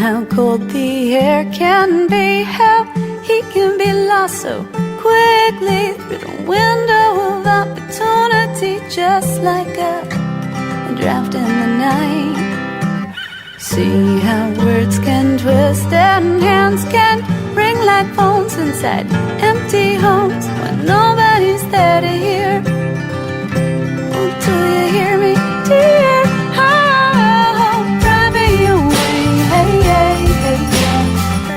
how cold the air can be, how he can be lost so quickly through the window of opportunity, just like a draft in the night. See how words can twist and hands can ring like phones inside empty homes when nobody's there to hear. Oh, do you hear me, dear? Oh, cry me away, hey, hey, hey, yeah.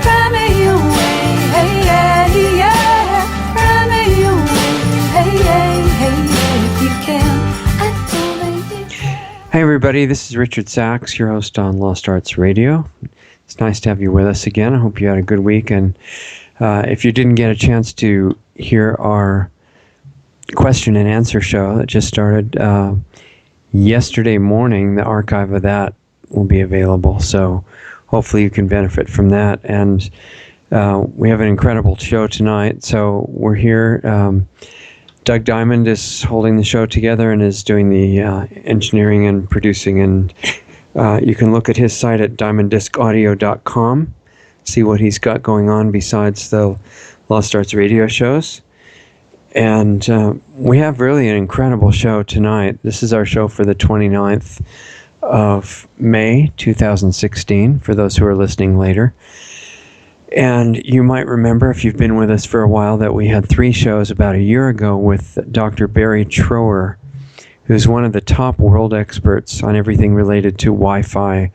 Cry me away, hey, hey, yeah. Cry me away, hey, hey, hey, yeah. If you can, I don't. Hey everybody, this is Richard Sachs, your host on Lost Arts Radio. It's nice to have you with us again. I hope you had a good week, and if you didn't get a chance to hear our question and answer show that just started yesterday morning, the archive of that will be available, so hopefully you can benefit from that. And we have an incredible show tonight, so we're here. Doug Diamond is holding the show together and is doing the engineering and producing, and you can look at his site at diamonddiscaudio.com, see what he's got going on besides the Lost Arts radio shows. And we have really an incredible show tonight. This is our show for the 29th of May 2016, for those who are listening later. And you might remember, if you've been with us for a while, that we had 3 shows about a year ago with Dr. Barrie Trower, who's one of the top world experts on everything related to Wi-Fi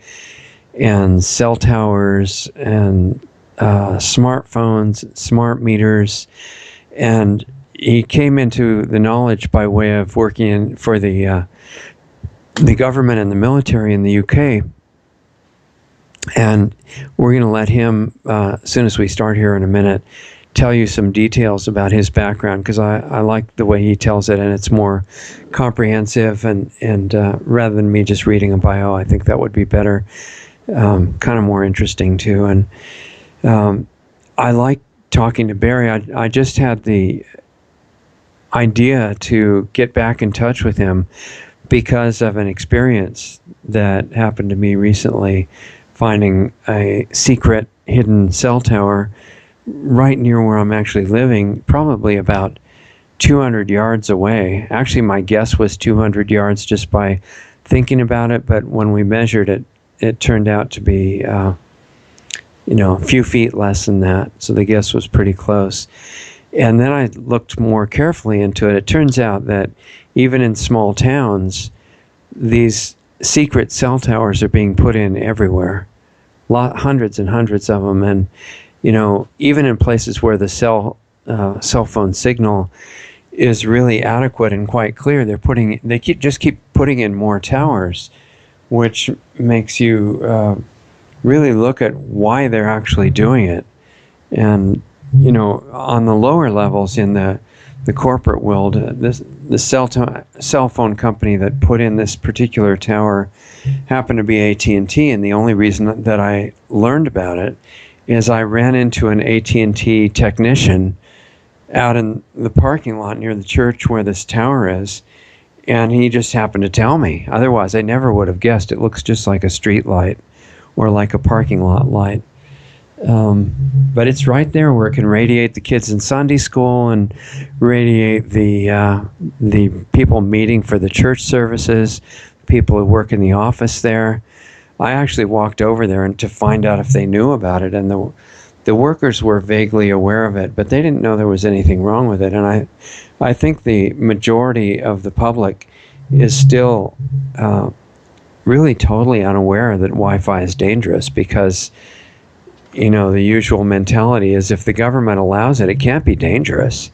and cell towers and smartphones, smart meters. And he came into the knowledge by way of working for the government and the military in the UK. And we're going to let him, as soon as we start here in a minute, tell you some details about his background, because I like the way he tells it, and it's more comprehensive, and rather than me just reading a bio, I think that would be better, kind of more interesting too. And I like talking to Barrie. I just had the idea to get back in touch with him because of an experience that happened to me recently, finding a secret hidden cell tower right near where I'm actually living, probably about 200 yards away. Actually, my guess was 200 yards just by thinking about it, but when we measured it, it turned out to be, a few feet less than that, so the guess was pretty close. And then I looked more carefully into it. It turns out that even in small towns, these secret cell towers are being put in everywhere. Hundreds and hundreds of them, and even in places where the cell phone signal is really adequate and quite clear, they keep putting in more towers, which makes you really look at why they're actually doing it. And on the lower levels in the corporate world, the cell phone company that put in this particular tower happened to be AT&T, and the only reason that I learned about it is I ran into an AT&T technician out in the parking lot near the church where this tower is, and he just happened to tell me. Otherwise, I never would have guessed. It looks just like a street light or like a parking lot light. But it's right there where it can radiate the kids in Sunday school and radiate the people meeting for the church services, people who work in the office there. I actually walked over there to find out if they knew about it, and the workers were vaguely aware of it, but they didn't know there was anything wrong with it. And I think the majority of the public is still really totally unaware that Wi-Fi is dangerous, because the usual mentality is if the government allows it, it can't be dangerous,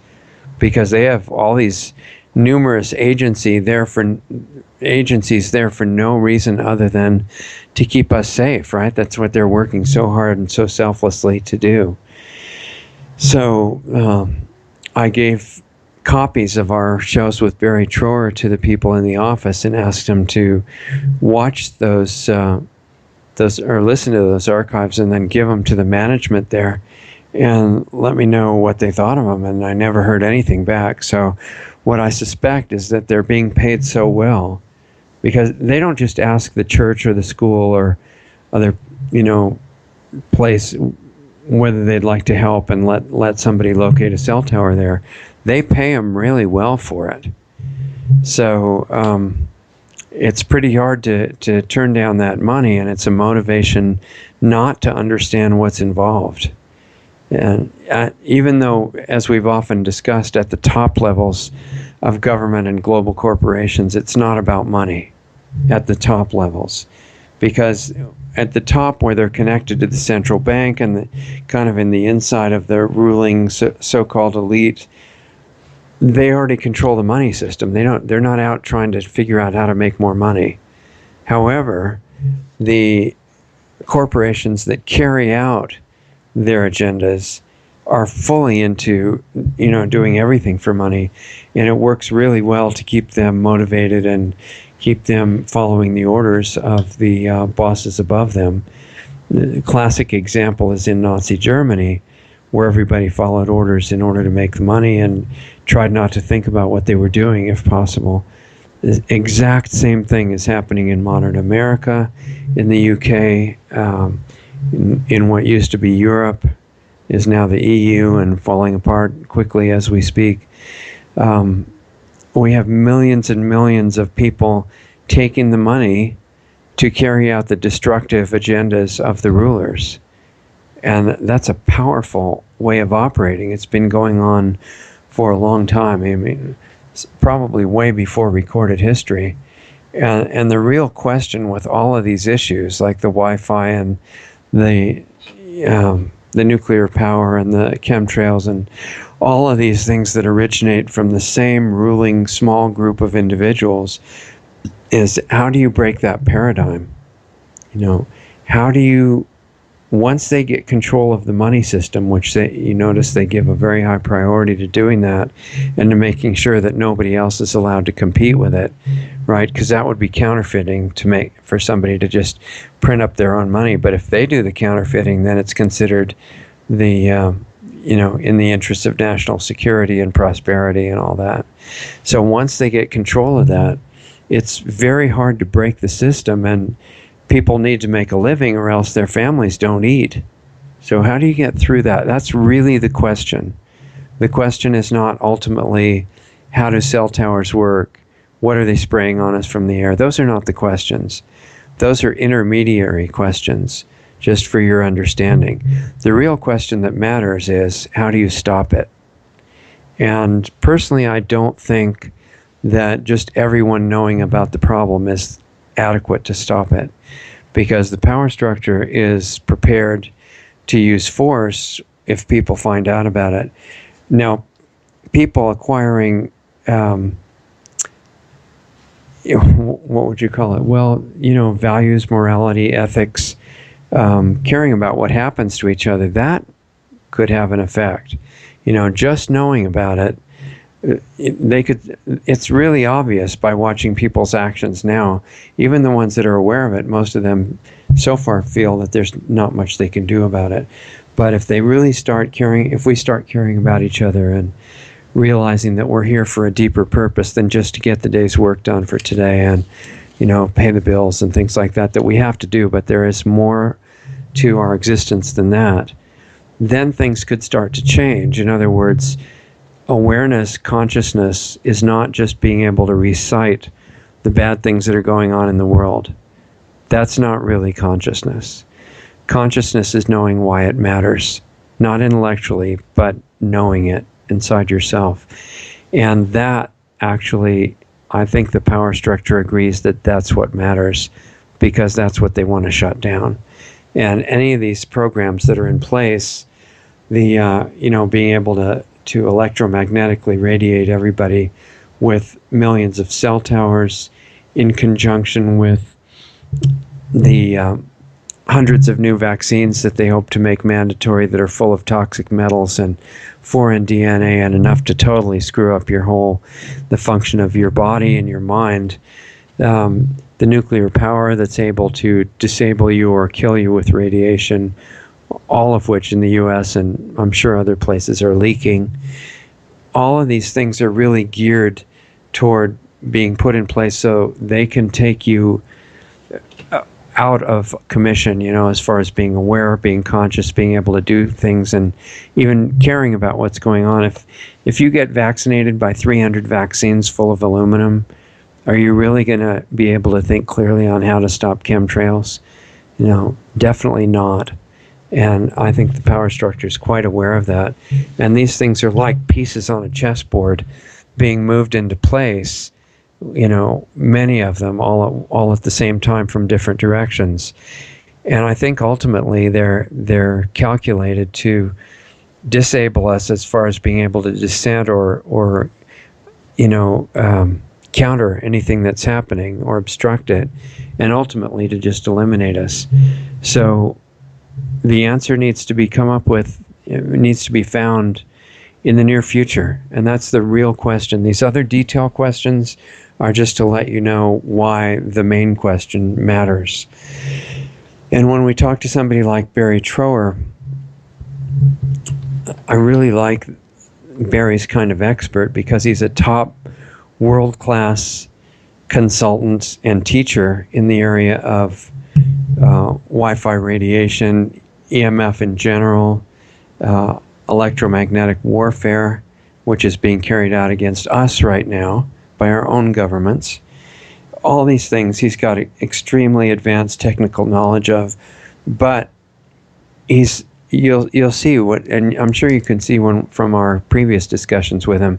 because they have all these numerous agencies there for no reason other than to keep us safe, right? That's what they're working so hard and so selflessly to do. So I gave copies of our shows with Barrie Trower to the people in the office and asked them to watch those or listen to those archives and then give them to the management there and let me know what they thought of them. And I never heard anything back. So what I suspect is that they're being paid so well, because they don't just ask the church or the school or other, place whether they'd like to help and let somebody locate a cell tower there, they pay them really well for it. So it's pretty hard to turn down that money, and it's a motivation not to understand what's involved. And even though, as we've often discussed, at the top levels of government and global corporations, it's not about money at the top levels, because at the top, where they're connected to the central bank and kind of in the inside of the ruling so-called elite, they already control the money system. They're not out trying to figure out how to make more money. However, the corporations that carry out their agendas are fully into, doing everything for money, and it works really well to keep them motivated and keep them following the orders of the bosses above them. The classic example is in Nazi Germany, where everybody followed orders in order to make the money and tried not to think about what they were doing if possible. The exact same thing is happening in modern America, in the UK, in what used to be Europe, is now the EU and falling apart quickly as we speak. We have millions and millions of people taking the money to carry out the destructive agendas of the rulers. And that's a powerful way of operating. It's been going on for a long time. I mean, probably way before recorded history. And the real question with all of these issues, like the Wi-Fi and the nuclear power and the chemtrails and all of these things that originate from the same ruling small group of individuals, is how do you break that paradigm? How do you, once they get control of the money system, which you notice they give a very high priority to doing that and to making sure that nobody else is allowed to compete with it, right? Because that would be counterfeiting for somebody to just print up their own money. But if they do the counterfeiting, then it's considered in the interest of national security and prosperity and all that. So once they get control of that, it's very hard to break the system, and people need to make a living or else their families don't eat. So how do you get through that? That's really the question. The question is not ultimately, how do cell towers work? What are they spraying on us from the air? Those are not the questions. Those are intermediary questions, just for your understanding. The real question that matters is, how do you stop it? And personally, I don't think that just everyone knowing about the problem is adequate to stop it, because the power structure is prepared to use force if people find out about it. Now, people acquiring, what would you call it? Well, values, morality, ethics, caring about what happens to each other, that could have an effect. Just knowing about it, it's really obvious by watching people's actions now. Even the ones that are aware of it, most of them so far feel that there's not much they can do about it. But if they really if we start caring about each other and realizing that we're here for a deeper purpose than just to get the day's work done for today and, pay the bills and things like that we have to do, but there is more to our existence than that, then things could start to change. In other words, awareness, consciousness is not just being able to recite the bad things that are going on in the world. That's not really consciousness. Consciousness is knowing why it matters, not intellectually, but knowing it inside yourself. And that actually, I think the power structure agrees that that's what matters, because that's what they want to shut down. And any of these programs that are in place, being able to electromagnetically radiate everybody with millions of cell towers, in conjunction with the hundreds of new vaccines that they hope to make mandatory that are full of toxic metals and foreign DNA and enough to totally screw up the function of your body and your mind. The nuclear power that's able to disable you or kill you with radiation, all of which in the US and I'm sure other places are leaking. All of these things are really geared toward being put in place so they can take you out of commission, as far as being aware, being conscious, being able to do things, and even caring about what's going on. If you get vaccinated by 300 vaccines full of aluminum, are you really going to be able to think clearly on how to stop chemtrails? Definitely not. And I think the power structure is quite aware of that. And these things are like pieces on a chessboard being moved into place, many of them all at the same time from different directions. And I think ultimately they're calculated to disable us as far as being able to dissent or counter anything that's happening or obstruct it, and ultimately to just eliminate us. So the answer needs to be found in the near future, and that's the real question. These other detail questions are just to let you know why the main question matters. And when we talk to somebody like Barrie Trower, I really like Barry's kind of expert because he's a top world-class consultant and teacher in the area of Wi-Fi radiation, EMF in general, electromagnetic warfare, which is being carried out against us right now by our own governments. All these things he's got extremely advanced technical knowledge of, but you'll see what, and I'm sure you can see from our previous discussions with him,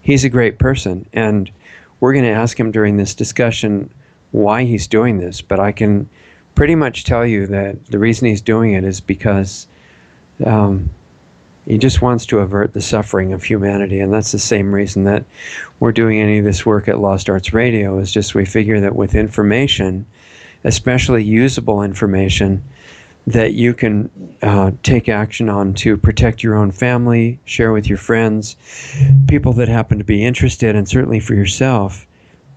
he's a great person, and we're going to ask him during this discussion why he's doing this, but I can pretty much tell you that the reason he's doing it is because he just wants to avert the suffering of humanity, and that's the same reason that we're doing any of this work at Lost Arts Radio, is just we figure that with information, especially usable information, that you can take action on to protect your own family, share with your friends, people that happen to be interested, and certainly for yourself,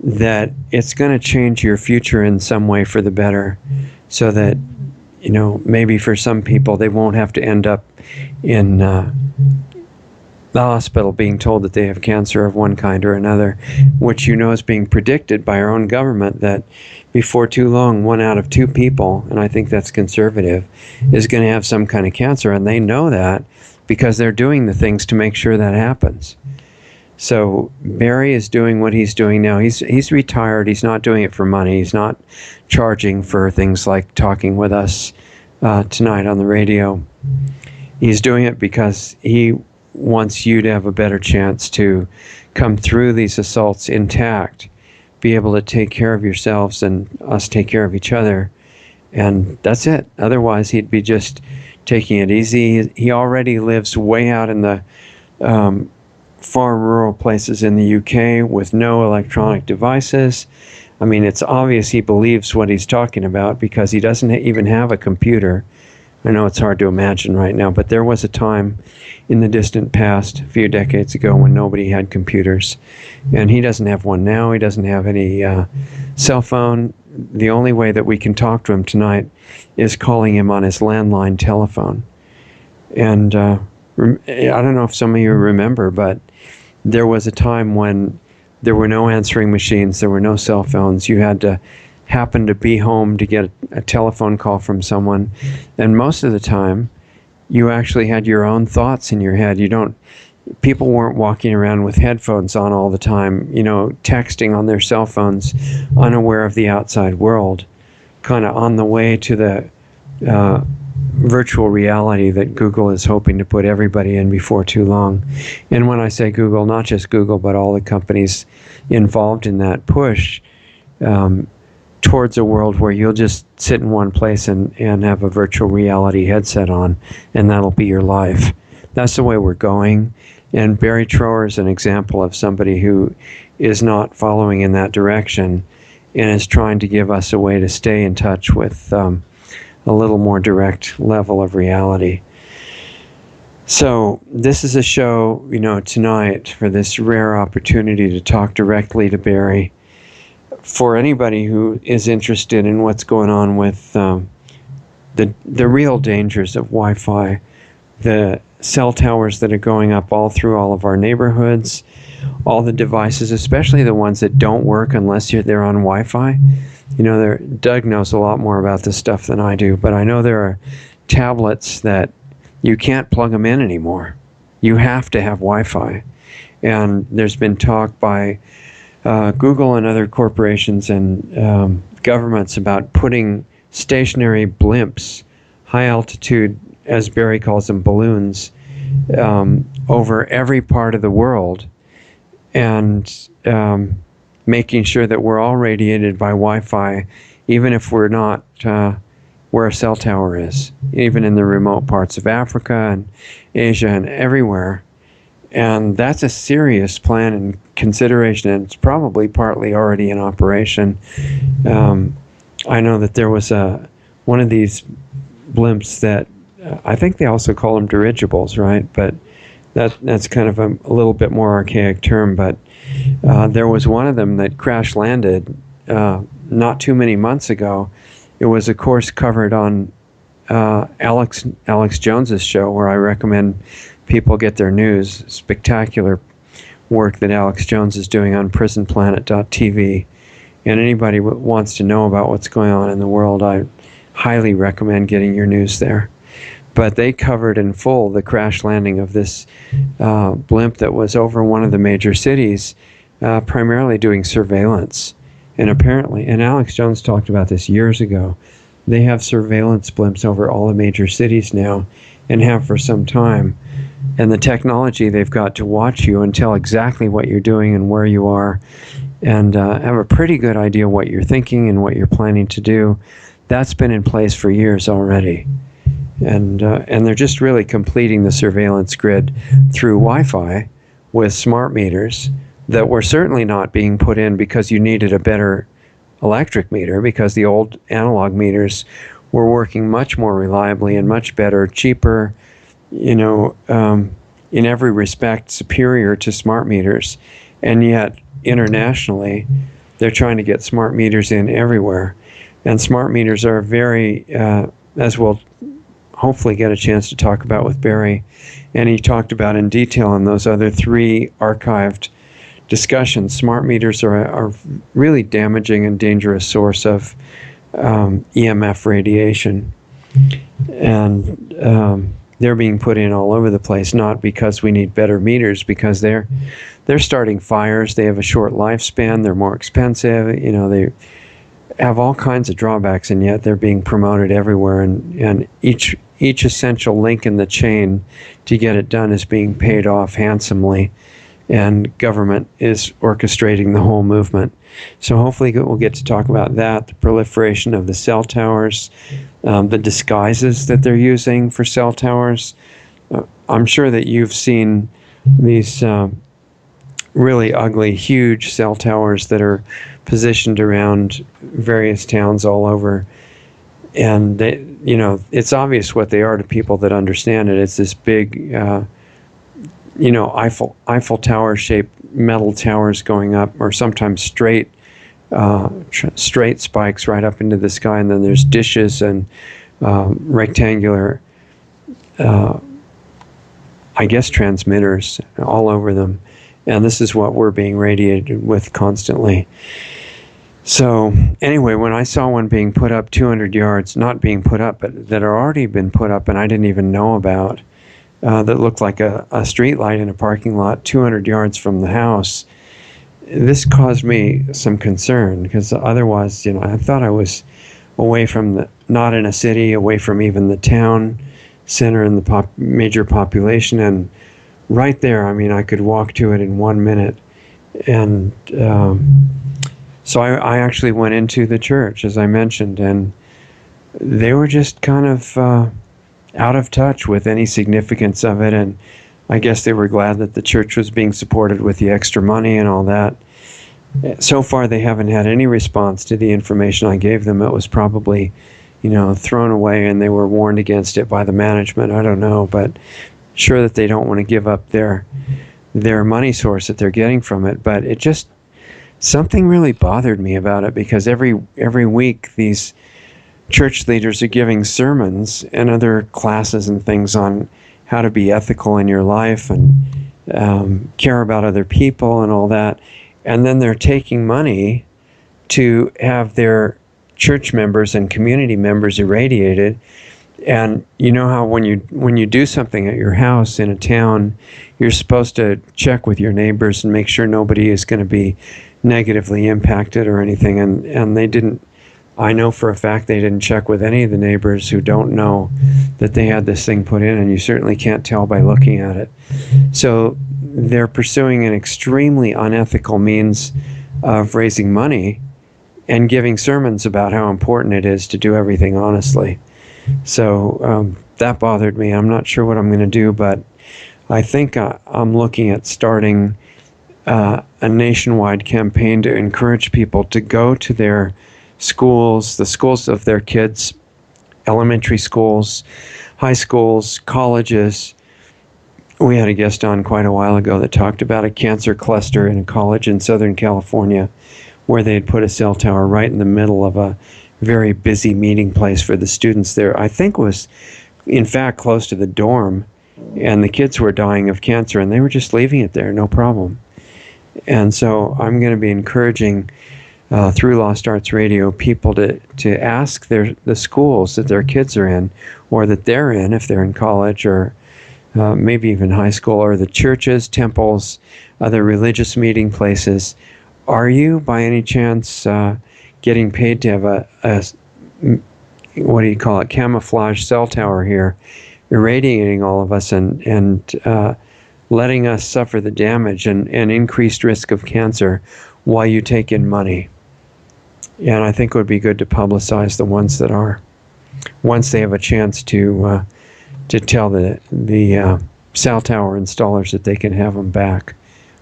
that it's going to change your future in some way for the better, so that, maybe for some people they won't have to end up in the hospital being told that they have cancer of one kind or another, which is being predicted by our own government that before too long 1 out of 2 people, and I think that's conservative, is going to have some kind of cancer, and they know that because they're doing the things to make sure that happens. So Barrie is doing what he's doing now. He's retired. He's not doing it for money. He's not charging for things like talking with us tonight on the radio. He's doing it because he wants you to have a better chance to come through these assaults intact, be able to take care of yourselves and us take care of each other, and that's it. Otherwise, he'd be just taking it easy. He already lives way out in the far rural places in the UK with no electronic devices. I mean, it's obvious he believes what he's talking about because he doesn't even have a computer. I know it's hard to imagine right now, but there was a time in the distant past, a few decades ago, when nobody had computers. And he doesn't have one now. He doesn't have any cell phone. The only way that we can talk to him tonight is calling him on his landline telephone. And I don't know if some of you remember, but there was a time when there were no answering machines, there were no cell phones. You had to happen to be home to get a telephone call from someone, and most of the time you actually had your own thoughts in your head. People weren't walking around with headphones on all the time, texting on their cell phones, unaware of the outside world, kind of on the way to the virtual reality that Google is hoping to put everybody in before too long. And when I say Google, not just Google, but all the companies involved in that push towards a world where you'll just sit in one place and have a virtual reality headset on, and that'll be your life. That's the way we're going. And Barrie Trower is an example of somebody who is not following in that direction and is trying to give us a way to stay in touch with a little more direct level of reality. So this is a show, tonight, for this rare opportunity to talk directly to Barrie. For anybody who is interested in what's going on with the real dangers of Wi-Fi, the cell towers that are going up all through all of our neighborhoods, all the devices, especially the ones that don't work unless they're on Wi-Fi. Doug knows a lot more about this stuff than I do, but I know there are tablets that you can't plug them in anymore. You have to have Wi-Fi. And there's been talk by Google and other corporations and governments about putting stationary blimps, high altitude, as Barrie calls them, balloons, over every part of the world, and making sure that we're all radiated by Wi-Fi, even if we're not where a cell tower is, even in the remote parts of Africa and Asia and everywhere. And that's a serious plan and consideration, and it's probably partly already in operation. I know that there was one of these blimps that I think they also call them dirigibles, right? But that's kind of a little bit more archaic term. But there was one of them that crash landed not too many months ago. It was, of course, covered on Alex Jones's show, where I recommend people get their news. Spectacular work that Alex Jones is doing on prisonplanet.tv. And anybody who wants to know about what's going on in the world, I highly recommend getting your news there. But they covered in full the crash landing of this blimp that was over one of the major cities, primarily doing surveillance. And apparently, and Alex Jones talked about this years ago, they have surveillance blimps over all the major cities now, and have for some time. And the technology they've got to watch you and tell exactly what you're doing and where you are, and have a pretty good idea what you're thinking and what you're planning to do, that's been in place for years already. And they're just really completing the surveillance grid through Wi-Fi with smart meters that were certainly not being put in because you needed a better electric meter, because the old analog meters were working much more reliably and much better, cheaper, in every respect superior to smart meters. And yet internationally they're trying to get smart meters in everywhere. And smart meters are very, as we'll hopefully get a chance to talk about with Barrie, and he talked about in detail in those other 3 archived discussions, smart meters are a really damaging and dangerous source of EMF radiation. And they're being put in all over the place, not because we need better meters, because they're starting fires, they have a short lifespan, they're more expensive, they have all kinds of drawbacks, and yet they're being promoted everywhere, and each essential link in the chain to get it done is being paid off handsomely, and government is orchestrating the whole movement. So hopefully we'll get to talk about that, the proliferation of the cell towers, the disguises that they're using for cell towers. I'm sure that you've seen these really ugly, huge cell towers that are positioned around various towns all over. And they, it's obvious what they are to people that understand it. It's this big, Eiffel Tower shaped metal towers going up, or sometimes straight spikes right up into the sky, and then there's dishes and rectangular, transmitters all over them. And this is what we're being radiated with constantly. So anyway, when I saw one being put up 200 yards, not being put up, but that had already been put up and I didn't even know about, that looked like a street light in a parking lot 200 yards from the house, this caused me some concern, because otherwise, I thought I was away from not in a city, away from even the town center and the major population, and right there, I could walk to it in 1 minute. And so I actually went into the church, as I mentioned, and they were just kind of out of touch with any significance of it. And I guess they were glad that the church was being supported with the extra money and all that. So far, they haven't had any response to the information I gave them. It was probably, thrown away, and they were warned against it by the management. I don't know, but sure that they don't want to give up their money source that they're getting from it. But it just, something really bothered me about it, because every week these church leaders are giving sermons and other classes and things on how to be ethical in your life and care about other people and all that. And then they're taking money to have their church members and community members irradiated. And you know how when you do something at your house in a town, you're supposed to check with your neighbors and make sure nobody is going to be negatively impacted or anything. And they didn't. I know for a fact they didn't check with any of the neighbors who don't know that they had this thing put in, and you certainly can't tell by looking at it. So they're pursuing an extremely unethical means of raising money and giving sermons about how important it is to do everything honestly. So that bothered me. I'm not sure what I'm going to do, but I think I'm looking at starting a nationwide campaign to encourage people to go to their schools, the schools of their kids, elementary schools, high schools, colleges. We had a guest on quite a while ago that talked about a cancer cluster in a college in Southern California where they had put a cell tower right in the middle of a very busy meeting place for the students there. I think was, in fact, close to the dorm, and the kids were dying of cancer, and they were just leaving it there, no problem. And so I'm going to be encouraging through Lost Arts Radio, people to ask the schools that their kids are in, or that they're in if they're in college, or maybe even high school, or the churches, temples, other religious meeting places. Are you, by any chance, getting paid to have a what do you call it, camouflage cell tower here, irradiating all of us and letting us suffer the damage and increased risk of cancer while you take in money? And I think it would be good to publicize the ones that are, once they have a chance to tell the cell tower installers that they can have them back,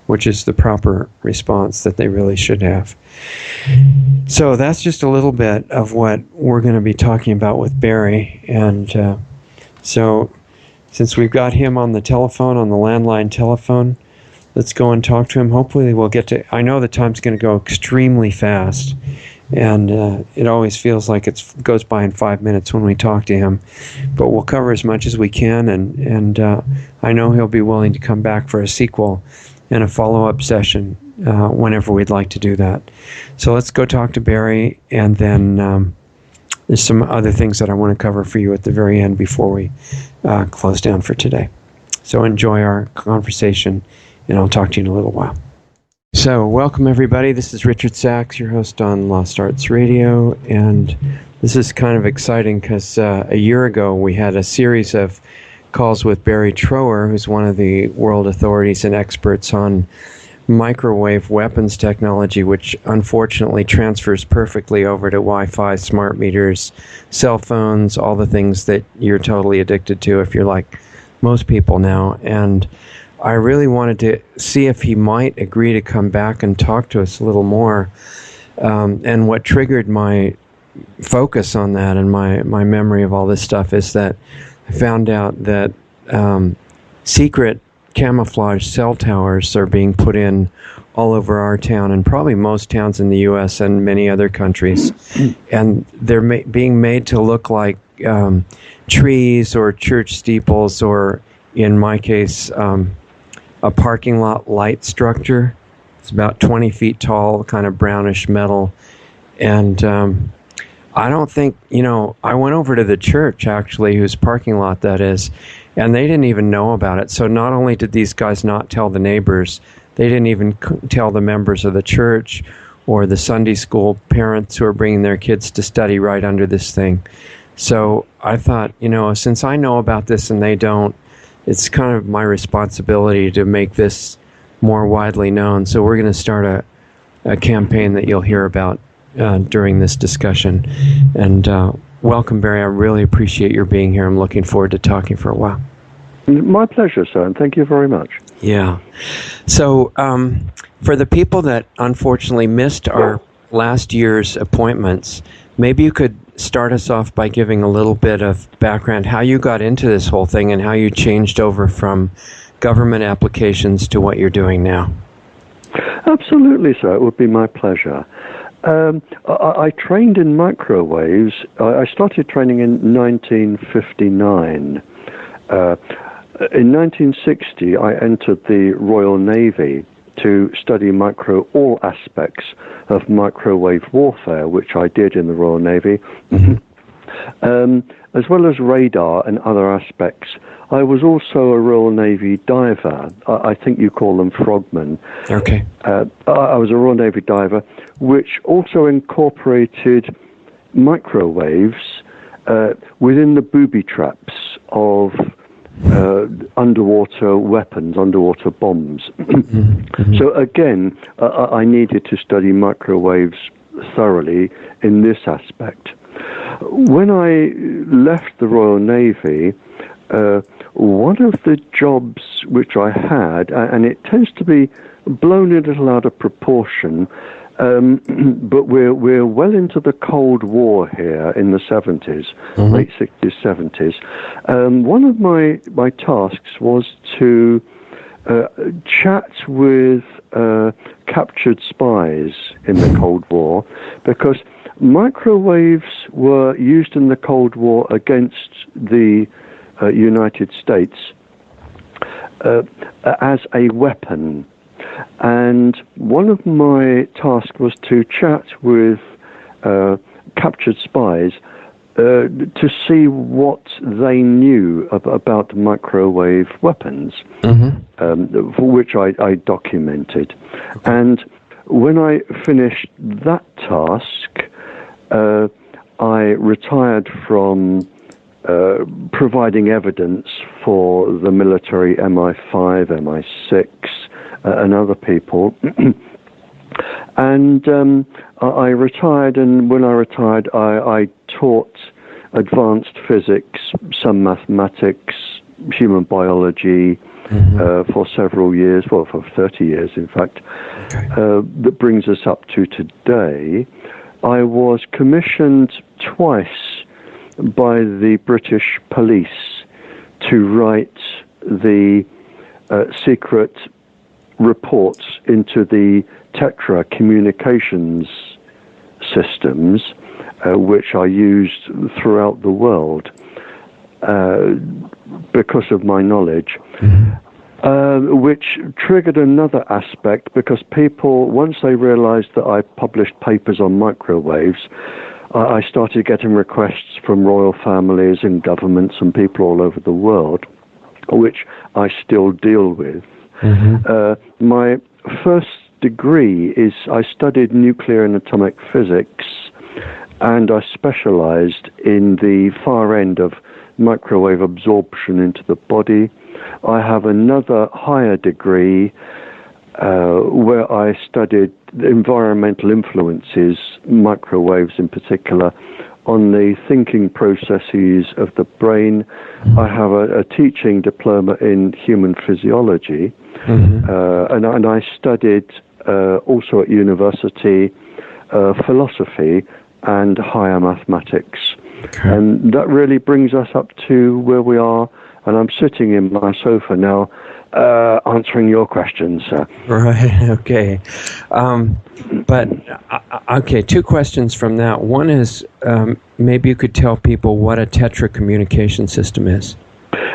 which is the proper response that they really should have. So that's just a little bit of what we're going to be talking about with Barrie. And so since we've got him on the telephone, on the landline telephone, let's go and talk to him. Hopefully we'll get to, I know the time's going to go extremely fast. And it always feels like it goes by in 5 minutes when we talk to him. But we'll cover as much as we can, and I know he'll be willing to come back for a sequel and a follow-up session whenever we'd like to do that. So let's go talk to Barrie, and then there's some other things that I want to cover for you at the very end before we close down for today. So enjoy our conversation, and I'll talk to you in a little while. So, welcome everybody. This is Richard Sachs, your host on Lost Arts Radio, and this is kind of exciting because a year ago we had a series of calls with Barrie Trower, who's one of the world authorities and experts on microwave weapons technology, which unfortunately transfers perfectly over to Wi-Fi, smart meters, cell phones, all the things that you're totally addicted to if you're like most people now. And I really wanted to see if he might agree to come back and talk to us a little more. And what triggered my focus on that and my memory of all this stuff is that I found out that secret camouflage cell towers are being put in all over our town and probably most towns in the U.S. and many other countries. And they're being made to look like trees or church steeples, or in my case, a parking lot light structure. It's about 20 feet tall, kind of brownish metal. And I don't think, I went over to the church, actually, whose parking lot that is, and they didn't even know about it. So not only did these guys not tell the neighbors, they didn't even tell the members of the church or the Sunday school parents who are bringing their kids to study right under this thing. So I thought, since I know about this and they don't, it's kind of my responsibility to make this more widely known. So we're going to start a campaign that you'll hear about during this discussion. And welcome, Barrie. I really appreciate your being here. I'm looking forward to talking for a while. My pleasure, sir, and thank you very much. Yeah. So for the people that unfortunately missed our last year's appointments, maybe you could start us off by giving a little bit of background, how you got into this whole thing and how you changed over from government applications to what you're doing now. Absolutely, sir. It would be my pleasure. I trained in microwaves. I started training in 1959. In 1960, I entered the Royal Navy to study all aspects of microwave warfare, which I did in the Royal Navy, as well as radar and other aspects. I was also a Royal Navy diver. I think you call them frogmen. Okay. I was a Royal Navy diver, which also incorporated microwaves within the booby traps of underwater weapons, underwater bombs. So again, I needed to study microwaves thoroughly in this aspect. When I left the Royal Navy, one of the jobs which I had, and it tends to be blown a little out of proportion, but we're well into the Cold War here in the 70s, late 60s, 70s. One of my tasks was to chat with captured spies in the Cold War, because microwaves were used in the Cold War against the United States as a weapon. And one of my tasks was to chat with captured spies to see what they knew about microwave weapons, for which I documented. And when I finished that task, I retired from providing evidence for the military MI5, MI6, and other people. And I retired, and when I retired, I taught advanced physics, some mathematics, human biology, for several years, well, for 30 years, in fact. That brings us up to today. I was commissioned twice by the British police to write the secret reports into the Tetra communications systems, which are used throughout the world because of my knowledge, which triggered another aspect, because people, once they realized that I published papers on microwaves, I started getting requests from royal families and governments and people all over the world, which I still deal with. My first degree is I studied nuclear and atomic physics, and I specialized in the far end of microwave absorption into the body. I have another higher degree where I studied environmental influences, microwaves in particular, on the thinking processes of the brain. I have a teaching diploma in human physiology, and I studied also at university philosophy and higher mathematics. And that really brings us up to where we are, and I'm sitting in my sofa now answering your questions, sir. Right, okay. Okay, two questions from that. One is, maybe you could tell people what a Tetra communication system is.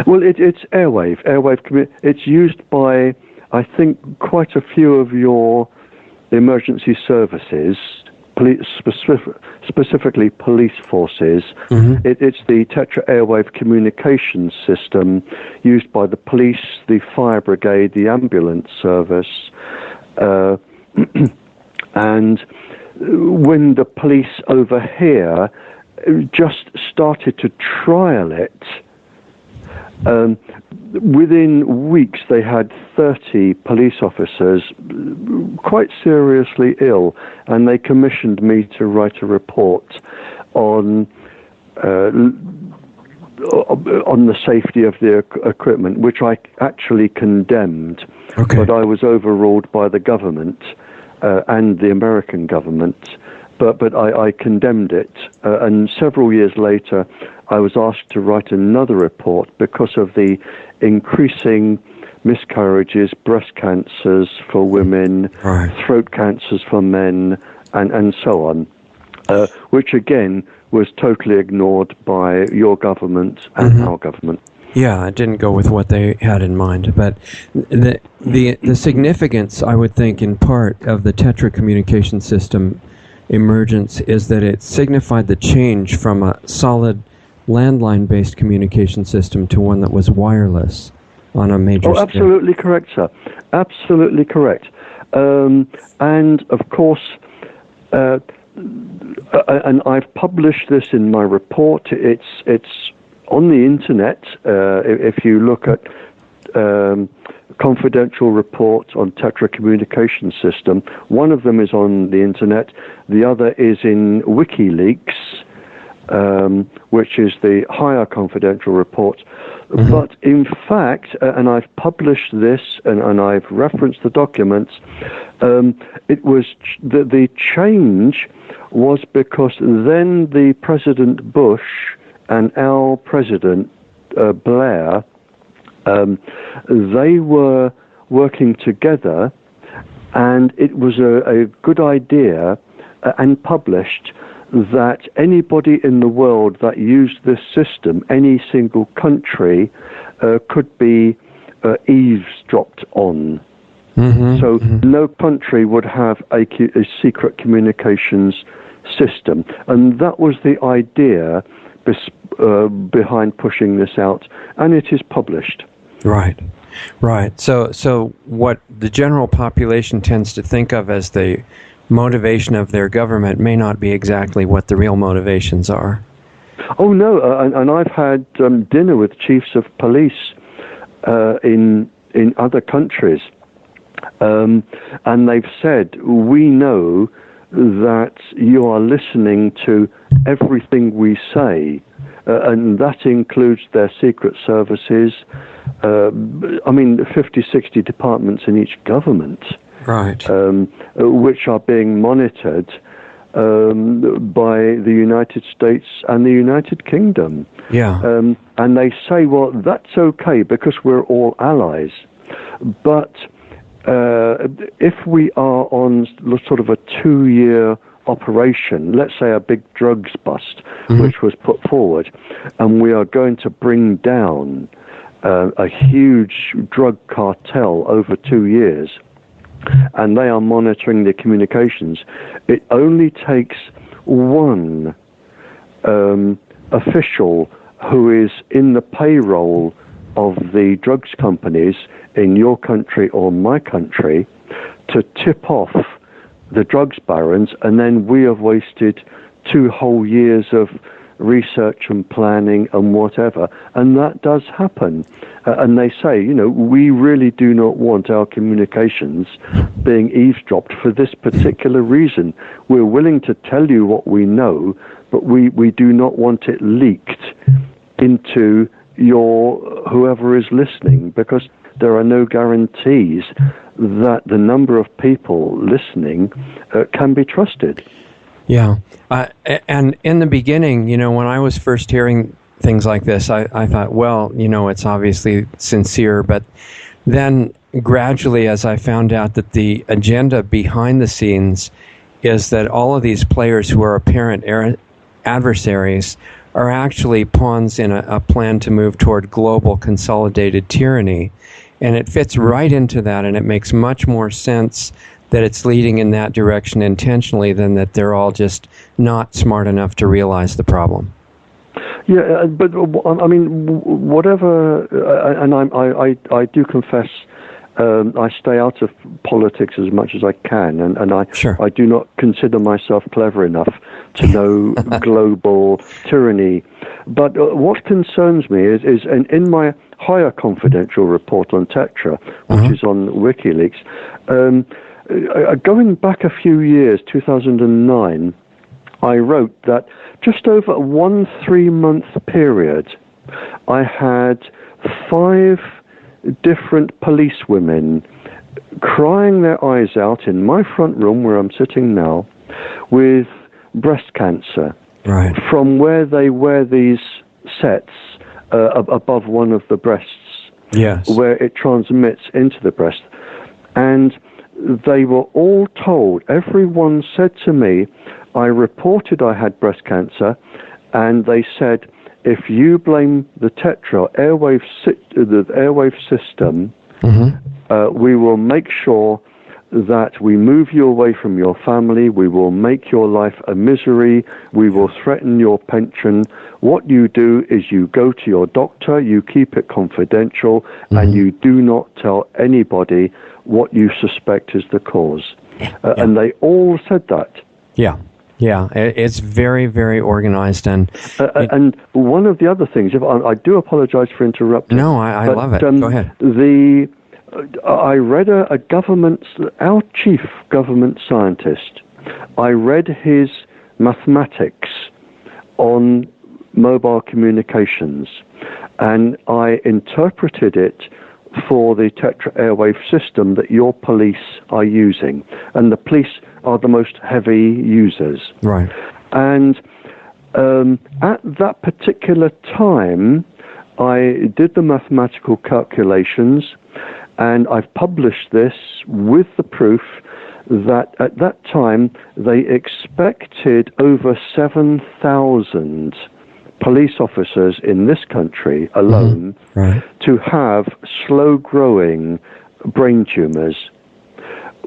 Well, it's airwave. It's used by, I think, quite a few of your emergency services, specifically police forces. It's the Tetra airwave communications system used by the police, the fire brigade, the ambulance service, and when the police over here just started to trial it, within weeks they had 30 police officers quite seriously ill, and they commissioned me to write a report on the safety of the equipment, which I actually condemned. But I was overruled by the government and the American government. But I condemned it, and several years later I was asked to write another report because of the increasing miscarriages, breast cancers for women, throat cancers for men, and so on, which again was totally ignored by your government and our government. Yeah, it didn't go with what they had in mind. But the significance, I would think, in part of the Tetra communication system emergence is that it signified the change from a solid landline-based communication system to one that was wireless on a major scale. Absolutely correct, sir. Absolutely correct. And of course, and I've published this in my report. It's on the internet. If you look at confidential report on Tetra communication system, one of them is on the internet. The other is in WikiLeaks, which is the higher confidential report. Mm-hmm. But in fact, and I've published this and I've referenced the documents, it was the change was because then the President Bush and our President Blair, they were working together, and it was a good idea and published that anybody in the world that used this system, any single country, could be eavesdropped on. Mm-hmm, so no country would have a secret communications system. And that was the idea behind pushing this out, and it is published. Right. So what the general population tends to think of as the motivation of their government may not be exactly what the real motivations are. Oh no, and I've had dinner with chiefs of police in other countries, and they've said, we know that you are listening to everything we say, and that includes their secret services. 50, 60 departments in each government. Right. Which are being monitored by the United States and the United Kingdom. Yeah. And they say, well, that's okay because we're all allies. But if we are on sort of a 2-year operation, let's say a big drugs bust, mm-hmm. which was put forward, and we are going to bring down a huge drug cartel over 2 years, and they are monitoring the communications. It only takes one official who is in the payroll of the drugs companies in your country or my country to tip off the drugs barons, and then we have wasted 2 whole years of research and planning and whatever. And that does happen. And they say, we really do not want our communications being eavesdropped for this particular reason. We're willing to tell you what we know, but we do not want it leaked into whoever is listening, because there are no guarantees that the number of people listening can be trusted. Yeah. And in the beginning, when I was first hearing things like this, I thought, well, it's obviously sincere. But then gradually, as I found out that the agenda behind the scenes is that all of these players who are apparent adversaries are actually pawns in a plan to move toward global consolidated tyranny. And it fits right into that, and it makes much more sense that it's leading in that direction intentionally than that they're all just not smart enough to realize the problem. Yeah, but whatever, and I do confess, I stay out of politics as much as I can, and I do not consider myself clever enough to know global tyranny. But what concerns me is in my higher confidential report on Tetra, which is on WikiLeaks, going back a few years, 2009, I wrote that just over 1 3-month period, I had 5 different policewomen crying their eyes out in my front room where I'm sitting now with breast cancer, right, from where they wear these sets above one of the breasts, yes, where it transmits into the breast. And they were all told, everyone said to me, I reported I had breast cancer, and they said, if you blame the Tetra the airwave system, we will make sure that we move you away from your family, we will make your life a misery, we will threaten your pension. What you do is you go to your doctor, you keep it confidential, and you do not tell anybody what you suspect is the cause. And they all said that. Yeah. Yeah, it's very, very organized. And one of the other things, I do apologize for interrupting. No, I love it. Go ahead. I read our chief government scientist, I read his mathematics on mobile communications, and I interpreted it for the Tetra airwave system that your police are using. And the police are the most heavy users. Right. And at that particular time, I did the mathematical calculations, and I've published this with the proof that at that time they expected over 7,000 police officers in this country alone to have slow-growing brain tumors,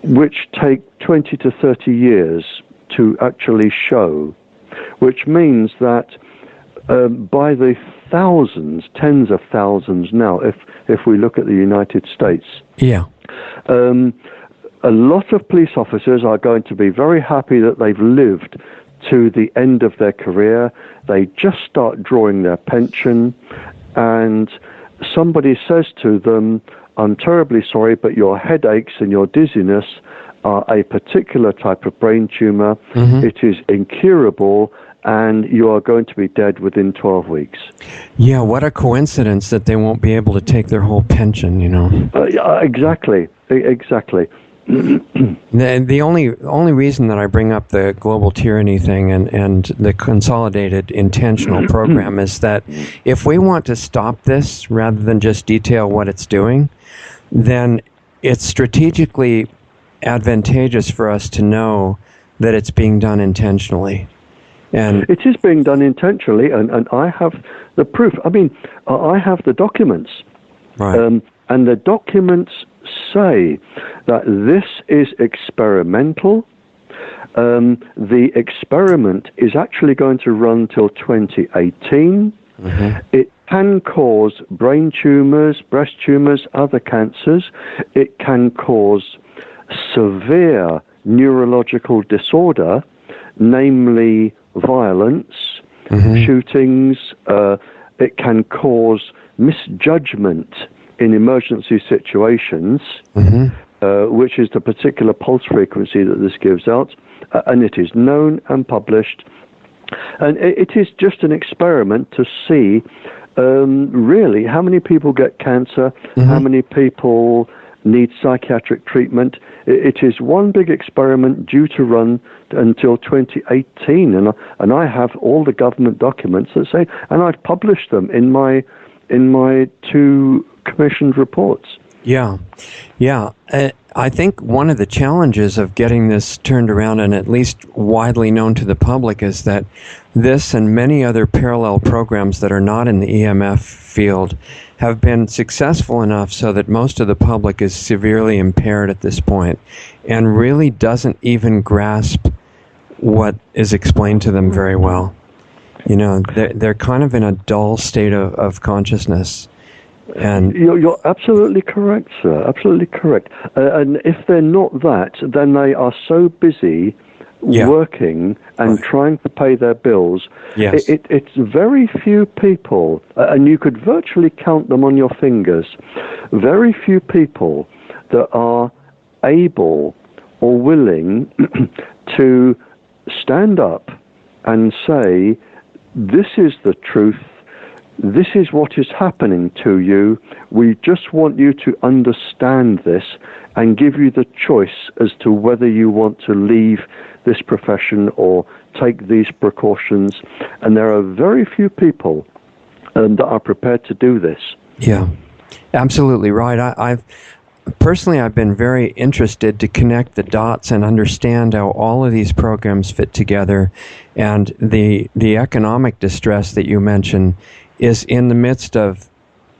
which take 20 to 30 years to actually show, which means that by the thousands, tens of thousands now, if we look at the United States, a lot of police officers are going to be very happy that they've lived to the end of their career. They just start drawing their pension, and somebody says to them, I'm terribly sorry, but your headaches and your dizziness are a particular type of brain tumor. It is incurable, and you are going to be dead within 12 weeks. Yeah, what a coincidence that they won't be able to take their whole pension, you know. Exactly. The only reason that I bring up the global tyranny thing and the consolidated intentional program is that if we want to stop this rather than just detail what it's doing, then it's strategically advantageous for us to know that it's being done intentionally. And it is being done intentionally, and I have the proof. I mean, I have the documents. Right. And the documents say that this is experimental. The experiment is actually going to run till 2018. It can cause brain tumors, breast tumors, other cancers. It can cause severe neurological disorder, namely violence, shootings. It can cause misjudgment in emergency situations, which is the particular pulse frequency that this gives out, and it is known and published. And it is just an experiment to see really how many people get cancer, how many people need psychiatric treatment. It is one big experiment due to run until 2018, and I have all the government documents that say, and I've published them in my 2 commissioned reports. Yeah. I think one of the challenges of getting this turned around and at least widely known to the public is that this and many other parallel programs that are not in the EMF field have been successful enough so that most of the public is severely impaired at this point and really doesn't even grasp what is explained to them very well. You know, they're kind of in a dull state of consciousness. And you're absolutely correct, sir. Absolutely correct. And if they're not that, then they are so busy working and trying to pay their bills. Yes. It's very few people, and you could virtually count them on your fingers, very few people that are able or willing to stand up and say, this is the truth. This is what is happening to you. We just want you to understand this and give you the choice as to whether you want to leave this profession or take these precautions. And there are very few people that are prepared to do this. Yeah, absolutely right. personally, I've been very interested to connect the dots and understand how all of these programs fit together. And the economic distress that you mentioned is in the midst of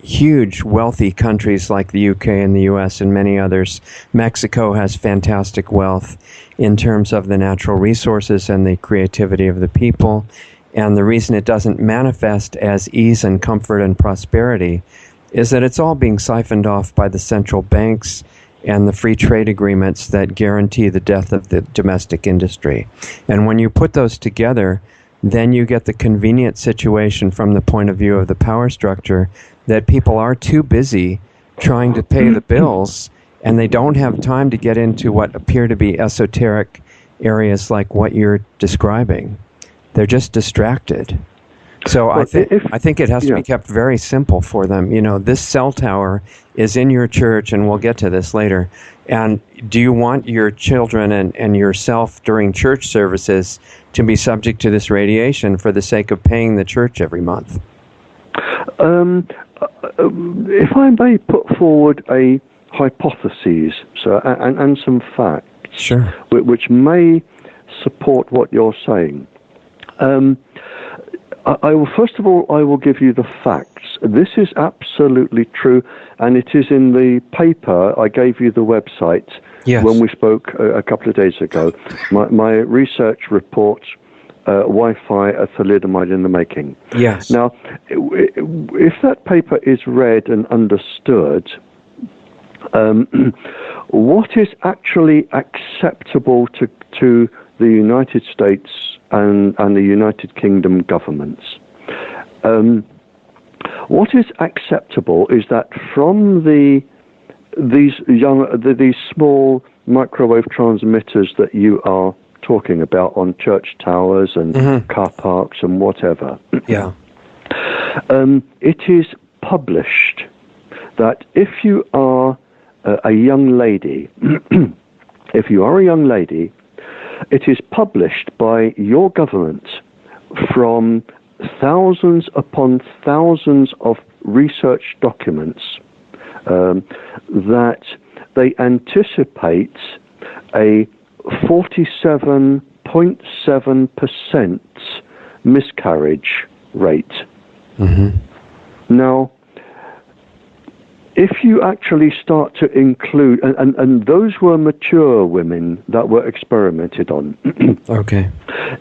huge wealthy countries like the UK and the US and many others. Mexico has fantastic wealth in terms of the natural resources and the creativity of the people. And the reason it doesn't manifest as ease and comfort and prosperity is that it's all being siphoned off by the central banks and the free trade agreements that guarantee the death of the domestic industry. And when you put those together, then you get the convenient situation from the point of view of the power structure that people are too busy trying to pay the bills, and they don't have time to get into what appear to be esoteric areas like what you're describing. They're just distracted. So I think it has to be kept very simple for them. You know, this cell tower is in your church, and we'll get to this later. And do you want your children and yourself during church services to be subject to this radiation for the sake of paying the church every month? If I may put forward a hypothesis, sir, and some facts, sure, which may support what you're saying. First of all, I will give you the facts. This is absolutely true, and it is in the paper. I gave you the website when we spoke a couple of days ago. My research report, Wi-Fi, a thalidomide in the making. Yes. Now, if that paper is read and understood, what is actually acceptable to the United States and the United Kingdom governments? What is acceptable is that from these small microwave transmitters that you are talking about on church towers and car parks and whatever, it is published that if you are a young lady, it is published by your government from thousands upon thousands of research documents that they anticipate a 47.7% miscarriage rate. Now, if you actually start to include, and those were mature women that were experimented on. Okay.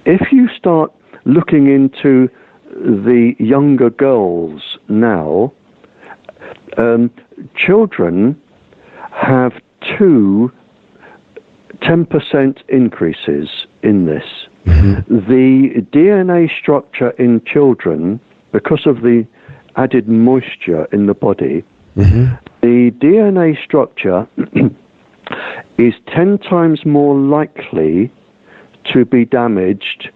If you start looking into the younger girls now, children have 10% increases in this. The DNA structure in children, because of the added moisture in the body, the DNA structure is 10 times more likely to be damaged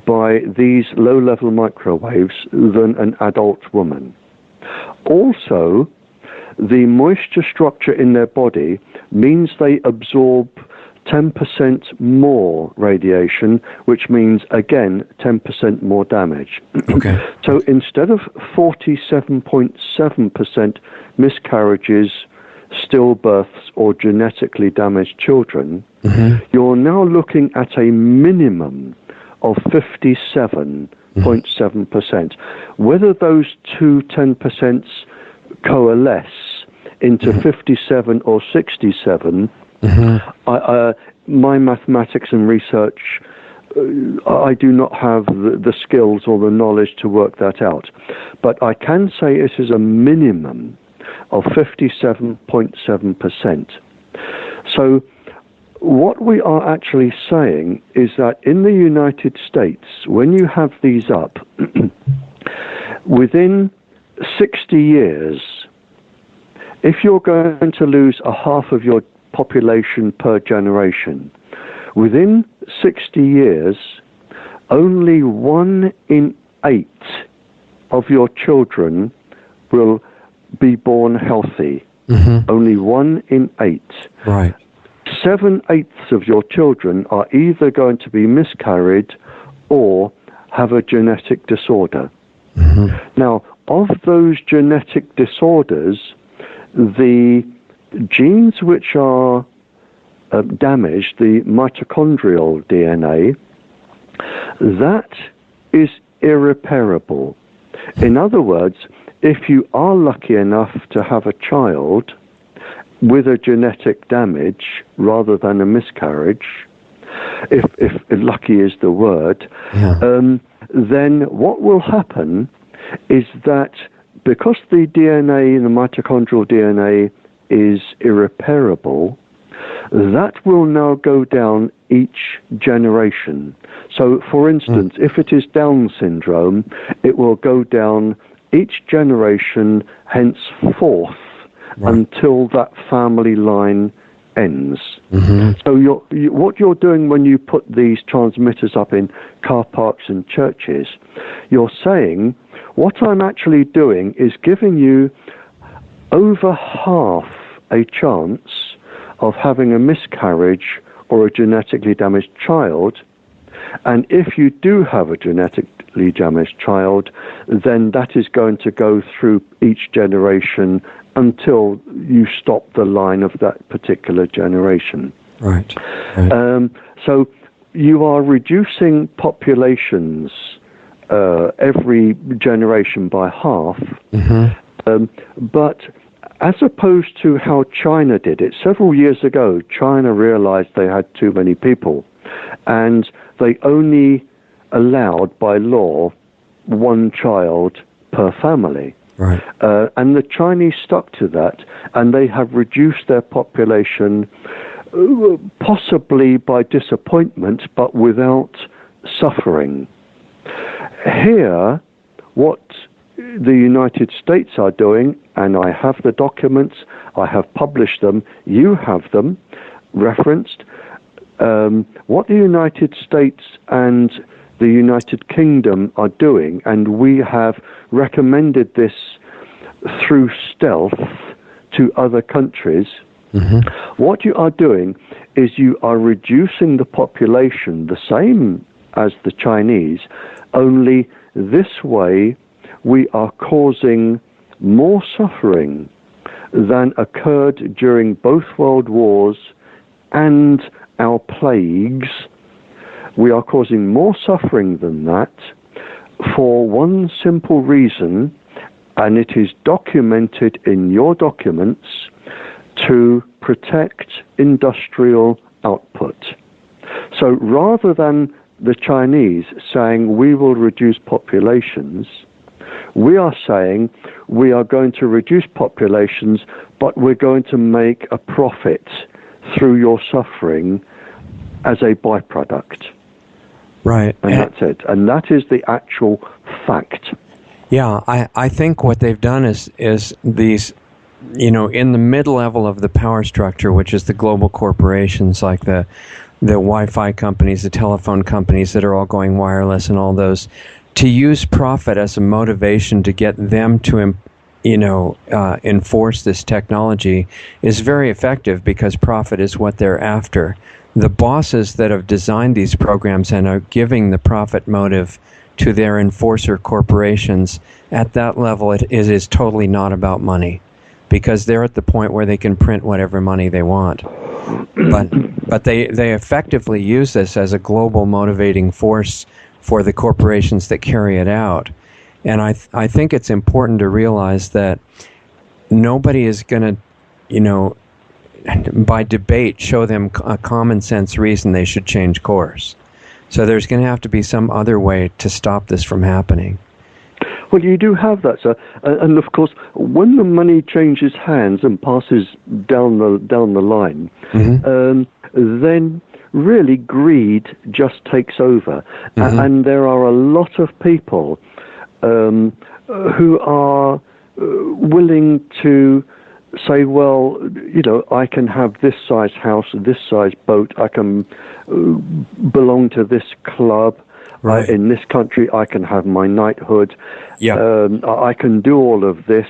by these low-level microwaves than an adult woman. Also, the moisture structure in their body means they absorb 10% more radiation, which means, again, 10% more damage. Okay. So instead of 47.7% miscarriages, stillbirths, or genetically damaged children, you're now looking at a minimum of 57.7%. Whether those two 10% coalesce into 57 or 67, my mathematics and research, I do not have the skills or the knowledge to work that out. But I can say it is a minimum of 57.7%. So what we are actually saying is that in the United States, when you have these up, within 60 years, if you're going to lose a half of your population per generation, within 60 years, only 1 in 8 of your children will be born healthy. Only 1 in 8. Right. 7/8 of your children are either going to be miscarried or have a genetic disorder. Now, of those genetic disorders, the genes which are damaged, the mitochondrial DNA, that is irreparable. In other words, if you are lucky enough to have a child with a genetic damage rather than a miscarriage, if lucky is the word, then what will happen is that because the DNA, the mitochondrial DNA, is irreparable, that will now go down each generation. So, for instance, if it is Down syndrome, it will go down each generation henceforth until that family line ends. So what you're doing when you put these transmitters up in car parks and churches, you're saying, what I'm actually doing is giving you over half a chance of having a miscarriage or a genetically damaged child. And if you do have a genetically damaged child, then that is going to go through each generation until you stop the line of that particular generation. Right. So you are reducing populations every generation by half, but as opposed to how China did it, several years ago, China realized they had too many people, and they only allowed by law one child per family. Right. And the Chinese stuck to that, and they have reduced their population possibly by disappointment, but without suffering. Here, what the United States are doing, and I have the documents, I have published them, you have them referenced, what the United States and the United Kingdom are doing, and we have recommended this through stealth to other countries. What you are doing is you are reducing the population the same as the Chinese, only this way we are causing more suffering than occurred during both world wars and our plagues. We are causing more suffering than that for one simple reason, and it is documented in your documents, to protect industrial output. So rather than the Chinese saying we will reduce populations, we are saying we are going to reduce populations, but we're going to make a profit through your suffering as a byproduct. Right. And that's it. And that is the actual fact. Yeah, I think what they've done is these, in the mid-level of the power structure, which is the global corporations like the Wi-Fi companies, the telephone companies that are all going wireless and all those, to use profit as a motivation to get them to enforce this technology is very effective, because profit is what they're after. The bosses that have designed these programs and are giving the profit motive to their enforcer corporations, at that level it is totally not about money, because they're at the point where they can print whatever money they want. But they effectively use this as a global motivating force for the corporations that carry it out. And I think it's important to realize that nobody is going to, by debate, show them a common sense reason they should change course. So there's going to have to be some other way to stop this from happening. Well, you do have that, sir. And of course, when the money changes hands and passes down the line, then really greed just takes over. And there are a lot of people who are willing to say, well, I can have this size house, this size boat, I can belong to this club. Right. In this country, I can have my knighthood. I can do all of this,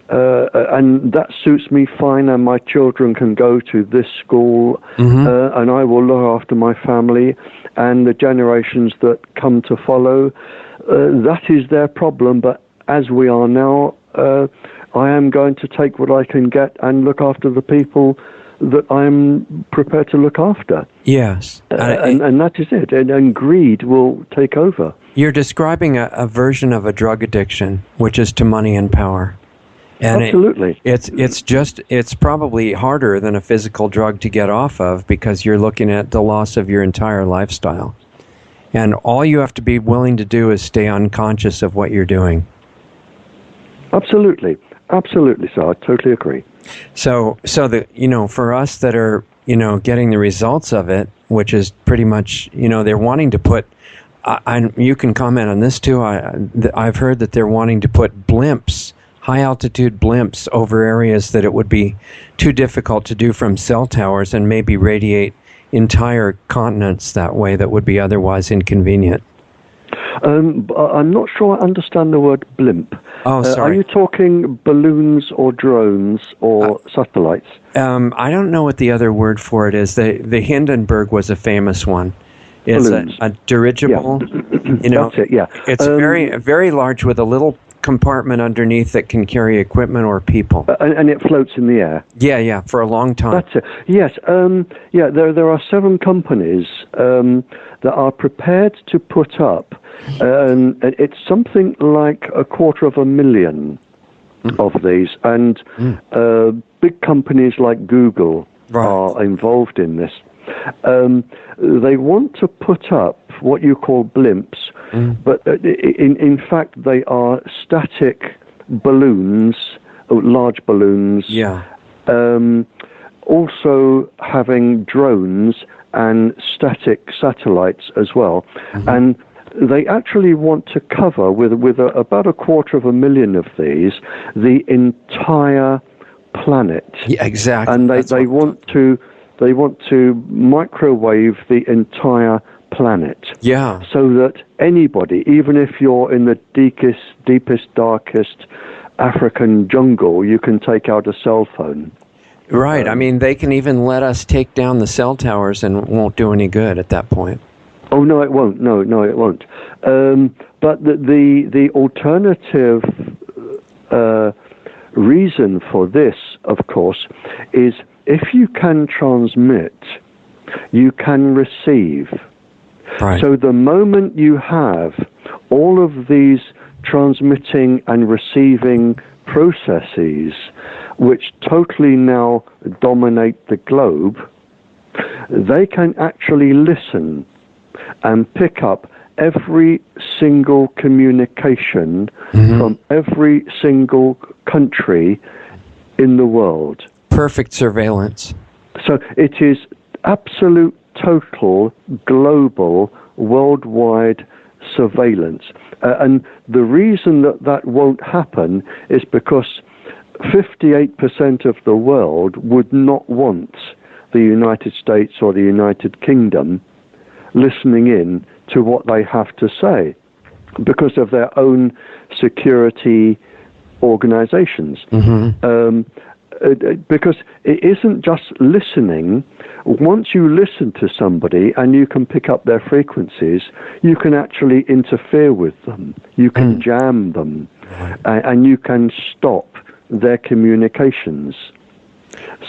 and that suits me fine, and my children can go to this school, and I will look after my family and the generations that come to follow. That is their problem, but as we are now I am going to take what I can get and look after the people that I'm prepared to look after. Yes. And that is it. And greed will take over. You're describing a version of a drug addiction, which is to money and power. And absolutely. It's probably harder than a physical drug to get off of, because you're looking at the loss of your entire lifestyle. And all you have to be willing to do is stay unconscious of what you're doing. Absolutely. Absolutely, so I totally agree. So for us that are, getting the results of it, which is pretty much, they're wanting to put, you can comment on this too, I've heard that they're wanting to put blimps, high altitude blimps, over areas that it would be too difficult to do from cell towers, and maybe radiate entire continents that way that would be otherwise inconvenient. I'm not sure I understand the word blimp. Oh, sorry. Are you talking balloons or drones or satellites? I don't know what the other word for it is. The Hindenburg was a famous one. It's a dirigible. Yeah. That's it, yeah. It's very, very large, with a little compartment underneath that can carry equipment or people. And it floats in the air. Yeah, for a long time. That's it. Yes. There are 7 companies that are prepared to put up. It's something like 250,000 of these, and big companies like Google are involved in this. They want to put up what you call blimps, but in fact they are static balloons, large balloons. Yeah. Also having drones and static satellites as well, and they actually want to cover with about 250,000 of these the entire planet. Yeah, exactly. And they want to microwave the entire planet. Yeah. So that anybody, even if you're in the deepest, darkest African jungle, you can take out a cell phone. Right. I mean, they can even let us take down the cell towers, and it won't do any good at that point. Oh, no, it won't. No, it won't. But the alternative reason for this, of course, is if you can transmit, you can receive. Right. So the moment you have all of these transmitting and receiving processes, which totally now dominate the globe, they can actually listen and pick up every single communication from every single country in the world. Perfect surveillance. So it is absolute, total, global, worldwide surveillance. And the reason that won't happen is because 58% of the world would not want the United States or the United Kingdom listening in to what they have to say because of their own security organizations. Because it isn't just listening. Once you listen to somebody and you can pick up their frequencies, you can actually interfere with them. You can jam them, and you can stop their communications.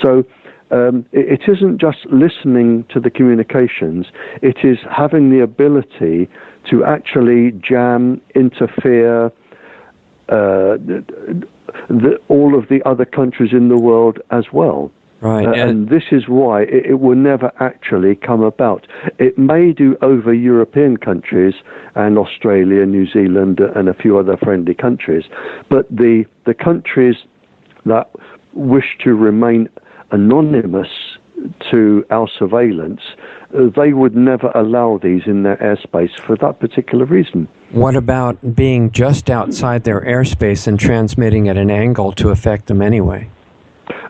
So it isn't just listening to the communications, it is having the ability to actually jam, interfere, all of the other countries in the world as well. Right. And this is why it will never actually come about. It may do over European countries and Australia, New Zealand, and a few other friendly countries, but the countries that wish to remain anonymous to our surveillance, they would never allow these in their airspace for that particular reason. What about being just outside their airspace and transmitting at an angle to affect them anyway?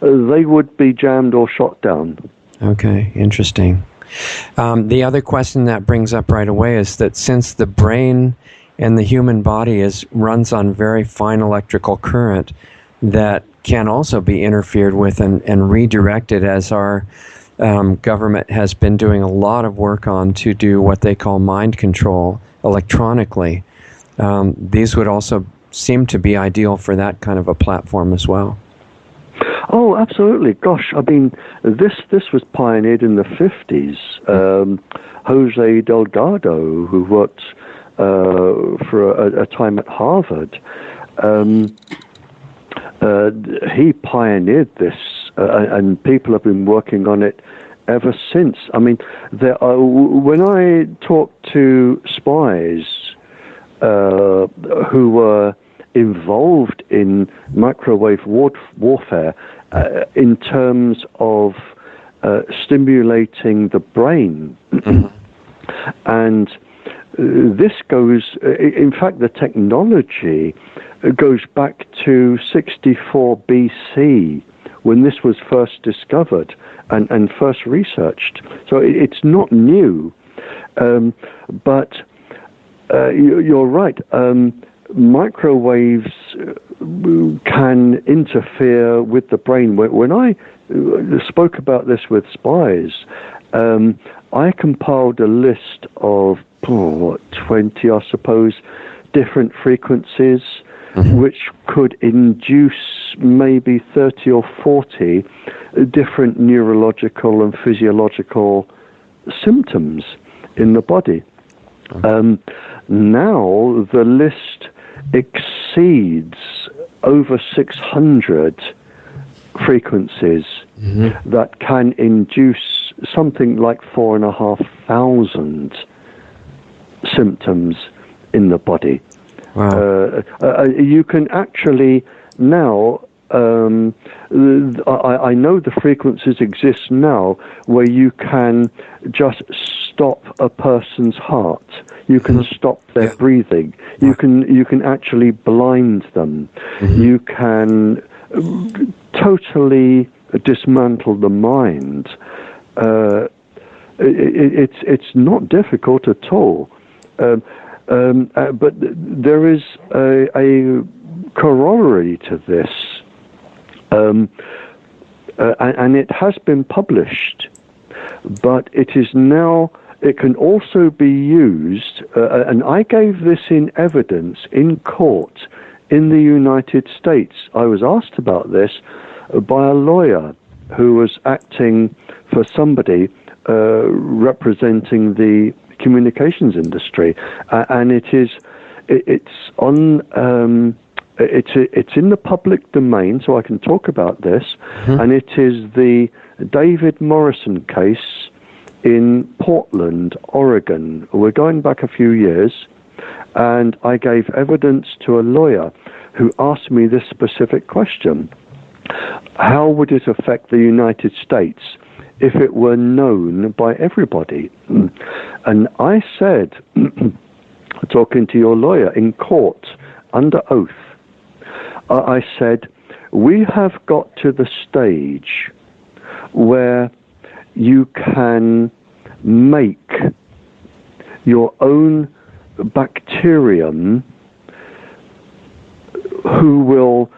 They would be jammed or shot down. Okay, interesting. The other question that brings up right away is that since the brain and the human body runs on very fine electrical current that can also be interfered with and redirected, as our government has been doing a lot of work on to do what they call mind control electronically. These would also seem to be ideal for that kind of a platform as well. Oh, absolutely. Gosh, I mean, this was pioneered in the 50s. Jose Delgado, who worked for a time at Harvard, he pioneered this, and people have been working on it ever since. I mean, when I talk to spies who were involved in microwave warfare in terms of stimulating the brain, and this goes, in fact, the technology goes back to 64 BC, when this was first discovered and first researched. So it's not new. But you're right. Microwaves can interfere with the brain. When I spoke about this with spies, I compiled a list of 20, I suppose, different frequencies which could induce maybe 30 or 40 different neurological and physiological symptoms in the body. Now the list exceeds over 600 frequencies that can induce something like 4,500 symptoms in the body. Wow. You can actually now, I know the frequencies exist now where you can just stop a person's heart. You can stop their breathing. You can actually blind them. You can totally dismantle the mind. It's not difficult at all. But there is a corollary to this, and it has been published, but it is now, it can also be used, and I gave this in evidence in court in the United States. I was asked about this by a lawyer who was acting for somebody representing the communications industry, and it's in the public domain, so I can talk about this. And it is the David Morrison case in Portland, Oregon. We're going back a few years, and I gave evidence to a lawyer who asked me this specific question: how would it affect the United States if it were known by everybody? And I said, talking to your lawyer in court, under oath, I said, we have got to the stage where you can make your own bacterium who will...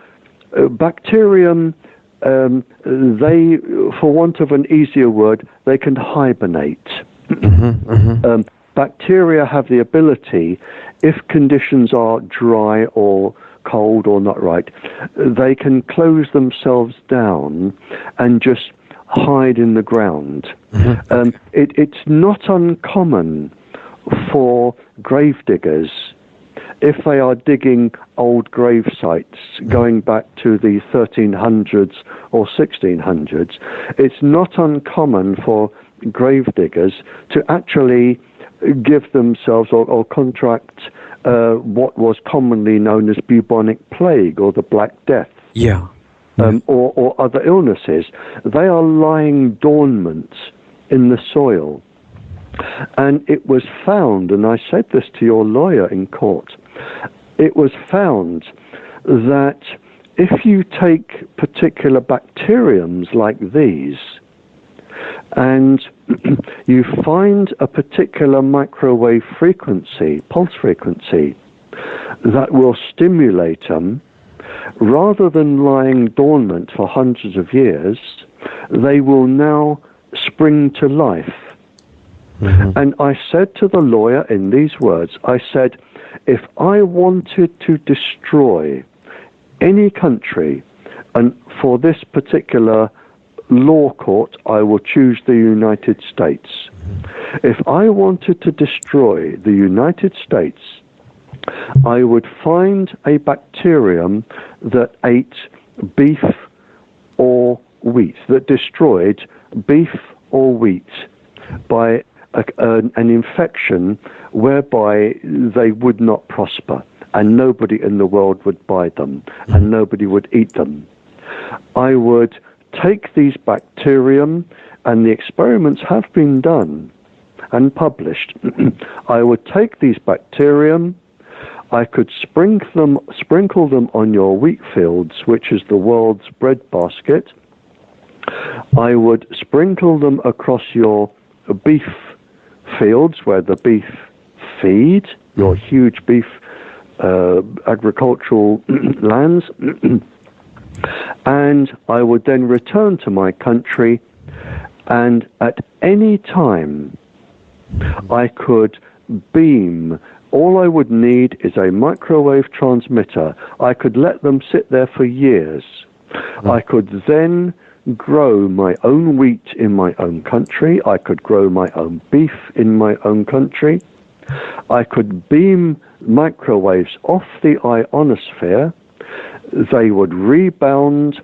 bacterium, they, for want of an easier word, they can hibernate. Bacteria have the ability, if conditions are dry or cold or not right, they can close themselves down and just hide in the ground. It's not uncommon for grave diggers, if they are digging old grave sites going back to the 1300s or 1600s, it's not uncommon for grave diggers to actually give themselves or contract what was commonly known as bubonic plague or the Black Death. Or other illnesses. They are lying dormant in the soil. And it was found, and I said this to your lawyer in court, it was found that if you take particular bacteriums like these and you find a particular microwave frequency, pulse frequency, that will stimulate them, rather than lying dormant for hundreds of years, they will now spring to life. And I said to the lawyer in these words, I said, if I wanted to destroy any country, and for this particular law court, I will choose the United States. If I wanted to destroy the United States, I would find a bacterium that ate beef or wheat, that destroyed beef or wheat by an infection whereby they would not prosper, and nobody in the world would buy them, and nobody would eat them. I would take these bacterium, and the experiments have been done and published. I would take these bacterium, I could sprinkle them on your wheat fields, which is the world's breadbasket. I would sprinkle them across your beef fields where the beef feed, your huge beef agricultural lands. And I would then return to my country, and at any time I could beam. All I would need is a microwave transmitter. I could let them sit there for years. I could then grow my own wheat in my own country. I could grow my own beef in my own country. I could beam microwaves off the ionosphere. They would rebound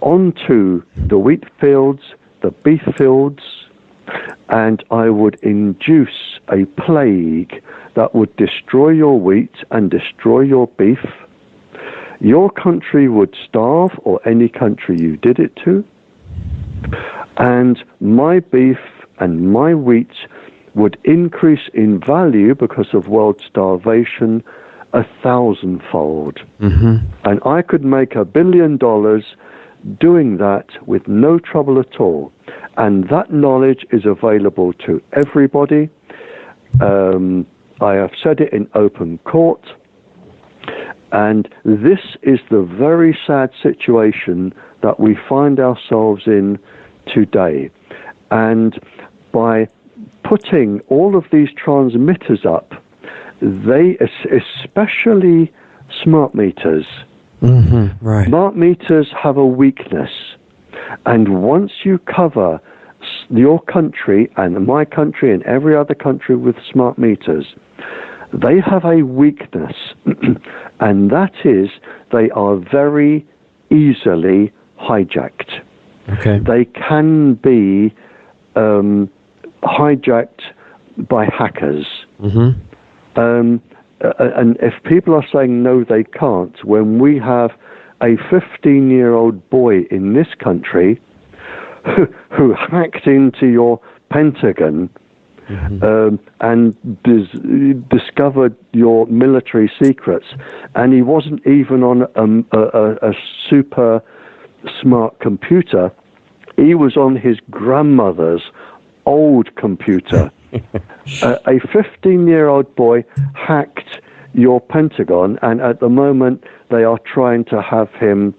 onto the wheat fields, the beef fields, and I would induce a plague that would destroy your wheat and destroy your beef. Your country would starve, or any country you did it to, and my beef and my wheat would increase in value because of world starvation 1,000-fold. And I could make $1 billion doing that with no trouble at all. And that knowledge is available to everybody. I have said it in open court. And this is the very sad situation that we find ourselves in today. And by putting all of these transmitters up, they, especially smart meters, right. Smart meters have a weakness. And once you cover your country and my country and every other country with smart meters, they have a weakness, and that is they are very easily hijacked. Okay. They can be hijacked by hackers. And if people are saying no, they can't, when we have a 15-year-old boy in this country who hacked into your Pentagon and discovered your military secrets, and he wasn't even on a super smart computer. He was on his grandmother's old computer. A 15-year-old boy hacked your Pentagon, and at the moment they are trying to have him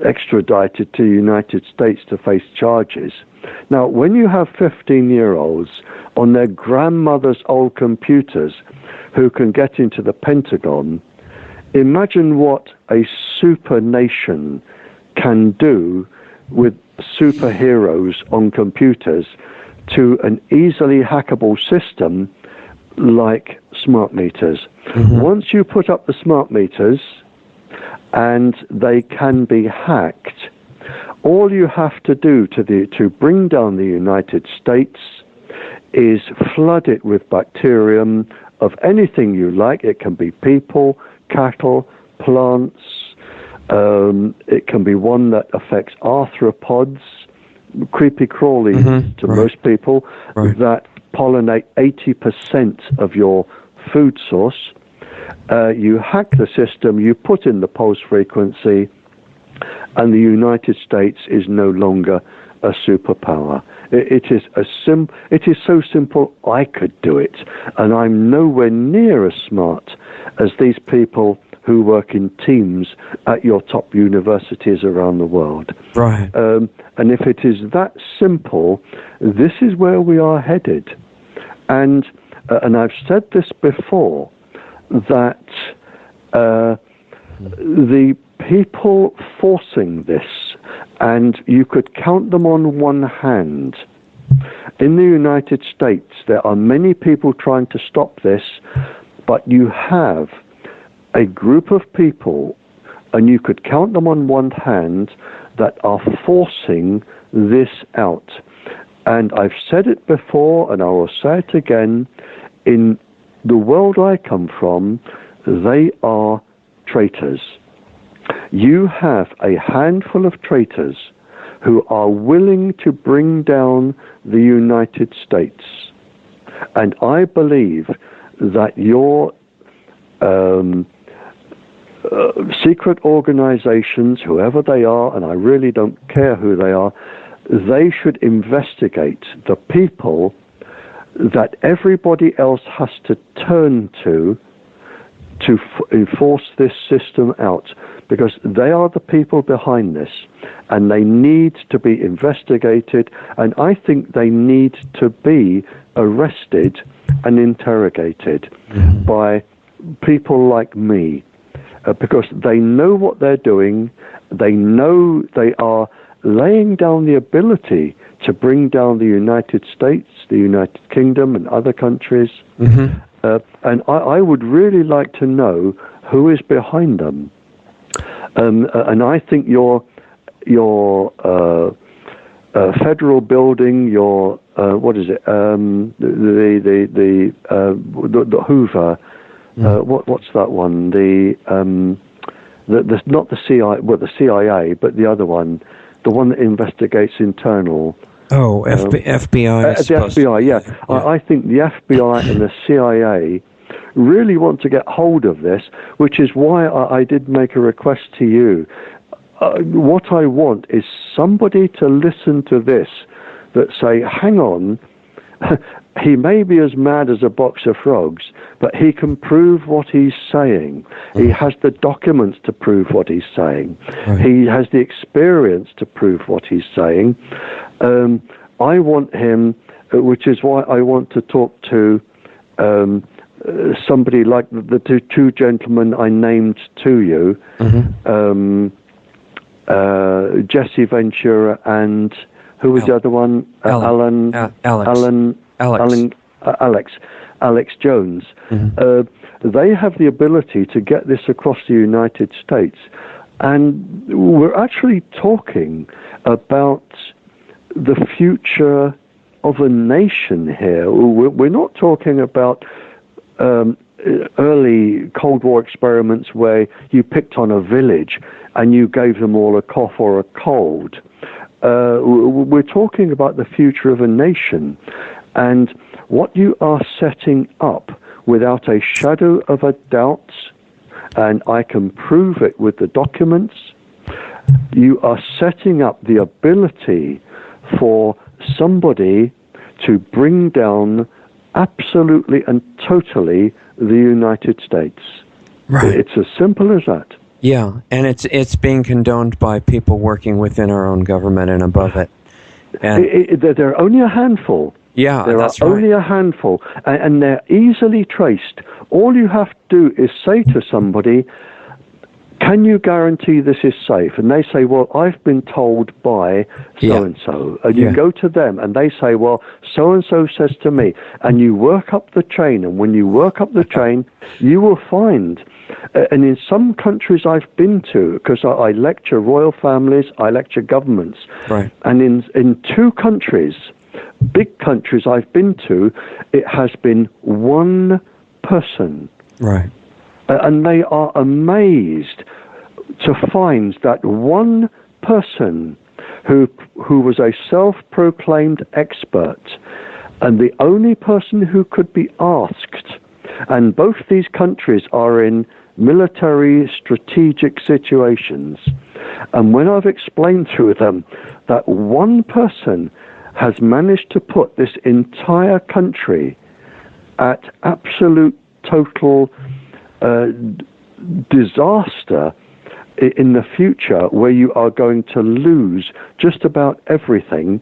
extradited to the United States to face charges. Now, when you have 15-year-olds on their grandmother's old computers who can get into the Pentagon, imagine what a super nation can do with superheroes on computers to an easily hackable system like smart meters. Once you put up the smart meters and they can be hacked, all you have to do to bring down the United States is flood it with bacterium of anything you like. It can be people, cattle, plants. It can be one that affects arthropods, creepy crawlies to most people, that pollinate 80% of your food source. You hack the system, you put in the pulse frequency, and the United States is no longer a superpower. It is so simple I could do it, and I'm nowhere near as smart as these people who work in teams at your top universities around the world. Right. And if it is that simple, this is where we are headed. And I've said this before, that the people forcing this, and you could count them on one hand. In the United States, there are many people trying to stop this, but you have a group of people, and you could count them on one hand, that are forcing this out. And I've said it before, and I will say it again, in the world I come from, they are traitors. You have a handful of traitors who are willing to bring down the United States. And I believe that your secret organizations, whoever they are, and I really don't care who they are, they should investigate the people that everybody else has to turn to enforce this system out, because they are the people behind this, and they need to be investigated, and I think they need to be arrested and interrogated by people like me, because they know what they're doing. They know they are laying down the ability to bring down the United States, the United Kingdom, and other countries. And I would really like to know who is behind them. And I think your federal building, your what is it? The Hoover. What's that one? The not the CIA, well, the CIA, but the other one, the one that investigates internal. Oh, FBI. The FBI, yeah. I think the FBI and the CIA really want to get hold of this, which is why I did make a request to you. What I want is somebody to listen to this, that say, hang on, he may be as mad as a box of frogs, but he can prove what he's saying. He has the documents to prove what he's saying. He has the experience to prove what he's saying. I want him, which is why I want to talk to somebody like the two gentlemen I named to you, Jesse Ventura and who was the other one? Alex Jones. They have the ability to get this across the United States. And we're actually talking about the future of a nation here. We're not talking about early Cold War experiments where you picked on a village and you gave them all a cough or a cold. We're talking about the future of a nation, and what you are setting up, without a shadow of a doubt, and I can prove it with the documents, you are setting up the ability for somebody to bring down absolutely and totally the United States. Right. It's as simple as that. Yeah, and it's being condoned by people working within our own government and above it. And there are only a handful. Yeah, there that's are right. only a handful, and they're easily traced. All you have to do is say to somebody, can you guarantee this is safe? And they say, well, I've been told by so-and-so. And you go to them, and they say, well, so-and-so says to me. And you work up the chain, and when you work up the chain, you will find... and in some countries I've been to, because I lecture royal families, I lecture governments. Right. And in two countries, big countries I've been to, it has been one person. Right. And they are amazed to find that one person who was a self-proclaimed expert, and the only person who could be asked, and both these countries are in military strategic situations, and when I've explained to them that one person has managed to put this entire country at absolute total disaster in the future where you are going to lose just about everything,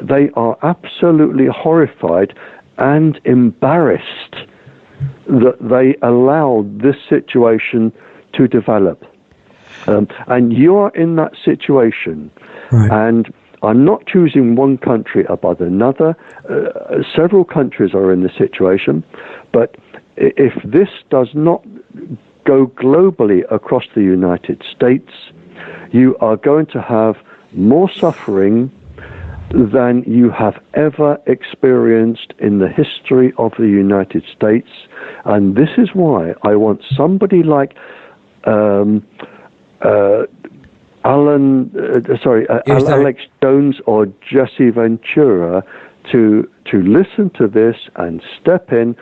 they are absolutely horrified and embarrassed that they allowed this situation to develop. And you're in that situation. Right. And I'm not choosing one country above another. Several countries are in this situation. But if this does not go globally across the United States, you are going to have more suffering than you have ever experienced in the history of the United States. And this is why I want somebody like Alex Jones or Jesse Ventura to listen to this and step in,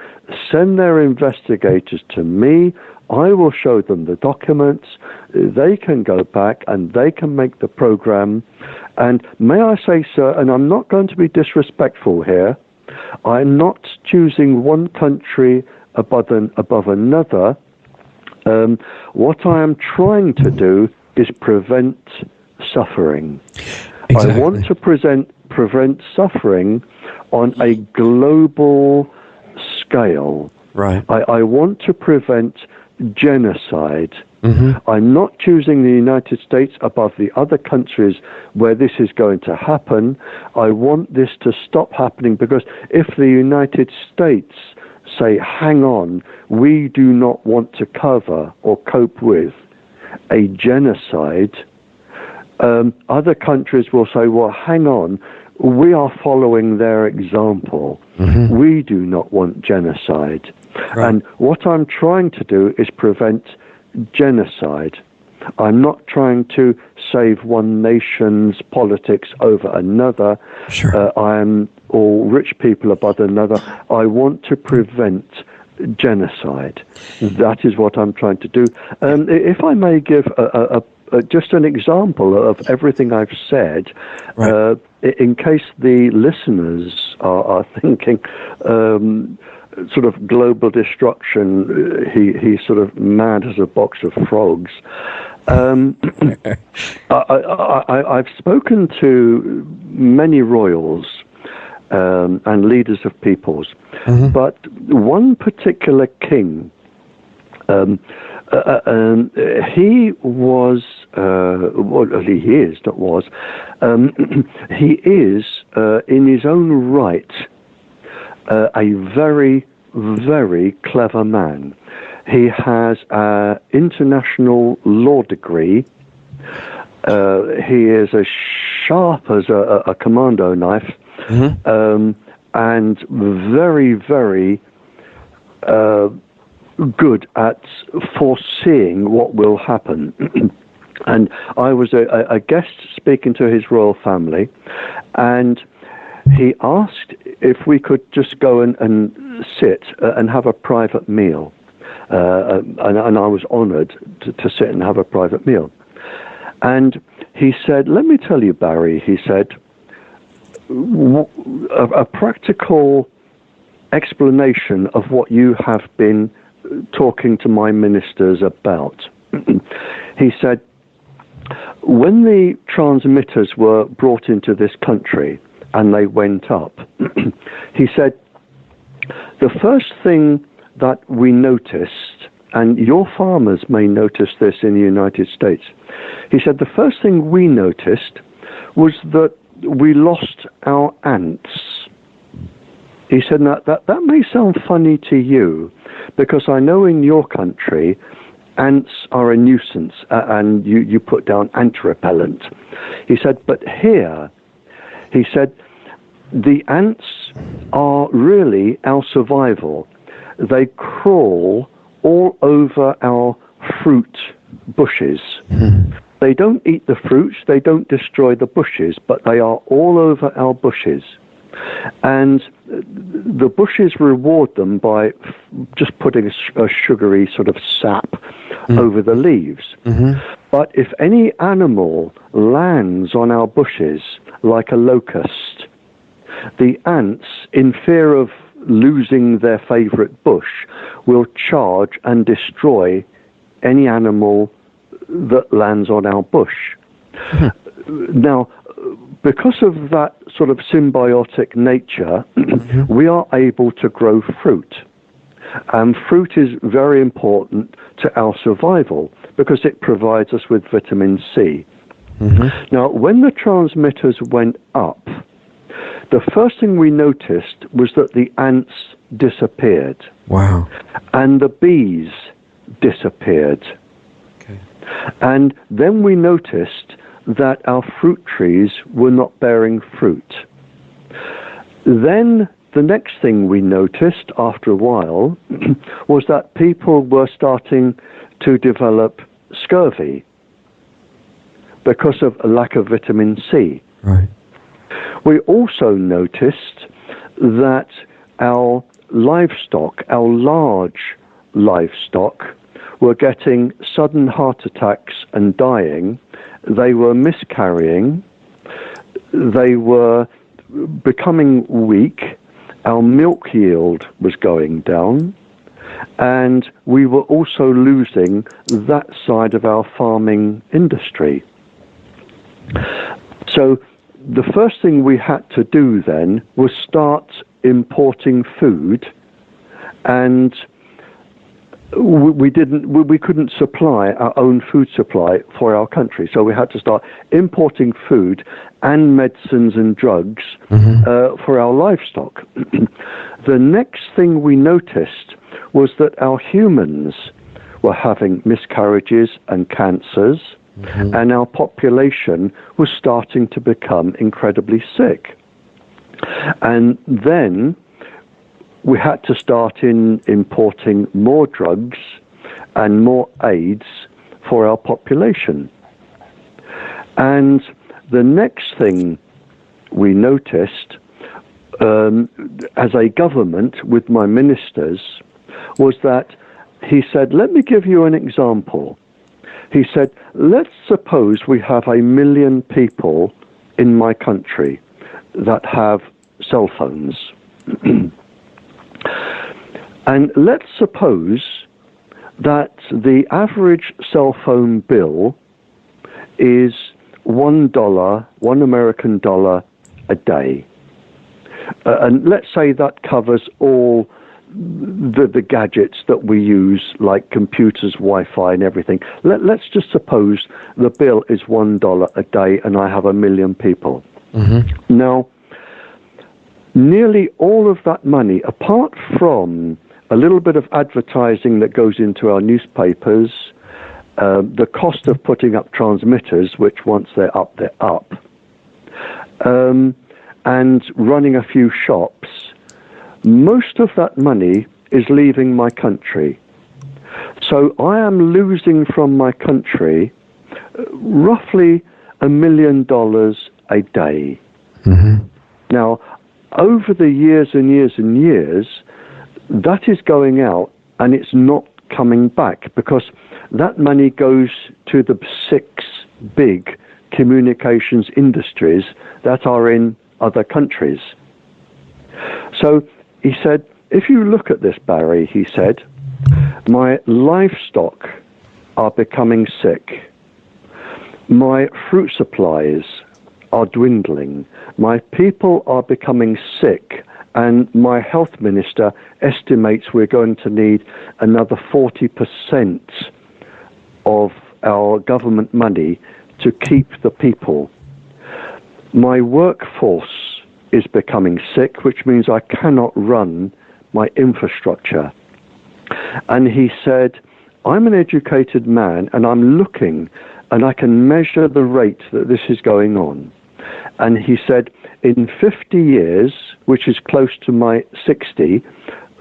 send their investigators to me. I will show them the documents. They can go back and they can make the program. And may I say, sir, and I'm not going to be disrespectful here, I'm not choosing one country above another. What I am trying to do is prevent suffering. Exactly. I want to prevent suffering on a global scale. Right. I want to prevent genocide. Mm-hmm. I'm not choosing the United States above the other countries where this is going to happen. I want this to stop happening, because if the United States say, hang on, we do not want to cover or cope with a genocide, other countries will say, well, hang on, we are following their example. Mm-hmm. We do not want genocide. Right. And what I'm trying to do is prevent genocide. I'm not trying to save one nation's politics over another. Sure. I am all rich people above another. I want to prevent genocide. That is what I'm trying to do. If I may give just an example of everything I've said, right. In case the listeners are thinking sort of global destruction, he's sort of mad as a box of frogs. I've spoken to many royals and leaders of peoples, mm-hmm. but one particular king, he was, he is in his own right a very, very clever man. He has an international law degree. He is as sharp as a commando knife, mm-hmm. And very, very good at foreseeing what will happen. And I was a guest speaking to his royal family, and he asked if we could just go and sit and have a private meal. And I was honored to sit and have a private meal. And he said, let me tell you, Barrie, he said, a practical explanation of what you have been talking to my ministers about. He said, when the transmitters were brought into this country and they went up, he said, the first thing that we noticed, and your farmers may notice this in the United States, he said, the first thing we noticed was that we lost our ants. He said, now, that may sound funny to you, because I know in your country, ants are a nuisance, and you put down ant repellent. He said, but here, he said, the ants are really our survival. They crawl all over our fruit bushes. Mm-hmm. They don't eat the fruits, they don't destroy the bushes, but they are all over our bushes. And the bushes reward them by just putting a sugary sort of sap over the leaves. Mm-hmm. But if any animal lands on our bushes, like a locust, the ants, in fear of losing their favorite bush, will charge and destroy any animal that lands on our bush. Now, because of that sort of symbiotic nature, we are able to grow fruit. And fruit is very important to our survival because it provides us with vitamin C. Now, when the transmitters went up, the first thing we noticed was that the ants disappeared. Wow. And the bees disappeared. Okay. And then we noticed that our fruit trees were not bearing fruit. Then the next thing we noticed after a while was that people were starting to develop scurvy because of a lack of vitamin C. Right. We also noticed that our livestock, our large livestock, were getting sudden heart attacks and dying. They were miscarrying. They were becoming weak. Our milk yield was going down. And we were also losing that side of our farming industry. So the first thing we had to do then was start importing food, and we couldn't supply our own food supply for our country, so we had to start importing food and medicines and drugs for our livestock. The next thing we noticed was that our humans were having miscarriages and cancers, and our population was starting to become incredibly sick. And then we had to start importing more drugs and more aids for our population. And the next thing we noticed as a government with my ministers was that he said, let me give you an example. He said, let's suppose we have 1 million people in my country that have cell phones. And let's suppose that the average cell phone bill is $1, $1 a day. And let's say that covers all the gadgets that we use, like computers, Wi-Fi and everything. Let's just suppose the bill is $1 a day and I have 1 million people. Now, nearly all of that money, apart from a little bit of advertising that goes into our newspapers, the cost of putting up transmitters, which once they're up, and running a few shops, most of that money is leaving my country. So I am losing from my country roughly $1 million a day. Now, over the years and years and years, that is going out and it's not coming back because that money goes to the 6 big communications industries that are in other countries. So he said, if you look at this, Barry, he said, my livestock are becoming sick. My fruit supplies are dwindling. My people are becoming sick. And my health minister estimates we're going to need another 40% of our government money to keep the people. My workforce is becoming sick, which means I cannot run my infrastructure. And he said, I'm an educated man and I'm looking and I can measure the rate that this is going on. And he said, in 50 years, which is close to my 60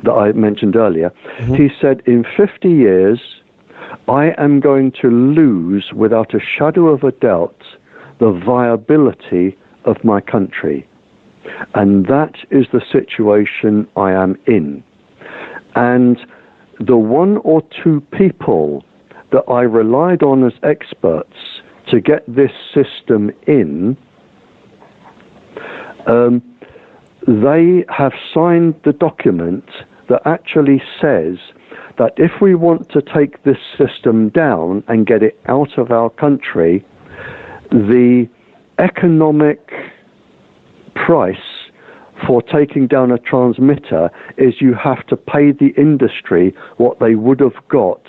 that I mentioned earlier, he said, in 50 years, I am going to lose, without a shadow of a doubt, the viability of my country. And that is the situation I am in. And the 1 or 2 people that I relied on as experts to get this system in, they have signed the document that actually says that if we want to take this system down and get it out of our country, the economic price for taking down a transmitter is you have to pay the industry what they would have got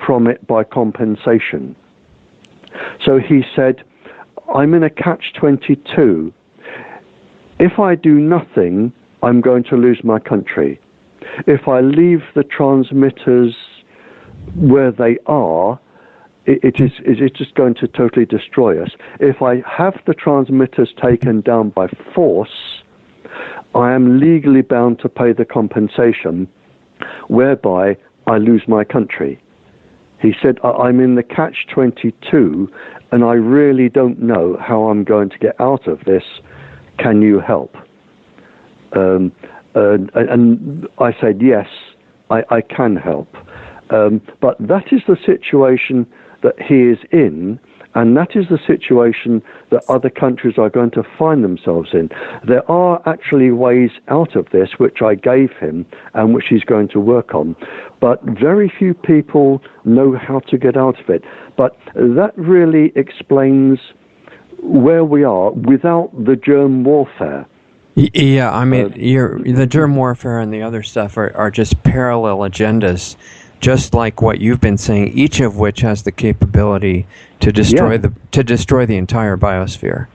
from it by compensation. So he said, I'm in a catch-22. If I do nothing, I'm going to lose my country. If I leave the transmitters where they are, it is just going to totally destroy us. If I have the transmitters taken down by force, I am legally bound to pay the compensation, whereby I lose my country. He said, I'm in the catch-22, and I really don't know how I'm going to get out of this. Can you help? And I said, yes, I can help. But that is the situation that he is in, and that is the situation that other countries are going to find themselves in. There are actually ways out of this, which I gave him and which he's going to work on. But very few people know how to get out of it. But that really explains where we are without the germ warfare. Yeah, I mean, the germ warfare and the other stuff are just parallel agendas, just like what you've been saying, each of which has the capability to destroy the entire biosphere.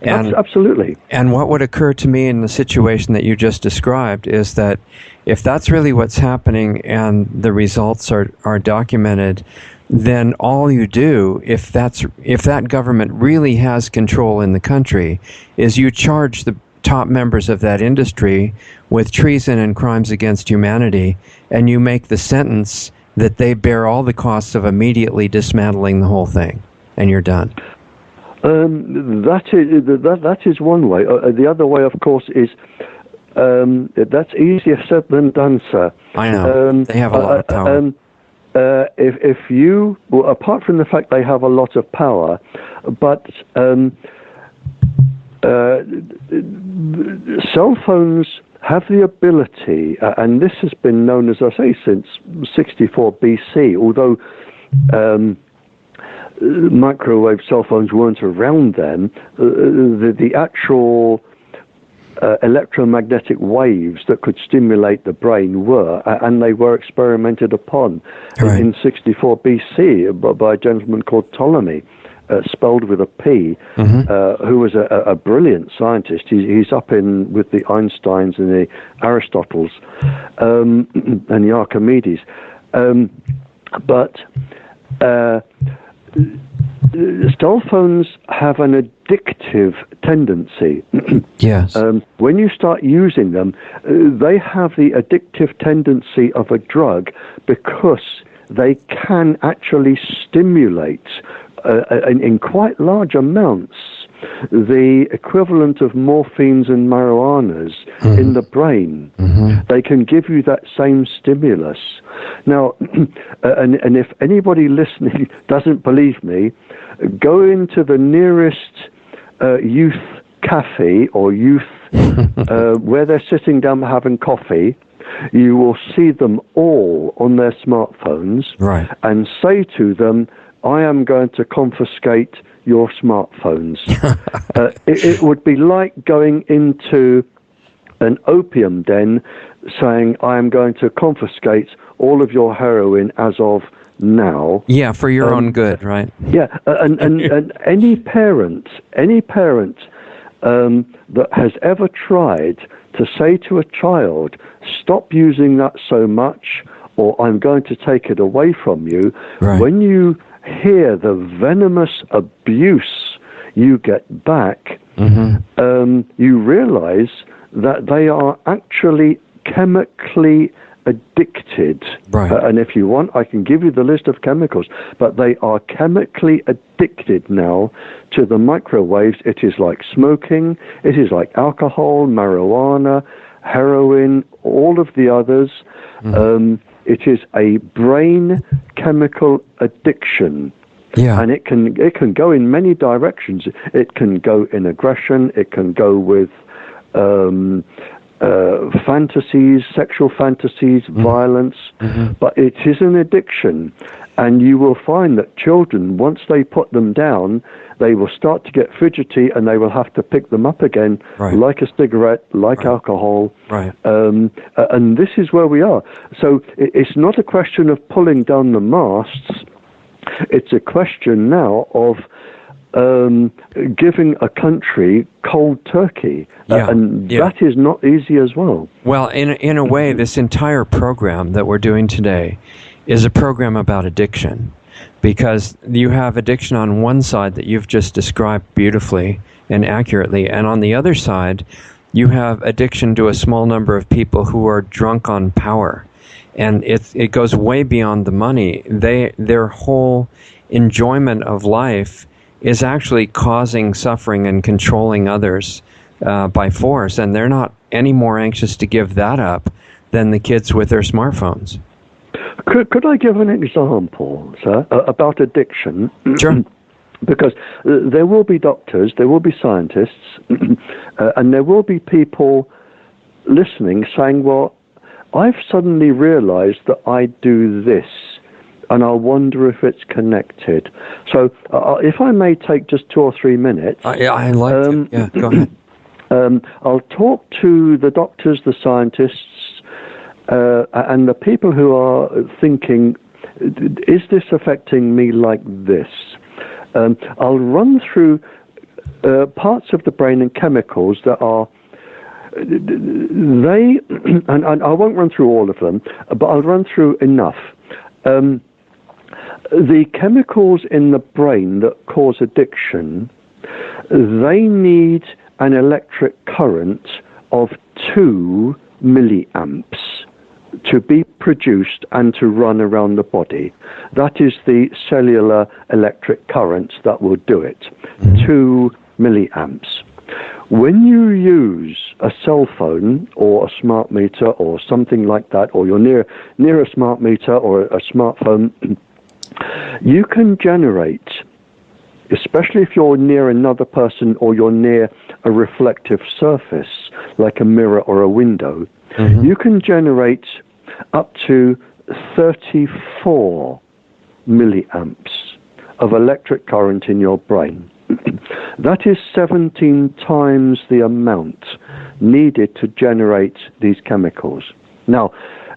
And absolutely. And what would occur to me in the situation that you just described is that if that's really what's happening and the results are documented, then all you do, if that government really has control in the country, is you charge the top members of that industry with treason and crimes against humanity, and you make the sentence that they bear all the costs of immediately dismantling the whole thing, and you're done. That is one way. The other way, of course, is that's easier said than done, sir. I know. They have a lot of power. If you, well, apart from the fact they have a lot of power, but cell phones have the ability, and this has been known, as I say, since 64 BC, although microwave cell phones weren't around then, the actual electromagnetic waves that could stimulate the brain were, and they were experimented upon in 64 BC by a gentleman called Ptolemy, spelled with a P, who was a brilliant scientist. He's up with the Einsteins and the Aristotles and the Archimedes. But cell phones have an addictive tendency. Yes. When you start using them, they have the addictive tendency of a drug because they can actually stimulate in quite large amounts the equivalent of morphines and marijuanas in the brain. They can give you that same stimulus. Now, and if anybody listening doesn't believe me, go into the nearest youth cafe or youth where they're sitting down having coffee. You will see them all on their smartphones, and say to them, I am going to confiscate your smartphones. It would be like going into an opium den saying, I am going to confiscate all of your heroin as of now. Yeah, for your own good, right? Yeah, and any parent that has ever tried to say to a child, stop using that so much, or I'm going to take it away from you, when you hear the venomous abuse you get back, you realize that they are actually chemically addicted. And if you want, I can give you the list of chemicals, but they are chemically addicted now to the microwaves. It is like smoking, it is like alcohol, marijuana, heroin, all of the others. It is a brain chemical addiction. And it can go in many directions. It can go in aggression. It can go with fantasies, sexual fantasies, violence, but it is an addiction. And you will find that children, once they put them down, they will start to get fidgety and they will have to pick them up again, like a cigarette, like alcohol. And this is where we are. So it's not a question of pulling down the masts. It's a question now of giving a country cold turkey. That is not easy as well. Well, in a way, this entire program that we're doing today is a program about addiction, because you have addiction on one side that you've just described beautifully and accurately, and on the other side, you have addiction to a small number of people who are drunk on power. And it goes way beyond the money. Their whole enjoyment of life is actually causing suffering and controlling others by force, and they're not any more anxious to give that up than the kids with their smartphones. Could I give an example, sir, about addiction? Sure. Because there will be doctors, there will be scientists, and there will be people listening saying, well, I've suddenly realized that I do this, and I wonder if it's connected. So if I may take just 2 or 3 minutes. I like it. Yeah, go ahead. I'll talk to the doctors, the scientists, and the people who are thinking, is this affecting me like this? I'll run through parts of the brain and chemicals that are, and I won't run through all of them, but I'll run through enough. The chemicals in the brain that cause addiction, they need an electric current of 2 milliamps to be produced and to run around the body. That is the cellular electric current that will do it. 2 milliamps. When you use a cell phone or a smart meter or something like that, or you're near a smart meter or a smartphone, you can generate, especially if you're near another person or you're near a reflective surface like a mirror or a window, you can generate up to 34 milliamps of electric current in your brain. That is 17 times the amount needed to generate these chemicals. Now,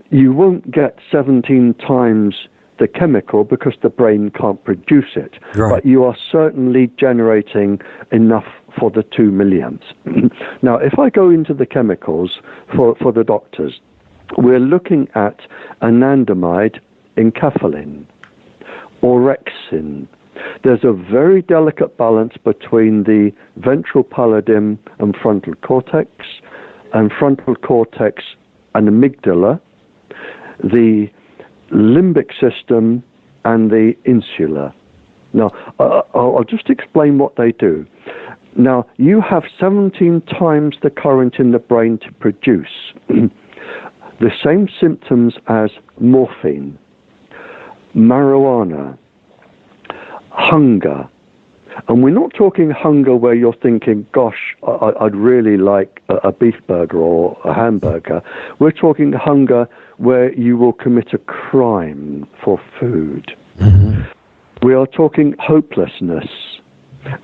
you won't get 17 times the chemical because the brain can't produce it, but you are certainly generating enough for the 2 milliamps. Now, if I go into the chemicals for the doctors, we're looking at anandamide, enkephalin, orexin. There's a very delicate balance between the ventral pallidum and frontal cortex and amygdala, the limbic system, and the insula. Now, I'll just explain what they do. Now, you have 17 times the current in the brain to produce the same symptoms as morphine, marijuana, hunger. And we're not talking hunger where you're thinking, gosh, I'd really like a beef burger or a hamburger. We're talking hunger where you will commit a crime for food. We are talking hopelessness.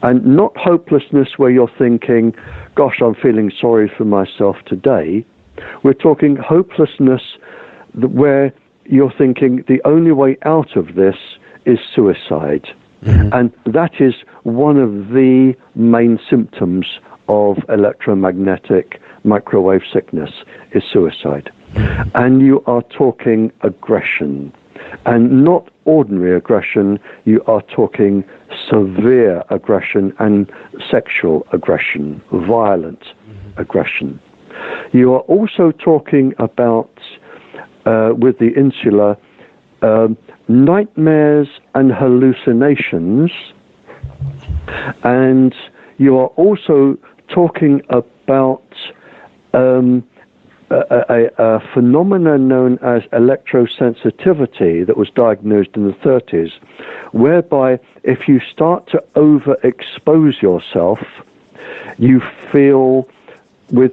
And not hopelessness where you're thinking, gosh, I'm feeling sorry for myself today. We're talking hopelessness where you're thinking the only way out of this is suicide. And that is one of the main symptoms of electromagnetic microwave sickness, is suicide. And you are talking aggression. And not ordinary aggression, you are talking severe aggression and sexual aggression, violent aggression. You are also talking about, with the insula, nightmares and hallucinations, and you are also talking about a phenomenon known as electrosensitivity that was diagnosed in the 30s, whereby if you start to overexpose yourself, you feel with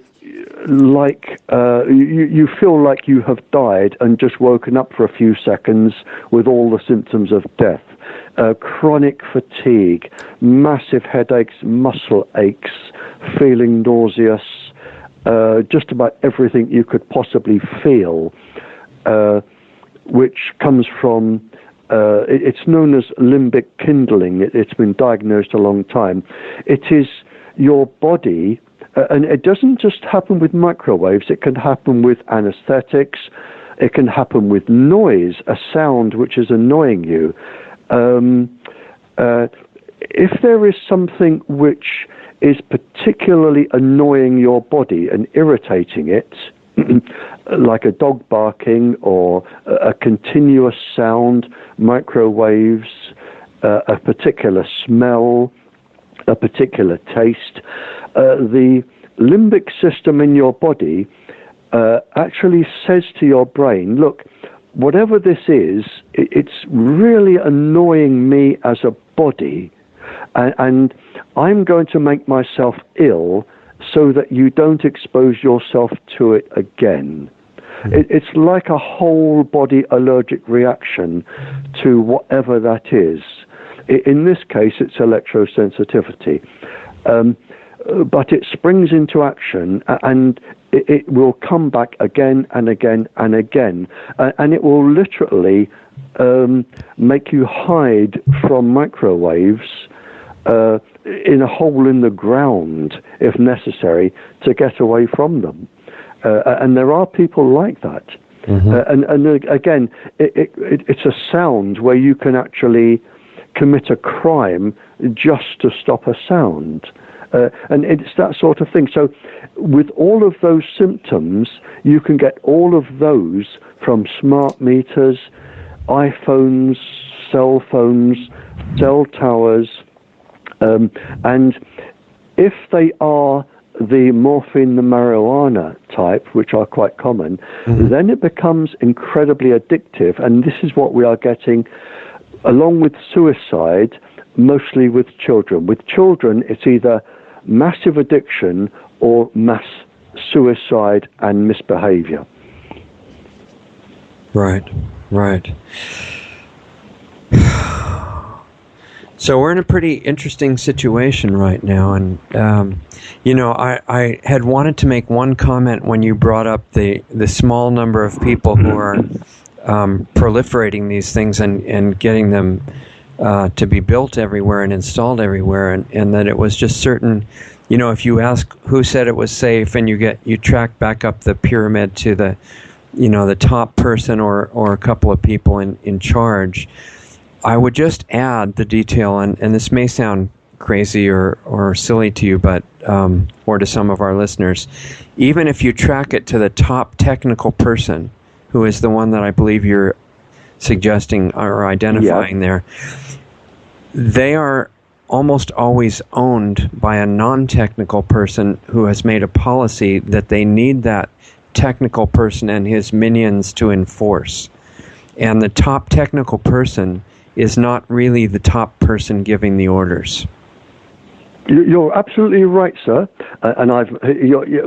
like you feel like you have died and just woken up for a few seconds with all the symptoms of death. Chronic fatigue, massive headaches, muscle aches, feeling nauseous, just about everything you could possibly feel, which comes from, it's known as limbic kindling. It's been diagnosed a long time. It is your body, and it doesn't just happen with microwaves, it can happen with anesthetics, it can happen with noise, a sound which is annoying you. If there is something which is particularly annoying your body and irritating it, like a dog barking or a continuous sound, microwaves, a particular smell, a particular taste, the limbic system in your body actually says to your brain, look, whatever this is, it's really annoying me as a body, and I'm going to make myself ill so that you don't expose yourself to it again. It's like a whole body allergic reaction to whatever that is. In this case, it's electrosensitivity. But it springs into action, and it will come back again and again and again. And it will literally make you hide from microwaves in a hole in the ground, if necessary, to get away from them. And there are people like that. Mm-hmm. And again, it's a sound where you can actually commit a crime just to stop a sound. And it's that sort of thing. So with all of those symptoms, you can get all of those from smart meters, iPhones, cell phones, cell towers. And if they are the morphine, the marijuana type, which are quite common, mm-hmm. then it becomes incredibly addictive. And this is what we are getting, along with suicide, mostly with children. With children, it's either massive addiction or mass suicide and misbehavior. Right. So we're in a pretty interesting situation right now, and I had wanted to make one comment when you brought up the small number of people who are proliferating these things and getting them to be built everywhere and installed everywhere, and that it was just certain, if you ask who said it was safe, and you track back up the pyramid to the top person or a couple of people in charge. I would just add the detail, and this may sound crazy or silly to you, but or to some of our listeners, even if you track it to the top technical person, who is the one that I believe you're suggesting or identifying there, they are almost always owned by a non-technical person who has made a policy that they need that technical person and his minions to enforce. And the top technical person is not really the top person giving the orders. You're absolutely right, sir. And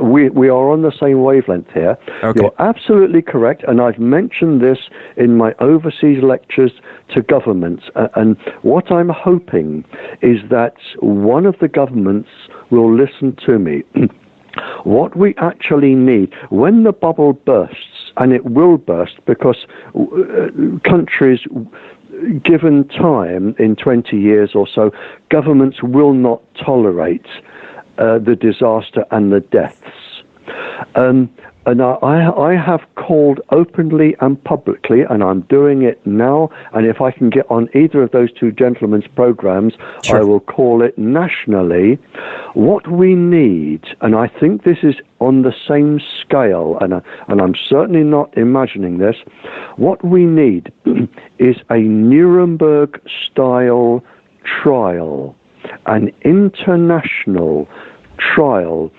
we are on the same wavelength here. Okay. You're absolutely correct, and I've mentioned this in my overseas lectures to governments. And what I'm hoping is that one of the governments will listen to me. What we actually need, when the bubble bursts, and it will burst because countries, given time, in 20 years or so, governments will not tolerate the disaster and the deaths. And I have called openly and publicly, and I'm doing it now, and if I can get on either of those two gentlemen's programs, sure, I will call it nationally. What we need, and I think this is on the same scale, and I'm certainly not imagining this, what we need is a Nuremberg-style trial, an international trial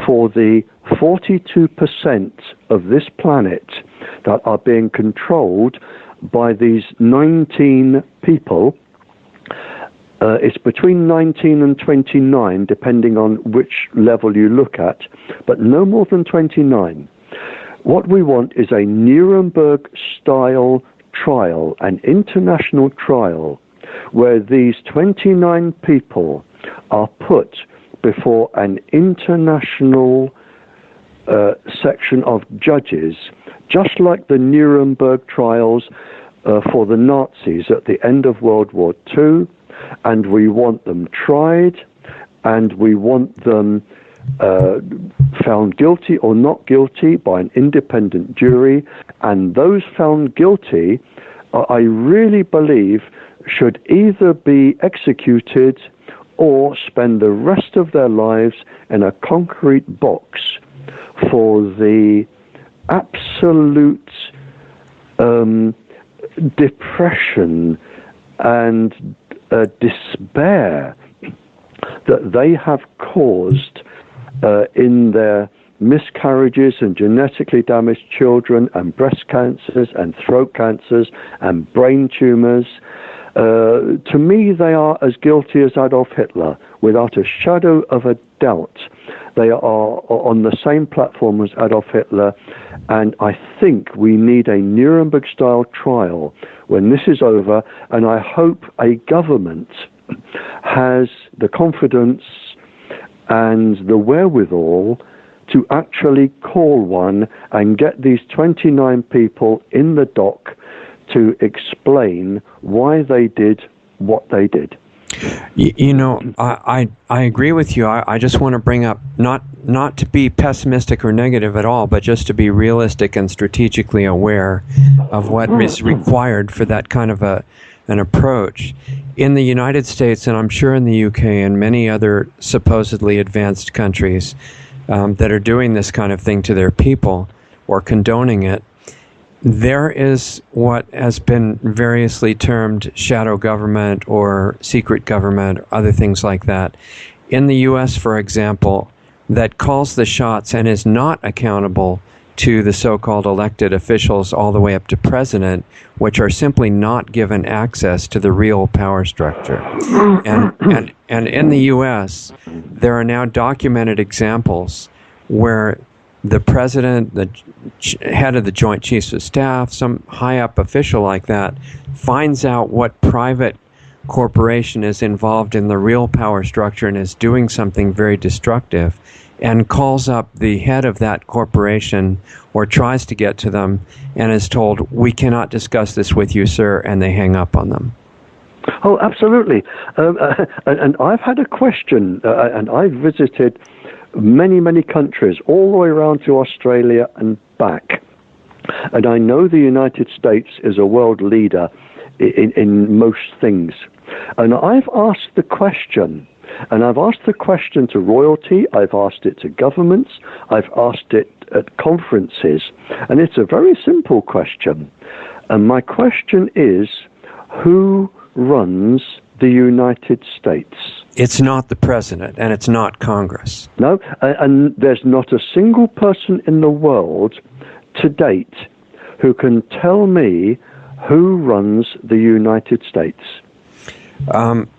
for the 42% of this planet that are being controlled by these 19 people, It's between 19 and 29, depending on which level you look at, but no more than 29. What we want is a Nuremberg-style trial, an international trial, where these 29 people are put before an international section of judges, just like the Nuremberg trials for the Nazis at the end of World War II, and we want them tried, and we want them found guilty or not guilty by an independent jury, and those found guilty, I really believe, should either be executed or spend the rest of their lives in a concrete box for the absolute depression and despair that they have caused in their miscarriages and genetically damaged children and breast cancers and throat cancers and brain tumors. To me, they are as guilty as Adolf Hitler, without a shadow of a doubt. They are on the same platform as Adolf Hitler, and I think we need a Nuremberg-style trial when this is over, and I hope a government has the confidence and the wherewithal to actually call one and get these 29 people in the dock to explain why they did what they did. You know, I agree with you. I just want to bring up, not to be pessimistic or negative at all, but just to be realistic and strategically aware of what is required for that kind of an approach. In the United States, and I'm sure in the UK and many other supposedly advanced countries that are doing this kind of thing to their people or condoning it, there is what has been variously termed shadow government or secret government, or other things like that. In the U.S., for example, that calls the shots and is not accountable to the so-called elected officials all the way up to president, which are simply not given access to the real power structure. And in the U.S., there are now documented examples where the president, the head of the Joint Chiefs of Staff, some high-up official like that, finds out what private corporation is involved in the real power structure and is doing something very destructive, and calls up the head of that corporation or tries to get to them and is told, "We cannot discuss this with you, sir," and they hang up on them. Oh, absolutely. And I've had a question, and I've visited many countries, all the way around to Australia and back. And I know the United States is a world leader in most things. And I've asked the question, and I've asked the question to royalty, I've asked it to governments, I've asked it at conferences, and it's a very simple question. And my question is, who runs the United States? It's not the president, and it's not Congress. No, and there's not a single person in the world to date who can tell me who runs the United States.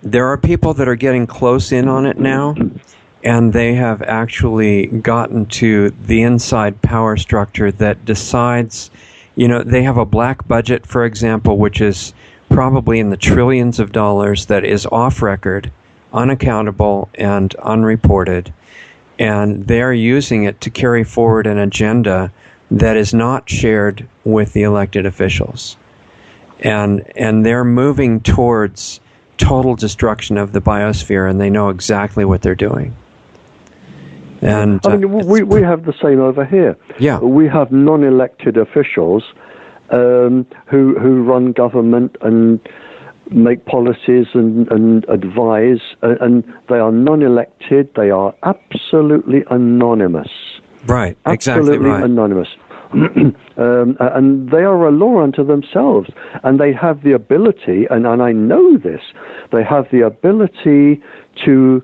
There are people that are getting close in on it now, and they have actually gotten to the inside power structure that decides, you know, they have a black budget, for example, which is probably in the trillions of dollars, that is off record, unaccountable, and unreported, and they're using it to carry forward an agenda that is not shared with the elected officials. And they're moving towards total destruction of the biosphere, and they know exactly what they're doing. And I mean, we have the same over here. Yeah. We have non-elected officials who run government and make policies and advise, and they are non-elected. They are absolutely anonymous. Right, exactly absolutely right. Anonymous. And they are a law unto themselves, and they have the ability, and I know this, they have the ability to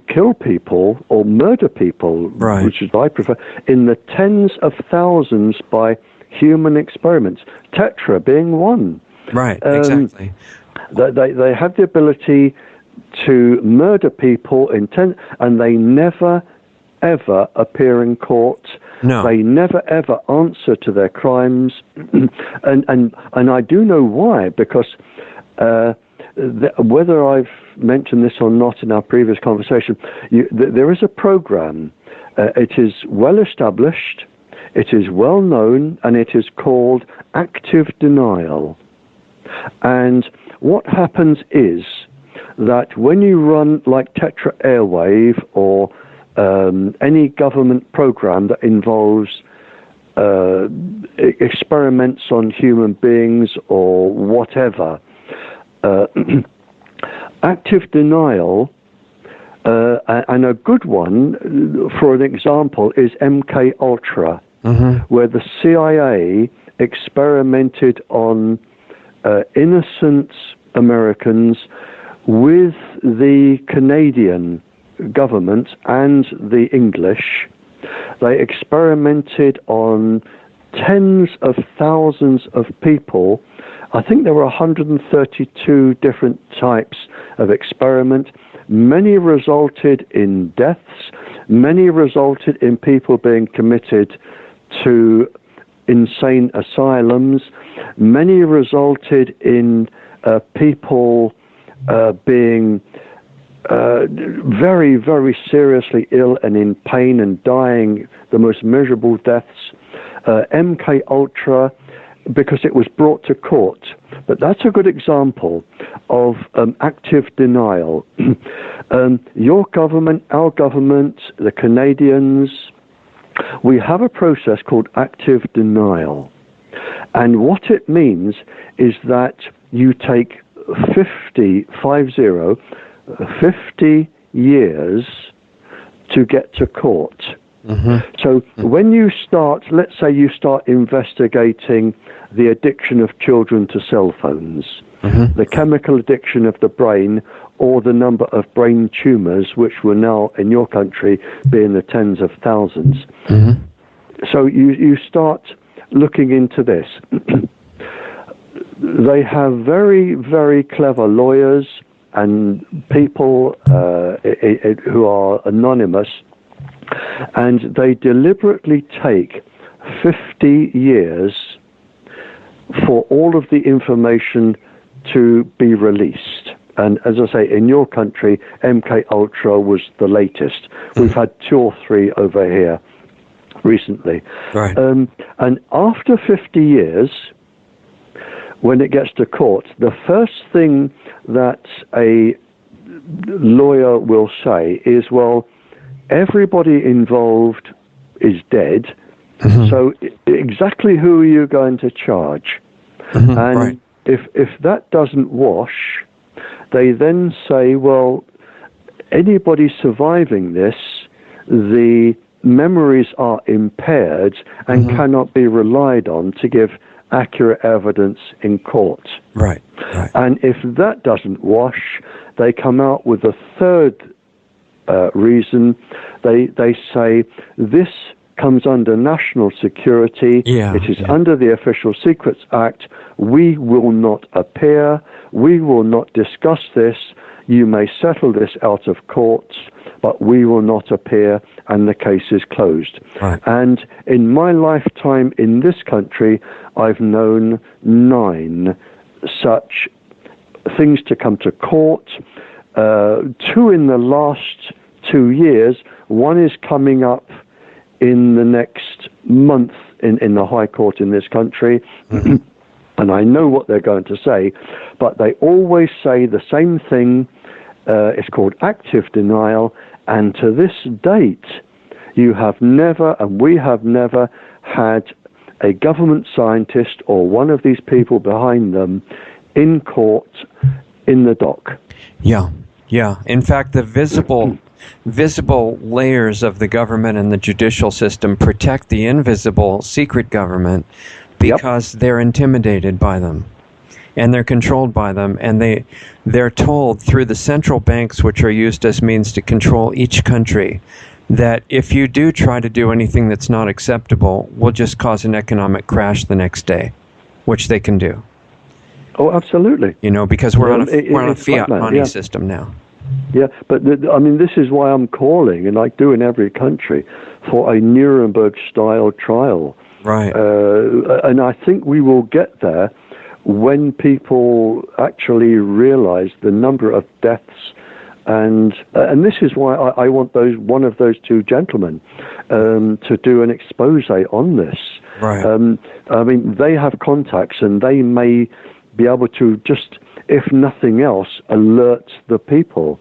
kill people or murder people, right, which is I prefer, in the tens of thousands by human experiments, Tetra being one. Right, exactly. They have the ability to murder people, and they never ever appear in court. No. They never ever answer to their crimes, and I do know why, because whether I've mentioned this or not in our previous conversation, there is a program. It is well established, it is well known, and it is called active denial. And what happens is that when you run like Tetra Airwave or any government program that involves experiments on human beings or whatever, active denial, and a good one, for an example, is MK Ultra, where the CIA experimented on innocent Americans with the Canadian government and the English. They experimented on tens of thousands of people. I think there were 132 different types of experiment. Many resulted in deaths. Many resulted in people being committed to insane asylums. Many resulted in people being very, very seriously ill and in pain and dying the most miserable deaths. MK Ultra, because it was brought to court. But that's a good example of active denial. Your government, our government, the Canadians, we have a process called active denial. And what it means is that you take 50 years to get to court. So when you start, let's say you start investigating the addiction of children to cell phones, the chemical addiction of the brain, or the number of brain tumors, which will now in your country be in the tens of thousands. So you start looking into this. They have very, very clever lawyers and people who are anonymous, and they deliberately take 50 years for all of the information to be released. And as I say, in your country, MK Ultra was the latest. We've had 2 or 3 over here recently. Right. And after 50 years, when it gets to court, the first thing that a lawyer will say is, well, everybody involved is dead, so exactly who are you going to charge? And if that doesn't wash, they then say, well, anybody surviving this, the memories are impaired and cannot be relied on to give accurate evidence in court. Right. And if that doesn't wash, they come out with a third reason. They say this comes under national security. It is under the Official Secrets Act. We will not appear. We will not discuss this. You may settle this out of court, but we will not appear, and the case is closed. And in my lifetime in this country, I've known 9 such things to come to court. 2 in the last 2 years. One is coming up in the next month in the High Court in this country. And I know what they're going to say, but they always say the same thing. It's called active denial, and to this date, you have never, and we have never, had a government scientist or one of these people behind them in court in the dock. Yeah. In fact, the visible layers of the government and the judicial system protect the invisible secret government because they're intimidated by them, and they're controlled by them, and they're told through the central banks, which are used as means to control each country, that if you do try to do anything that's not acceptable, will just cause an economic crash the next day, which they can do. Oh, absolutely. Because we're on a It's fiat like that, money yeah. system now. Yeah, but this is why I'm calling, and I do in every country, for a Nuremberg-style trial. Right. And I think we will get there when people actually realize the number of deaths. And this is why I want one of those two gentlemen to do an expose on this. Right. They have contacts, and they may be able to just, if nothing else, alert the people.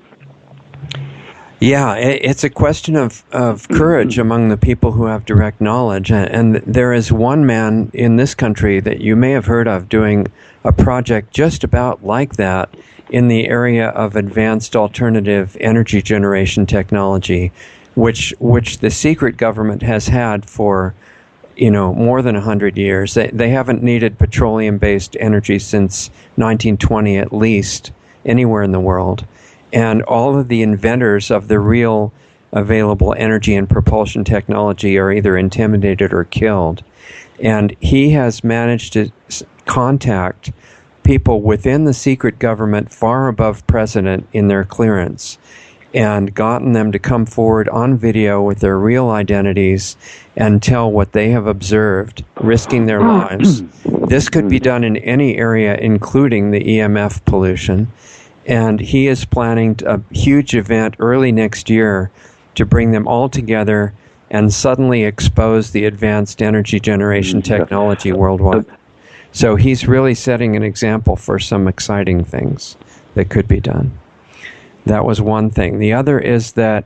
Yeah, it's a question of courage among the people who have direct knowledge. And there is one man in this country that you may have heard of doing a project just about like that in the area of advanced alternative energy generation technology, which the secret government has had for more than 100 years. They haven't needed petroleum-based energy since 1920 at least, anywhere in the world. And all of the inventors of the real available energy and propulsion technology are either intimidated or killed. And he has managed to contact people within the secret government far above president in their clearance, and gotten them to come forward on video with their real identities and tell what they have observed, risking their lives. This could be done in any area, including the EMF pollution. And he is planning a huge event early next year to bring them all together and suddenly expose the advanced energy generation technology worldwide. So he's really setting an example for some exciting things that could be done. That was one thing. The other is that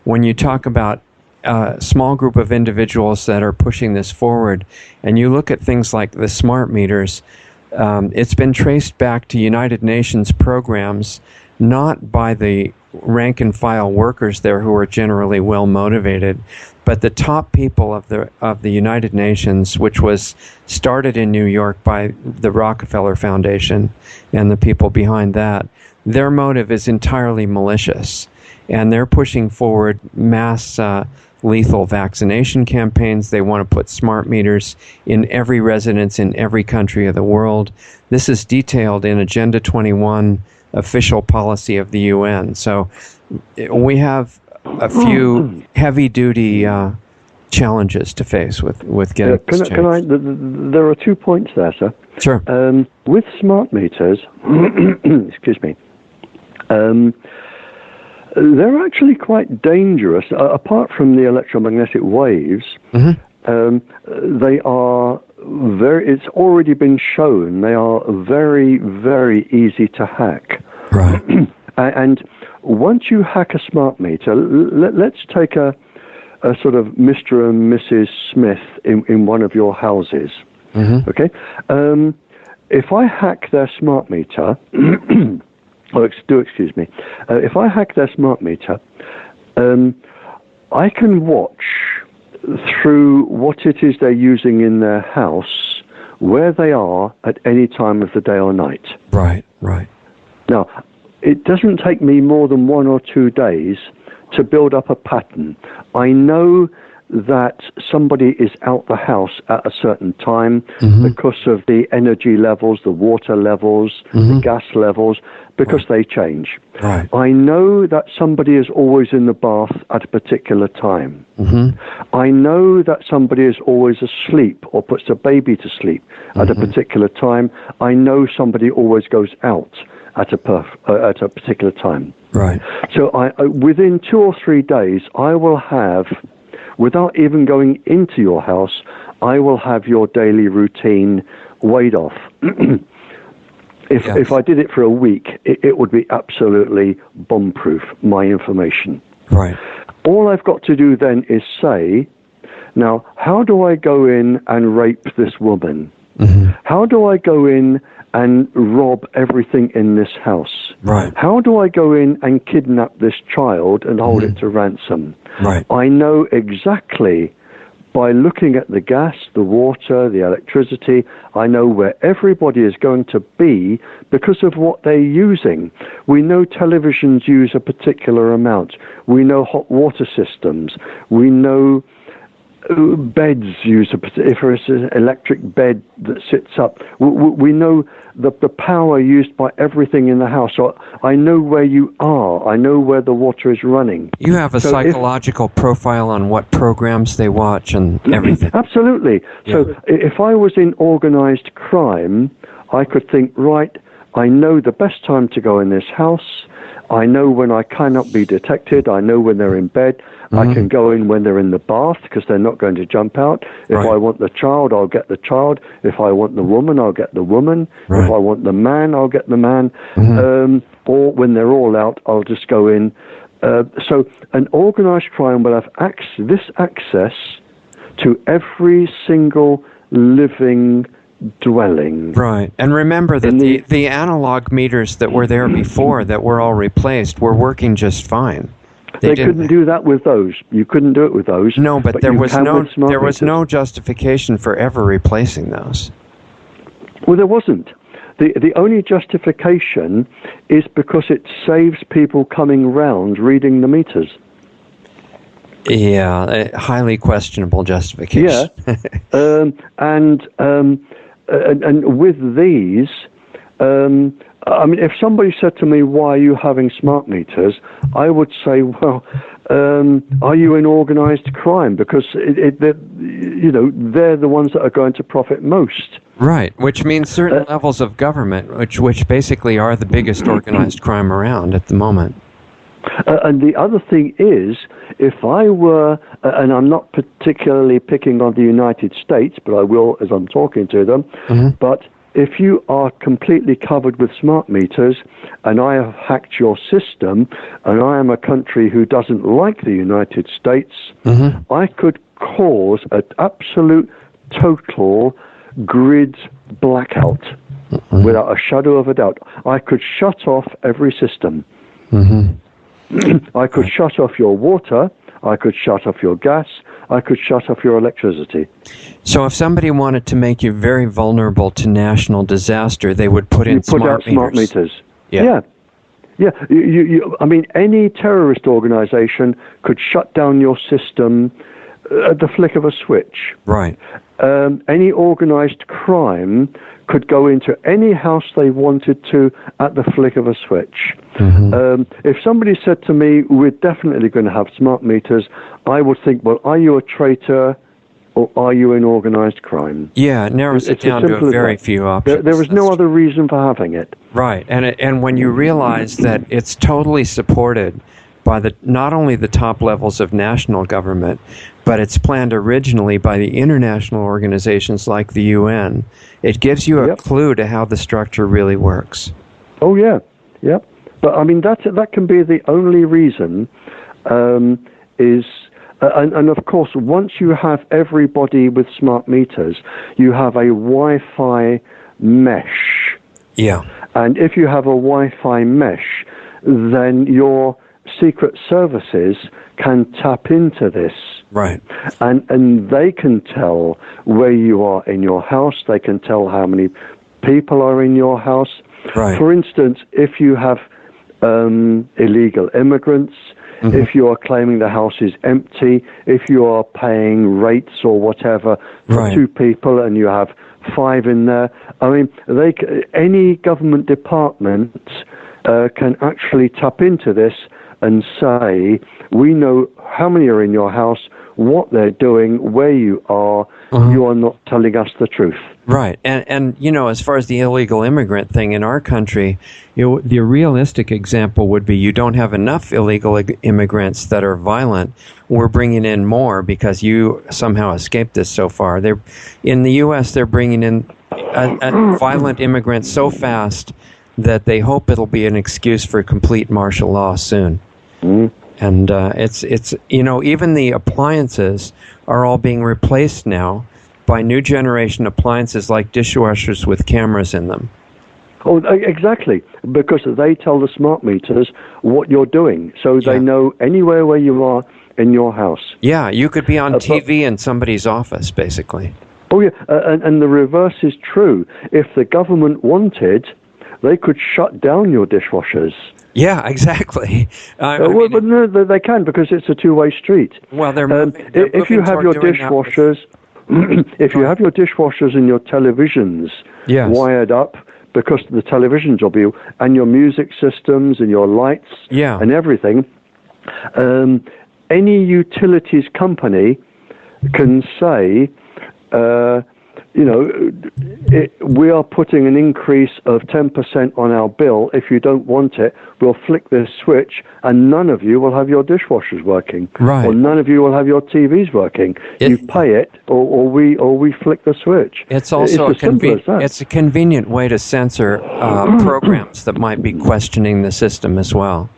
when you talk about a small group of individuals that are pushing this forward, and you look at things like the smart meters, it's been traced back to United Nations programs, not by the rank and file workers there who are generally well motivated, but the top people of the United Nations, which was started in New York by the Rockefeller Foundation and the people behind that. Their motive is entirely malicious, and they're pushing forward mass lethal vaccination campaigns. They want to put smart meters in every residence in every country of the world. This is detailed in Agenda 21, official policy of the UN. So we have a few heavy-duty challenges to face with getting this changed. There are 2 points there, sir. Sure. With smart meters, excuse me, they're actually quite dangerous. Apart from the electromagnetic waves, they are it's already been shown, they are very, very easy to hack. Right. And once you hack a smart meter, let's take a sort of Mr. and Mrs. Smith in one of your houses. Okay? If I hack their smart meter, excuse me. If I hack their smart meter, I can watch through what it is they're using in their house, where they are at any time of the day or night. Right, right. Now, it doesn't take me more than 1 or 2 days to build up a pattern. I know that somebody is out the house at a certain time because of the energy levels, the water levels, the gas levels, because they change. Right. I know that somebody is always in the bath at a particular time. I know that somebody is always asleep or puts a baby to sleep at a particular time. I know somebody always goes out at a particular time. Right. So within 2 or 3 days, I will have, without even going into your house, I will have your daily routine weighed off. If I did it for a week, it would be absolutely bomb-proof, my information. Right. All I've got to do then is say, now, how do I go in and rape this woman? How do I go in and rob everything in this house? Right. How do I go in and kidnap this child and hold it to ransom? Right. I know exactly, by looking at the gas, the water, the electricity, I know where everybody is going to be because of what they're using. We know televisions use a particular amount. We know hot water systems. We know beds use if there's an electric bed that sits up. We know the power used by everything in the house. So I know where you are. I know where the water is running. You have a psychological profile on what programs they watch and everything. Absolutely. Yeah. So if I was in organized crime, I could think, right, I know the best time to go in this house. I know when I cannot be detected. I know when they're in bed. I can go in when they're in the bath because they're not going to jump out. If I want the child, I'll get the child. If I want the woman, I'll get the woman. If I want the man, I'll get the man. Or when they're all out, I'll just go in. So an organized crime will have this access to every single living dwelling. Right. And remember that the analog meters that were there before that were all replaced were working just fine. They couldn't do that with those. You couldn't do it with those. No, but there was no justification for ever replacing those. Well, there wasn't. The only justification is because it saves people coming round reading the meters. Yeah, a highly questionable justification. Yeah, and with these, I mean, if somebody said to me, "Why are you having smart meters?" I would say, "Well, are you in organized crime?" Because they're the ones that are going to profit most. Right, which means certain levels of government, which basically are the biggest organized crime around at the moment. And the other thing is, if I were, and I'm not particularly picking on the United States, but I will as I'm talking to them, but if you are completely covered with smart meters and I have hacked your system and I am a country who doesn't like the United States, I could cause an absolute total grid blackout without a shadow of a doubt. I could shut off every system. I could shut off your water, I could shut off your gas, I could shut off your electricity. So if somebody wanted to make you very vulnerable to national disaster, they would put in smart meters. Yeah. I mean, any terrorist organization could shut down your system at the flick of a switch. Right. Any organized crime could go into any house they wanted to at the flick of a switch. If somebody said to me, "We're definitely going to have smart meters," I would think, well, are you a traitor or are you in organized crime? Yeah, it narrows it down to a very few options. There is no other reason for having it. Right, and when you realize that it's totally supported by not only the top levels of national government, but it's planned originally by the international organizations like the UN, it gives you a clue to how the structure really works. Oh, yeah. But, I mean, that can be the only reason and of course, once you have everybody with smart meters, you have a Wi-Fi mesh. Yeah. And if you have a Wi-Fi mesh, then your secret services can tap into this. Right. And they can tell where you are in your house. They can tell how many people are in your house. Right. For instance, if you have illegal immigrants, if you are claiming the house is empty, if you are paying rates or whatever for two people and you have 5 in there, I mean, any government department can actually tap into this and say, we know how many are in your house, what they're doing, where you are, you are not telling us the truth. Right. And you know, as far as the illegal immigrant thing in our country, the realistic example would be you don't have enough illegal immigrants that are violent. We're bringing in more because you somehow escaped this so far. In the U.S., they're bringing in violent immigrants so fast that they hope it'll be an excuse for complete martial law soon. And it's you know, even the appliances are all being replaced now by new generation appliances like dishwashers with cameras in them. Oh, exactly, because they tell the smart meters what you're doing, so they know anywhere where you are in your house. Yeah, you could be on TV in somebody's office, basically. Oh, yeah, and the reverse is true. If the government wanted, they could shut down your dishwashers. Yeah, exactly. But no, they can, because it's a two-way street. Well, if you have your dishwashers, if you have your dishwashers and your televisions wired up, because the televisions will be, and your music systems and your lights and everything, any utilities company can say, we are putting an increase of 10% on our bill. If you don't want it, we'll flick this switch, and none of you will have your dishwashers working, or none of you will have your TVs working. You pay it, or we flick the switch. It's also it's a convenient way to censor programs that might be questioning the system as well.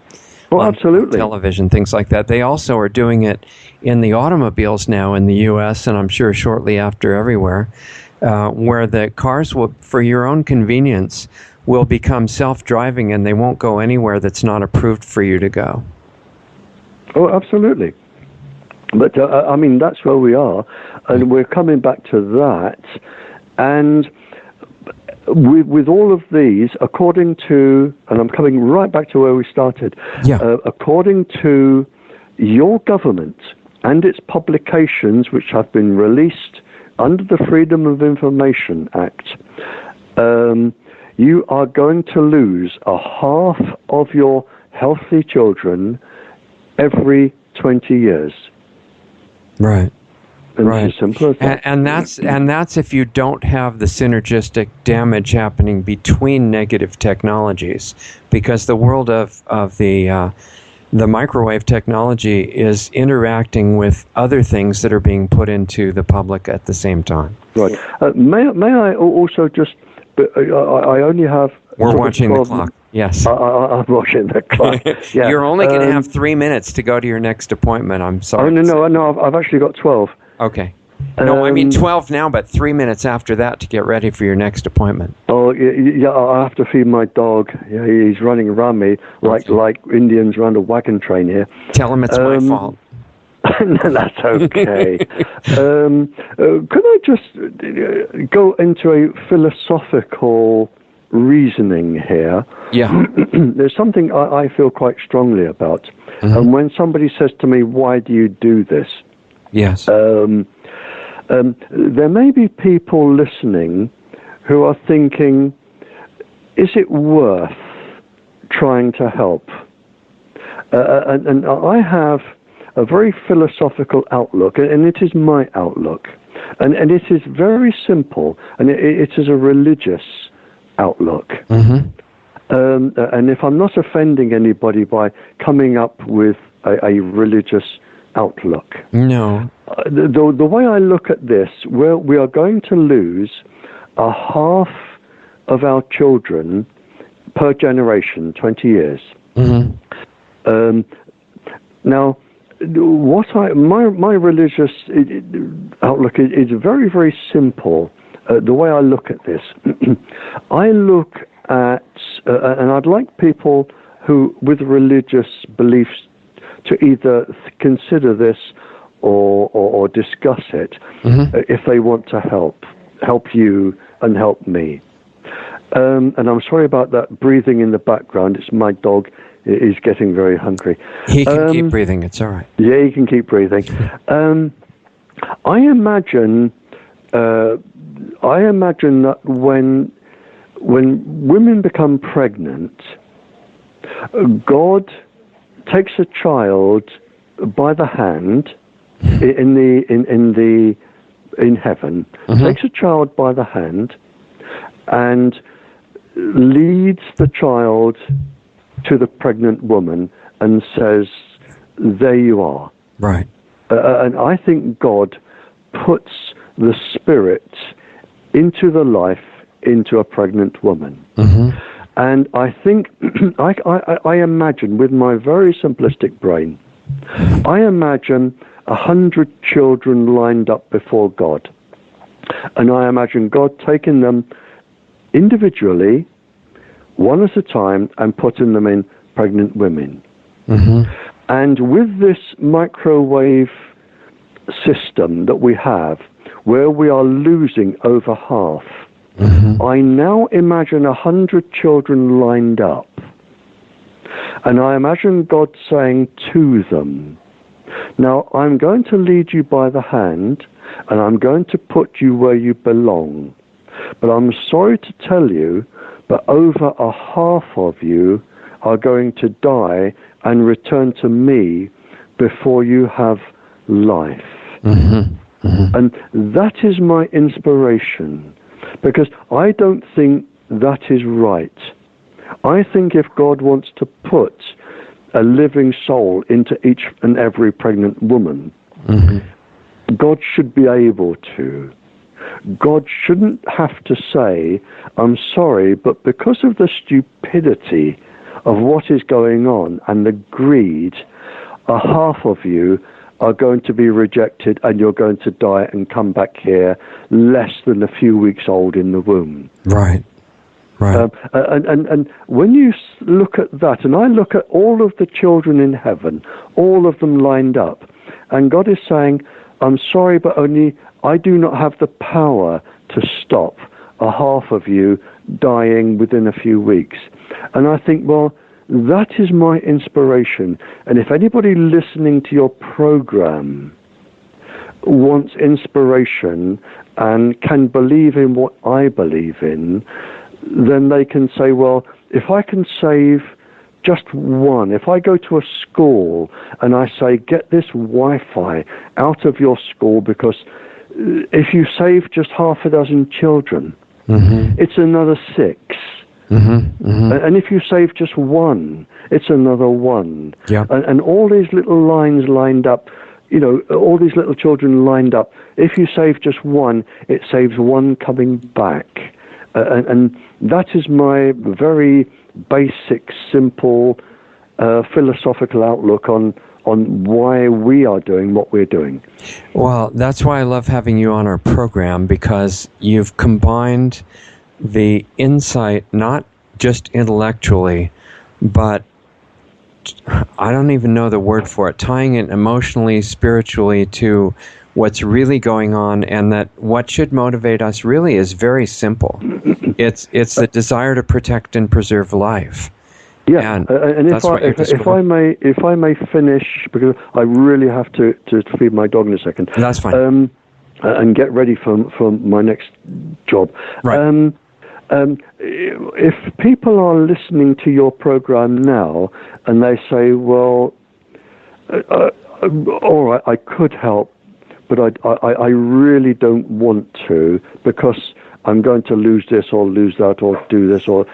Oh, absolutely. Television, things like that. They also are doing it in the automobiles now in the U.S., and I'm sure shortly after everywhere, where the cars will, for your own convenience, will become self-driving, and they won't go anywhere that's not approved for you to go. Oh, absolutely. But, that's where we are, and we're coming back to that. And with all of these, according to, and I'm coming right back to where we started, according to your government and its publications, which have been released under the Freedom of Information Act, you are going to lose a half of your healthy children every 20 years. Right. Right. As simple as that. And that's if you don't have the synergistic damage happening between negative technologies, because the world of the microwave technology is interacting with other things that are being put into the public at the same time. Right. May I also just? I only have. We're watching the clock. Yes. I'm watching the clock. Yeah. You're only going to have 3 minutes to go to your next appointment. I'm sorry. Oh no! I've actually got 12. Okay. No, I mean 12 now, but 3 minutes after that to get ready for your next appointment. Oh, yeah, I have to feed my dog. Yeah, he's running around me like Indians around a wagon train here. Tell him it's my fault. That's okay. Could I just go into a philosophical reasoning here? Yeah. There's something I feel quite strongly about. Mm-hmm. And when somebody says to me, why do you do this? Yes. There may be people listening who are thinking, is it worth trying to help? And I have a very philosophical outlook, and it is my outlook. And it is very simple, and it is a religious outlook. Mm-hmm. And if I'm not offending anybody by coming up with a religious outlook. No. The way I look at this, we are going to lose a half of our children per generation, 20 years. Mm-hmm. Now, my religious outlook is very, very simple. The way I look at this, I look at, and I'd like people who, with religious beliefs, to either consider this or discuss it, mm-hmm. If they want to help you and help me. And I'm sorry about that breathing in the background. It's my dog. He's getting very hungry. He can keep breathing. It's all right. Yeah, he can keep breathing. I imagine that when women become pregnant, God takes a child by the hand in heaven, mm-hmm. takes a child by the hand and leads the child to the pregnant woman and says, there you are. Right. And I think God puts the spirit into the life into a pregnant woman. Mm-hmm. And I think, I imagine with my very simplistic brain, I imagine 100 children lined up before God. And I imagine God taking them individually, one at a time, and putting them in pregnant women. Mm-hmm. And with this microwave system that we have, where we are losing over half, mm-hmm. I now imagine 100 children lined up. And I imagine God saying to them, now I'm going to lead you by the hand, and I'm going to put you where you belong. But I'm sorry to tell you, but over a half of you are going to die and return to me before you have life. Mm-hmm. Mm-hmm. And that is my inspiration, because I don't think that is right. I think if God wants to put a living soul into each and every pregnant woman, mm-hmm. God should be able to. God shouldn't have to say, I'm sorry, but because of the stupidity of what is going on and the greed, a half of you are going to be rejected and you're going to die and come back here less than a few weeks old in the womb. Right. Right. And when you look at that, and I look at all of the children in heaven, all of them lined up, and God is saying, I'm sorry, but only I do not have the power to stop a half of you dying within a few weeks. And I think, well, that is my inspiration. And if anybody listening to your program wants inspiration and can believe in what I believe in, then they can say, well, if I can save just one, if I go to a school and I say, get this Wi-Fi out of your school, because if you save just half a dozen children, mm-hmm. it's another 6. Mm-hmm. Mm-hmm. And if you save just one, it's another 1. Yeah. And all these little lines lined up, you know, all these little children lined up. If you save just one, it saves one coming back. And that is my very basic, simple, philosophical outlook on why we are doing what we're doing. Well, that's why I love having you on our program, because you've combined the insight, not just intellectually, but I don't even know the word for it, tying it emotionally, spiritually to what's really going on, and that what should motivate us really is very simple. It's the desire to protect and preserve life. Yeah, and if I may finish, because I really have to feed my dog in a second. That's fine. And get ready for my next job. Right. If people are listening to your program now and they say, well, all right, I could help, but I really don't want to, because I'm going to lose this or lose that or do this or...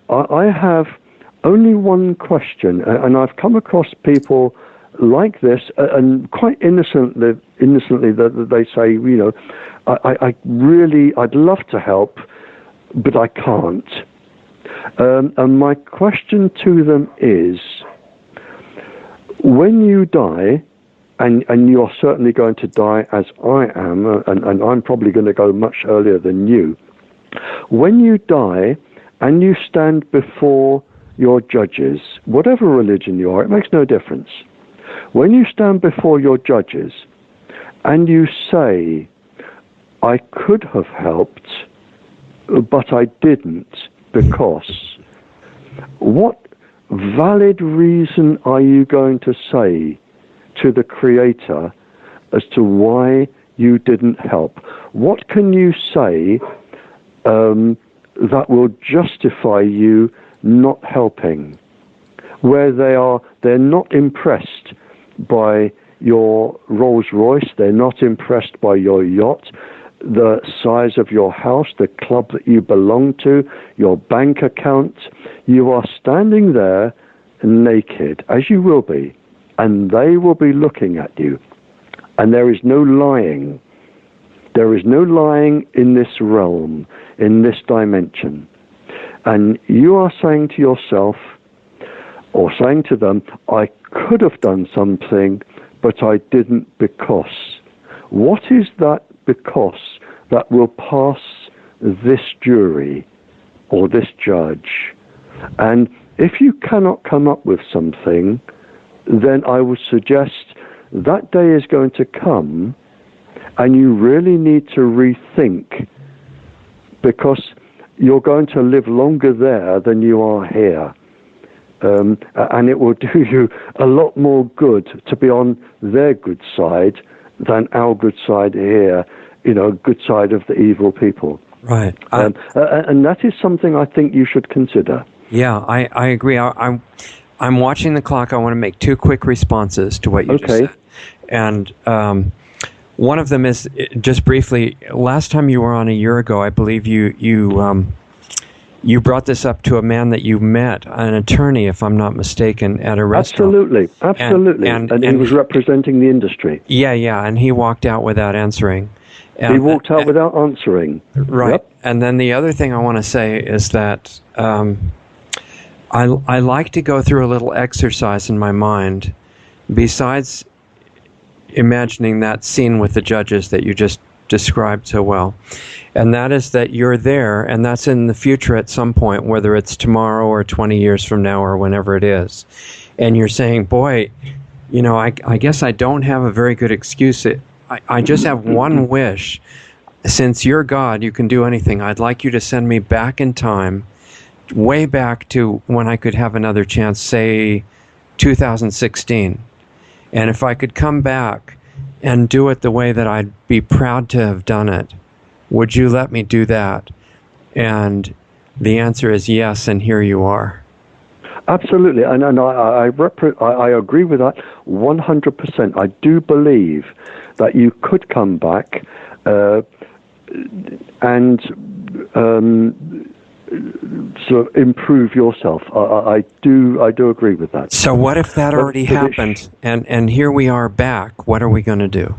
I have only one question, and I've come across people like this, and quite innocently that they say, you know, I'd love to help, but I can't. And my question to them is, when you die, and you're certainly going to die as I am, and I'm probably going to go much earlier than you, when you die and you stand before your judges, whatever religion you are, it makes no difference. When you stand before your judges and you say, I could have helped, but I didn't because, what valid reason are you going to say to the Creator as to why you didn't help? What can you say that will justify you not helping, where they're not impressed by your Rolls Royce, they're not impressed by your yacht, the size of your house, the club that you belong to, your bank account? You are standing there naked, as you will be, and they will be looking at you. And there is no lying. There is no lying in this realm, in this dimension. And you are saying to yourself, or saying to them, I could have done something, but I didn't because. What is that because that will pass this jury or this judge? And if you cannot come up with something, then I would suggest that day is going to come, and you really need to rethink, because you're going to live longer there than you are here. and it will do you a lot more good to be on their good side than our good side here, good side of the evil people. Right. And that is something I think you should consider. Yeah, I agree. I'm watching the clock. I want to make two quick responses to what you just said. And one of them is, just briefly, last time you were on a year ago, I believe you brought this up to a man that you met, an attorney, if I'm not mistaken, at a restaurant. Absolutely. And he was representing the industry. Yeah, and he walked out without answering. He walked out without answering. Right. Yep. And then the other thing I want to say is that I like to go through a little exercise in my mind, besides imagining that scene with the judges that you just described so well. And that is that you're there, and that's in the future at some point, whether it's tomorrow or 20 years from now or whenever it is. And you're saying, boy, I guess I don't have a very good excuse. I just have one wish. Since you're God, you can do anything. I'd like you to send me back in time, way back to when I could have another chance, say 2016. And if I could come back and do it the way that I'd be proud to have done it, would you let me do that? And the answer is yes, and here you are. Absolutely, and I agree with that 100%. I do believe that you could come back and sort of improve yourself. I do agree with that. So what if that already happened, and here we are back? What are we going to do?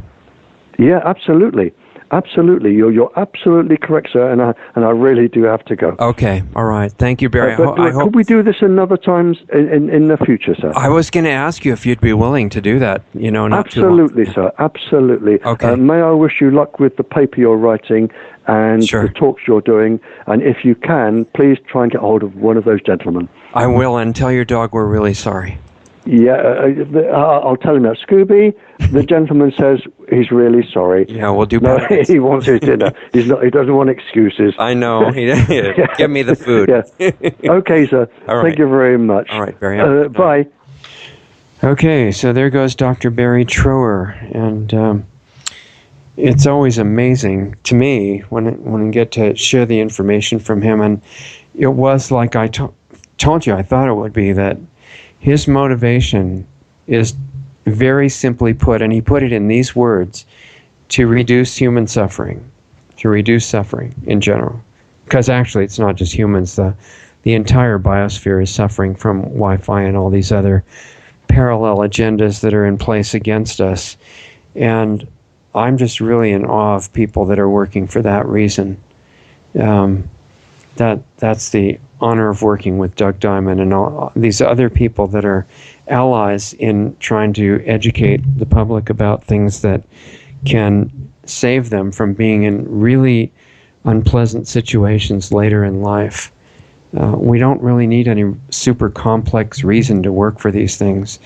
Yeah, absolutely. Absolutely, you're absolutely correct, sir, and I really do have to go. Okay, all right. Thank you, Barrie. Could we do this another times in the future, sir? I was going to ask you if you'd be willing to do that. Not absolutely, too long. Sir. Absolutely. Okay. May I wish you luck with the paper you're writing and the talks you're doing, and if you can, please try and get hold of one of those gentlemen. I will, and tell your dog we're really sorry. Yeah, I'll tell him that. Scooby, the gentleman says he's really sorry. Yeah, we'll do better. No, he wants his dinner. He doesn't want excuses. I know. Give me the food. Yeah. Okay, sir. All right. Thank you very much. All right, Barrie. Bye. Okay, so there goes Dr. Barrie Trower, and it's always amazing to me when I get to share the information from him, and it was like I told you I thought it would be, that his motivation is very simply put, and he put it in these words, to reduce human suffering, to reduce suffering in general. Because actually it's not just humans, the entire biosphere is suffering from Wi-Fi and all these other parallel agendas that are in place against us. And I'm just really in awe of people that are working for that reason. That's the honor of working with Doug Diamond and all these other people that are allies in trying to educate the public about things that can save them from being in really unpleasant situations later in life. We don't really need any super complex reason to work for these things.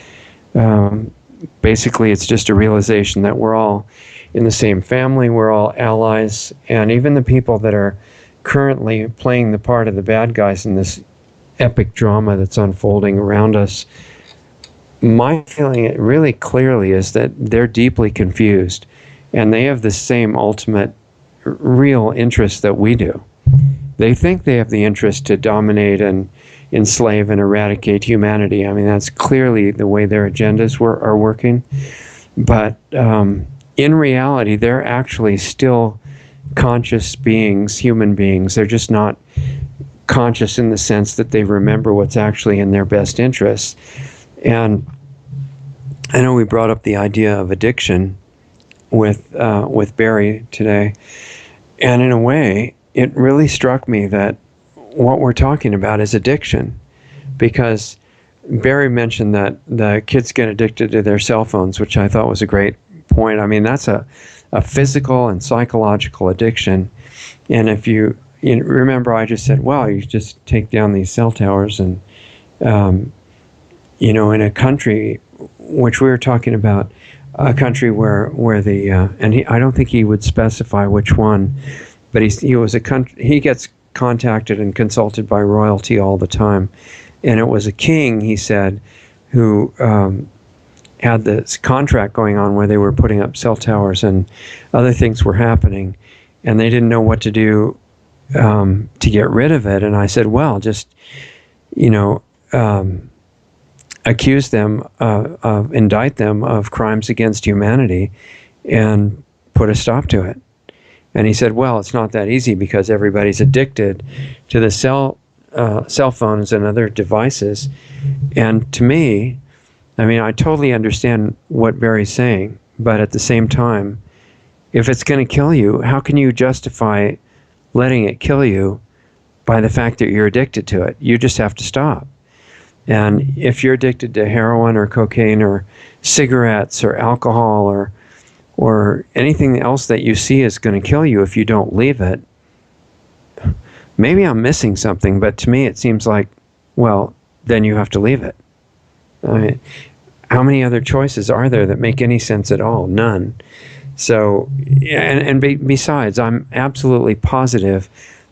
Basically, it's just a realization that we're all in the same family, we're all allies, and even the people that are currently playing the part of the bad guys in this epic drama that's unfolding around us, my feeling really clearly is that they're deeply confused, and they have the same ultimate real interest that we do. They think they have the interest to dominate and enslave and eradicate humanity. I mean, that's clearly the way their agendas are working. But in reality, they're actually still conscious beings, human beings. They're just not conscious in the sense that they remember what's actually in their best interests. And I know we brought up the idea of addiction with Barrie today, and in a way, it really struck me that what we're talking about is addiction, because Barrie mentioned that the kids get addicted to their cell phones, which I thought was a great point. I mean, that's a physical and psychological addiction. And if you remember, I just said, well, you just take down these cell towers, and in a country, which we were talking about, a country where the I don't think he would specify which one, but he gets contacted and consulted by royalty all the time, And it was a king, he said, who had this contract going on where they were putting up cell towers and other things were happening, and they didn't know what to do to get rid of it. And I said, well, just, accuse them, indict them of crimes against humanity and put a stop to it. And he said, well, it's not that easy because everybody's addicted to the cell phones and other devices. And to me, I totally understand what Barrie's saying, but at the same time, if it's going to kill you, how can you justify letting it kill you by the fact that you're addicted to it? You just have to stop. And if you're addicted to heroin or cocaine or cigarettes or alcohol or anything else that you see is going to kill you if you don't leave it, maybe I'm missing something, but to me it seems like, well, then you have to leave it. How many other choices are there that make any sense at all? None. So, besides, I'm absolutely positive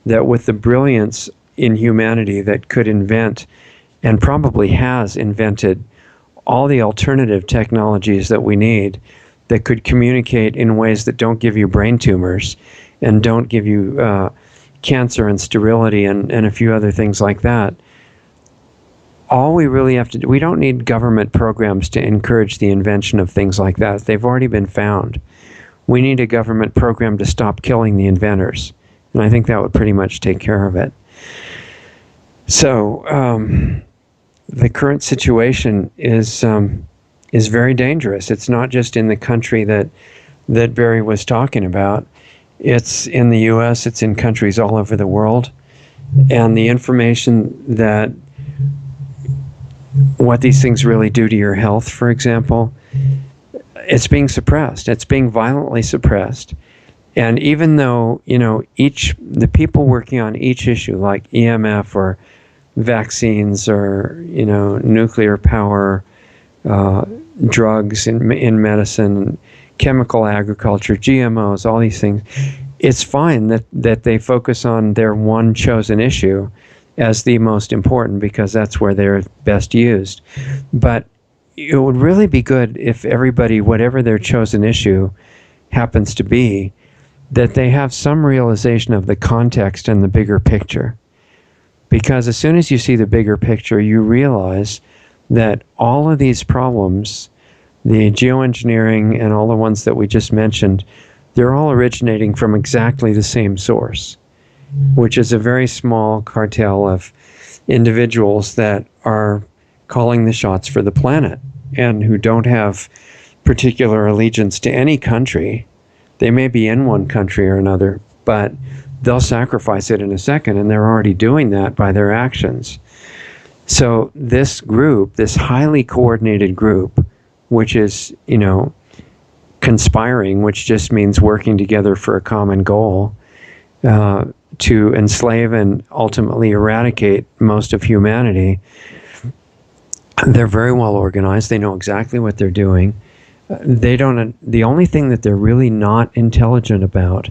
that with the brilliance in humanity that could invent and probably has invented all the alternative technologies that we need that could communicate in ways that don't give you brain tumors and don't give you cancer and sterility and a few other things like that. All we really have to do, we don't need government programs to encourage the invention of things like that. They've already been found. We need a government program to stop killing the inventors. And I think that would pretty much take care of it. So, the current situation is very dangerous. It's not just in the country that Barrie was talking about. It's in the U.S., it's in countries all over the world. And the information that what these things really do to your health, for example, it's being suppressed. It's being violently suppressed. And even though, the people working on each issue, like EMF or vaccines or, nuclear power, drugs in medicine, chemical agriculture, GMOs, all these things, it's fine that they focus on their one chosen issue as the most important because that's where they're best used. But it would really be good if everybody, whatever their chosen issue happens to be, that they have some realization of the context and the bigger picture. Because as soon as you see the bigger picture, you realize that all of these problems, the geoengineering and all the ones that we just mentioned, they're all originating from exactly the same source, which is a very small cartel of individuals that are calling the shots for the planet and who don't have particular allegiance to any country. They may be in one country or another, but they'll sacrifice it in a second, and they're already doing that by their actions. So this group, this highly coordinated group, which is, conspiring, which just means working together for a common goal, to enslave and ultimately eradicate most of humanity, they're very well organized. They know exactly what they're doing. The only thing that they're really not intelligent about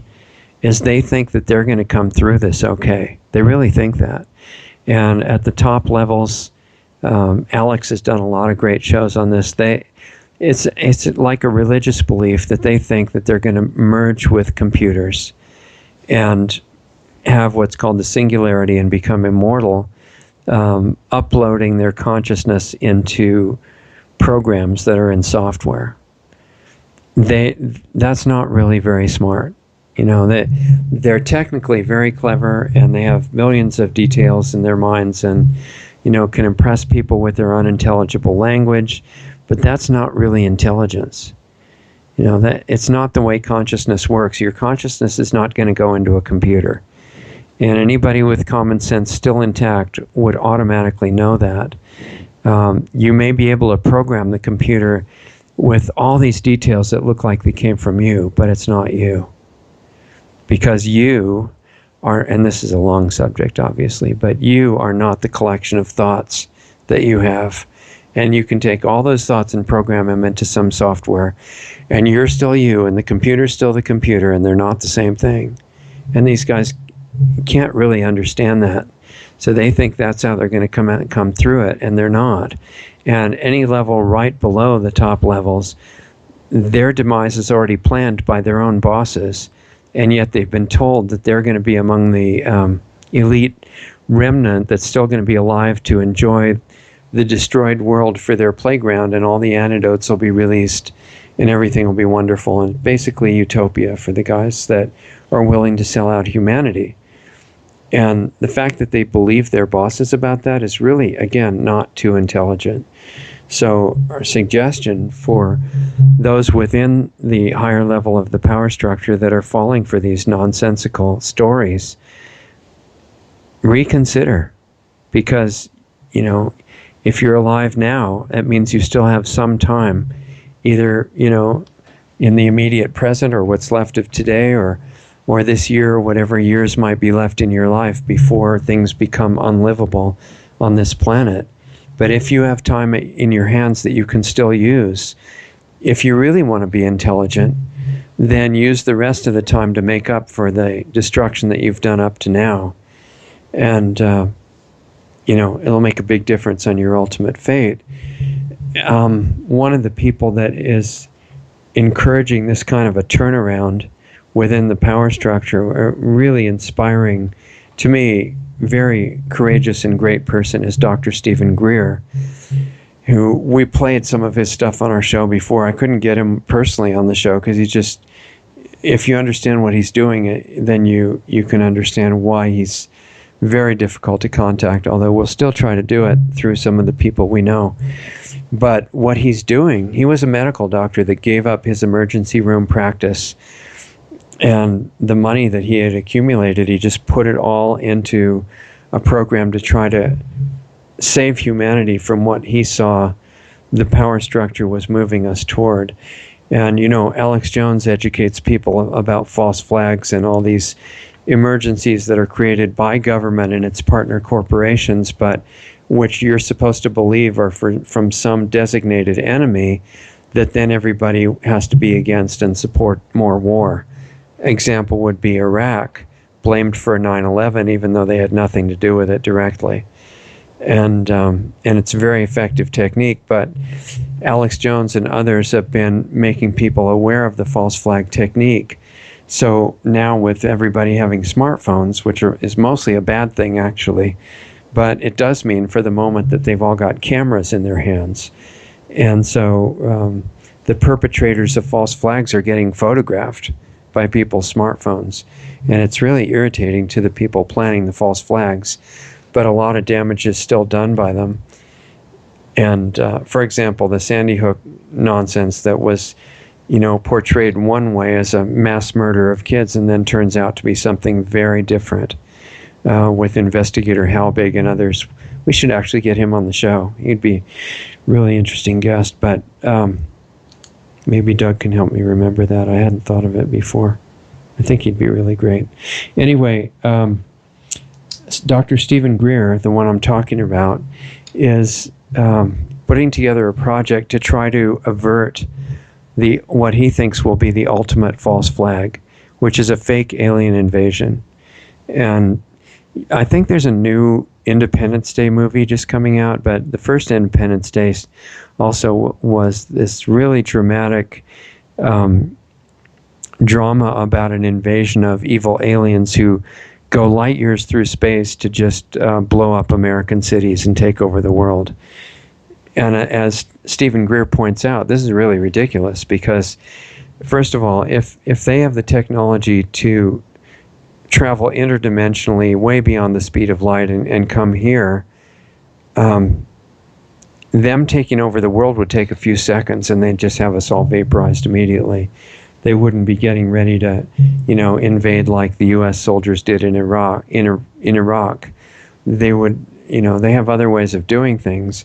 is they think that they're going to come through this okay. They really think that. And at the top levels, Alex has done a lot of great shows on this. It's like a religious belief that they think that they're going to merge with computers and have what's called the singularity and become immortal, uploading their consciousness into programs that are in software. That's not really very smart. They're technically very clever and they have millions of details in their minds and, can impress people with their unintelligible language, but that's not really intelligence. That it's not the way consciousness works. Your consciousness is not going to go into a computer. And anybody with common sense still intact would automatically know that. You may be able to program the computer with all these details that look like they came from you, but it's not you. Because you are, and this is a long subject obviously, but you are not the collection of thoughts that you have. And you can take all those thoughts and program them into some software, and you're still you, and the computer's still the computer, and they're not the same thing. And these guys can't really understand that. So they think that's how they're going to come out and come through it, and they're not. And any level right below the top levels, their demise is already planned by their own bosses, and yet they've been told that they're going to be among the elite remnant that's still going to be alive to enjoy the destroyed world for their playground, and all the antidotes will be released and everything will be wonderful, and basically utopia for the guys that are willing to sell out humanity. And the fact that they believe their bosses about that is really, again, not too intelligent. So our suggestion for those within the higher level of the power structure that are falling for these nonsensical stories, reconsider. Because, you know, if you're alive now, that means you still have some time, either, you know, in the immediate present or what's left of today, or this year, or whatever years might be left in your life before things become unlivable on this planet. But if you have time in your hands that you can still use, if you really want to be intelligent, then use the rest of the time to make up for the destruction that you've done up to now. And, you know, it'll make a big difference on your ultimate fate. One of the people that is encouraging this kind of a turnaround within the power structure, a really inspiring, to me, very courageous and great person, is Dr. Stephen Greer, who we played some of his stuff on our show before. I couldn't get him personally on the show because he's just, if you understand what he's doing, then you can understand why he's very difficult to contact, although we'll still try to do it through some of the people we know. But what he's doing, he was a medical doctor that gave up his emergency room practice, and the money that he had accumulated, he just put it all into a program to try to save humanity from what he saw the power structure was moving us toward. And, you know, Alex Jones educates people about false flags and all these emergencies that are created by government and its partner corporations, but which you're supposed to believe are from some designated enemy that then everybody has to be against and support more war. Example would be Iraq, blamed for 9/11, even though they had nothing to do with it directly. And it's a very effective technique, but Alex Jones and others have been making people aware of the false flag technique. So now with everybody having smartphones, which is mostly a bad thing actually, but it does mean for the moment that they've all got cameras in their hands. And so the perpetrators of false flags are getting photographed by people's smartphones. And it's really irritating to the people planning the false flags, but a lot of damage is still done by them. And for example, the Sandy Hook nonsense that was, you know, portrayed one way as a mass murder of kids and then turns out to be something very different with investigator Halbig and others. We should actually get him on the show. He'd be a really interesting guest, but maybe Doug can help me remember that. I hadn't thought of it before. I think he'd be really great. Anyway, Dr. Stephen Greer, the one I'm talking about, is putting together a project to try to avert what he thinks will be the ultimate false flag, which is a fake alien invasion. And I think there's a new Independence Day movie just coming out, but the first Independence Day also was this really dramatic drama about an invasion of evil aliens who go light years through space to just blow up American cities and take over the world. And as Stephen Greer points out, this is really ridiculous because, first of all, if they have the technology to travel interdimensionally way beyond the speed of light and come here, them taking over the world would take a few seconds and they'd just have us all vaporized immediately. They wouldn't be getting ready to, you know, invade like the U.S. soldiers did in Iraq. In Iraq, they would, you know, they have other ways of doing things.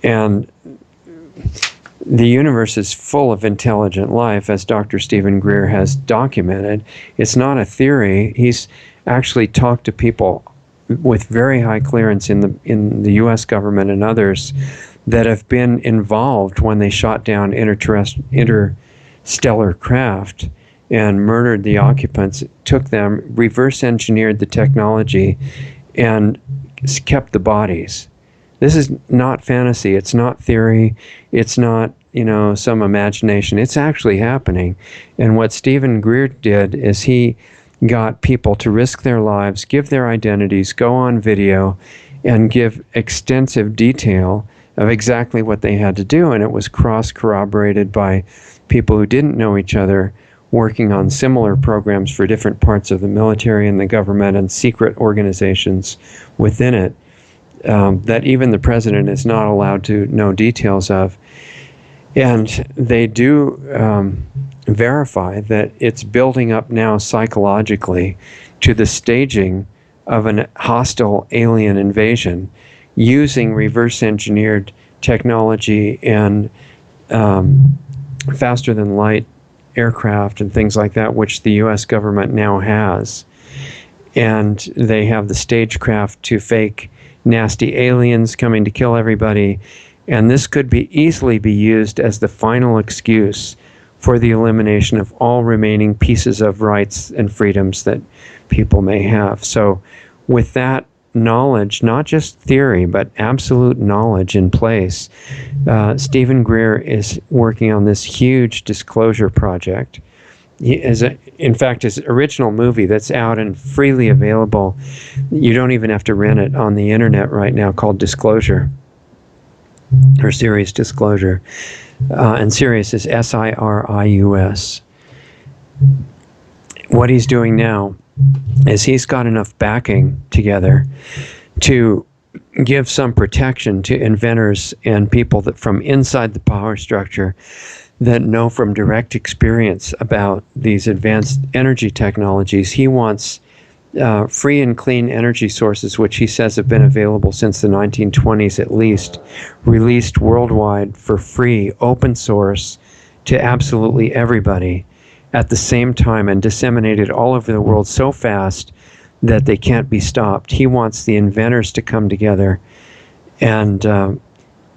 And the universe is full of intelligent life, as Dr. Stephen Greer has documented. It's not a theory. He's actually talked to people with very high clearance in the U.S. government and others that have been involved when they shot down interstellar craft and murdered the occupants, took them, reverse engineered the technology, and kept the bodies. This is not fantasy. It's not theory. It's not, some imagination. It's actually happening. And what Stephen Greer did is he got people to risk their lives, give their identities, go on video, and give extensive detail of exactly what they had to do. And it was cross-corroborated by people who didn't know each other, working on similar programs for different parts of the military and the government and secret organizations within it, that even the president is not allowed to know details of. And they do verify that it's building up now psychologically to the staging of an hostile alien invasion using reverse engineered technology and faster than light aircraft and things like that, which the U.S. government now has. And they have the stagecraft to fake nasty aliens coming to kill everybody. And this could easily be used as the final excuse for the elimination of all remaining pieces of rights and freedoms that people may have. So with that knowledge, not just theory, but absolute knowledge in place, Stephen Greer is working on this huge disclosure project. In fact, his original movie that's out and freely available, you don't even have to rent it on the internet right now, called Disclosure, or Sirius Disclosure. And Sirius is Sirius. What he's doing now is he's got enough backing together to give some protection to inventors and people that from inside the power structure that know from direct experience about these advanced energy technologies. He wants free and clean energy sources, which he says have been available since the 1920s at least, released worldwide for free, open source to absolutely everybody at the same time, and disseminated all over the world so fast that they can't be stopped. He wants the inventors to come together and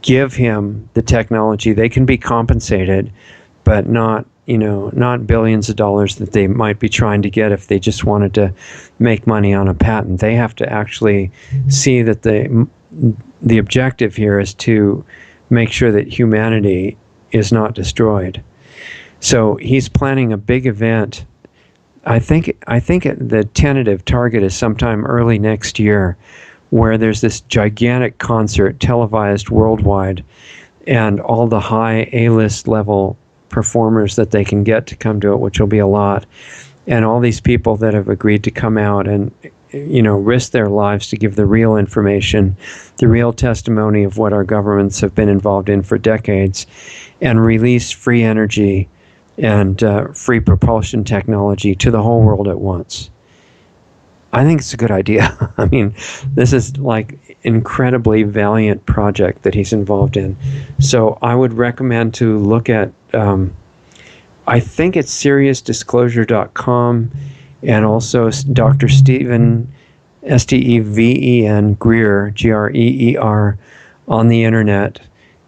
give him the technology. They can be compensated, but not billions of dollars that they might be trying to get if they just wanted to make money on a patent. They have to actually see that the objective here is to make sure that humanity is not destroyed. So he's planning a big event. I think the tentative target is sometime early next year, where there's this gigantic concert televised worldwide, and all the high A-list level performers that they can get to come to it, which will be a lot, and all these people that have agreed to come out and risk their lives to give the real information, the real testimony of what our governments have been involved in for decades, and release free energy and free propulsion technology to the whole world at once. I think it's a good idea. I mean, this is like incredibly valiant project that he's involved in. So I would recommend to look at, I think it's SiriusDisclosure.com, and also Dr. Stephen, Steven Greer, Greer, on the internet,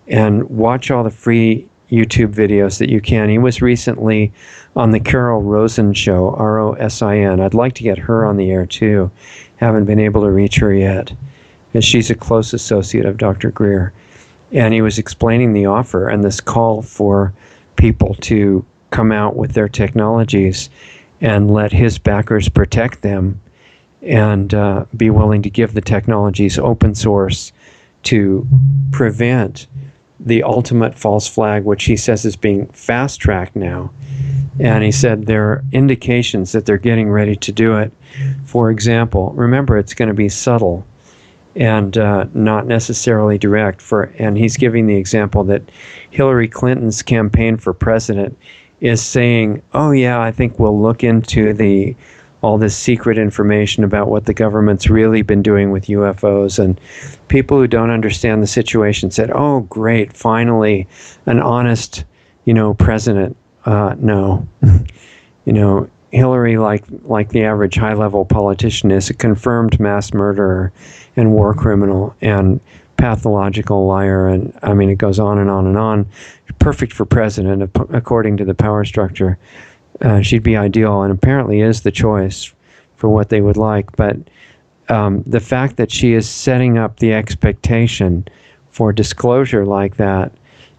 and watch all the free YouTube videos that you can. He was recently on the Carol Rosin show, Rosin. I'd like to get her on the air too. Haven't been able to reach her yet, as she's a close associate of Dr. Greer. And he was explaining the offer and this call for people to come out with their technologies and let his backers protect them, and be willing to give the technologies open source to prevent the ultimate false flag, which he says is being fast-tracked now. And he said there are indications that they're getting ready to do it. For example, remember, it's going to be subtle and not necessarily direct. And he's giving the example that Hillary Clinton's campaign for president is saying, oh yeah, I think we'll look into all this secret information about what the government's really been doing with UFOs. And people who don't understand the situation said, oh great, finally an honest, president. No. Hillary, like the average high-level politician, is a confirmed mass murderer and war criminal and pathological liar, and I mean, it goes on and on and on. Perfect for president, according to the power structure. She'd be ideal, and apparently is the choice for what they would like. But the fact that she is setting up the expectation for disclosure like that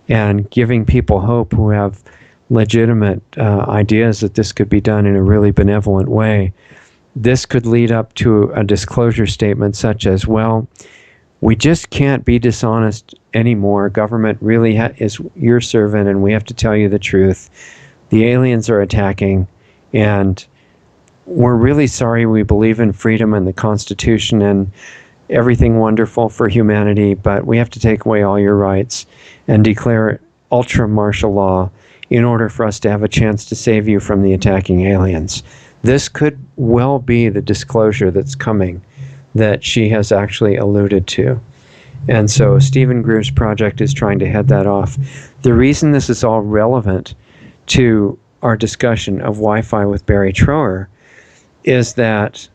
and giving people hope who have legitimate ideas that this could be done in a really benevolent way, this could lead up to a disclosure statement such as, well, we just can't be dishonest anymore. Government really is your servant, and we have to tell you the truth. The aliens are attacking, and we're really sorry. We believe in freedom and the Constitution and everything wonderful for humanity, but we have to take away all your rights and declare ultra martial law in order for us to have a chance to save you from the attacking aliens. This could well be the disclosure that's coming that she has actually alluded to. And so Stephen Greer's project is trying to head that off. The reason this is all relevant to our discussion of Wi-Fi with Barrie Trower is that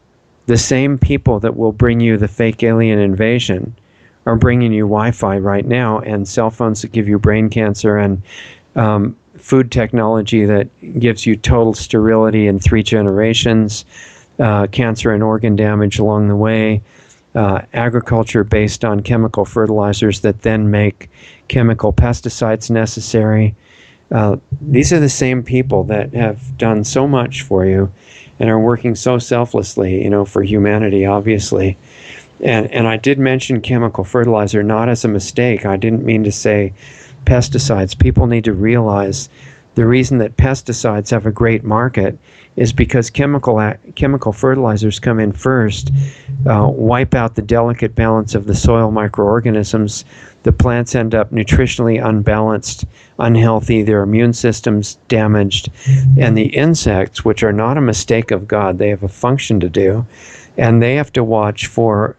the same people that will bring you the fake alien invasion are bringing you Wi-Fi right now, and cell phones that give you brain cancer, and food technology that gives you total sterility in 3 generations, cancer and organ damage along the way, agriculture based on chemical fertilizers that then make chemical pesticides necessary. These are the same people that have done so much for you and are working so selflessly, for humanity, obviously. And I did mention chemical fertilizer, not as a mistake. I didn't mean to say pesticides. People need to realize the reason that pesticides have a great market is because chemical fertilizers come in first, wipe out the delicate balance of the soil microorganisms. The plants end up nutritionally unbalanced, unhealthy, their immune system's damaged, and the insects, which are not a mistake of God, they have a function to do, and they have to watch for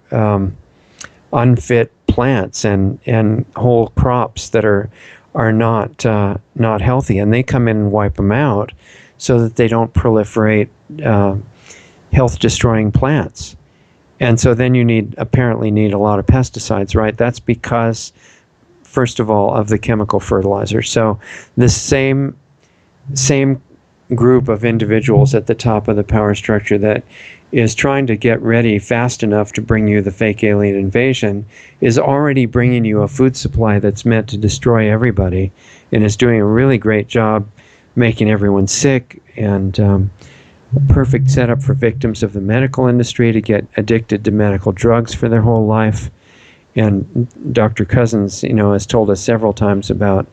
unfit plants and whole crops that are not healthy, and they come in and wipe them out so that they don't proliferate health-destroying plants. And so then you apparently need a lot of pesticides, right? That's because, first of all, of the chemical fertilizer. So the same group of individuals at the top of the power structure that is trying to get ready fast enough to bring you the fake alien invasion is already bringing you a food supply that's meant to destroy everybody, and is doing a really great job making everyone sick, and a perfect setup for victims of the medical industry to get addicted to medical drugs for their whole life. And Dr. Cousins, has told us several times about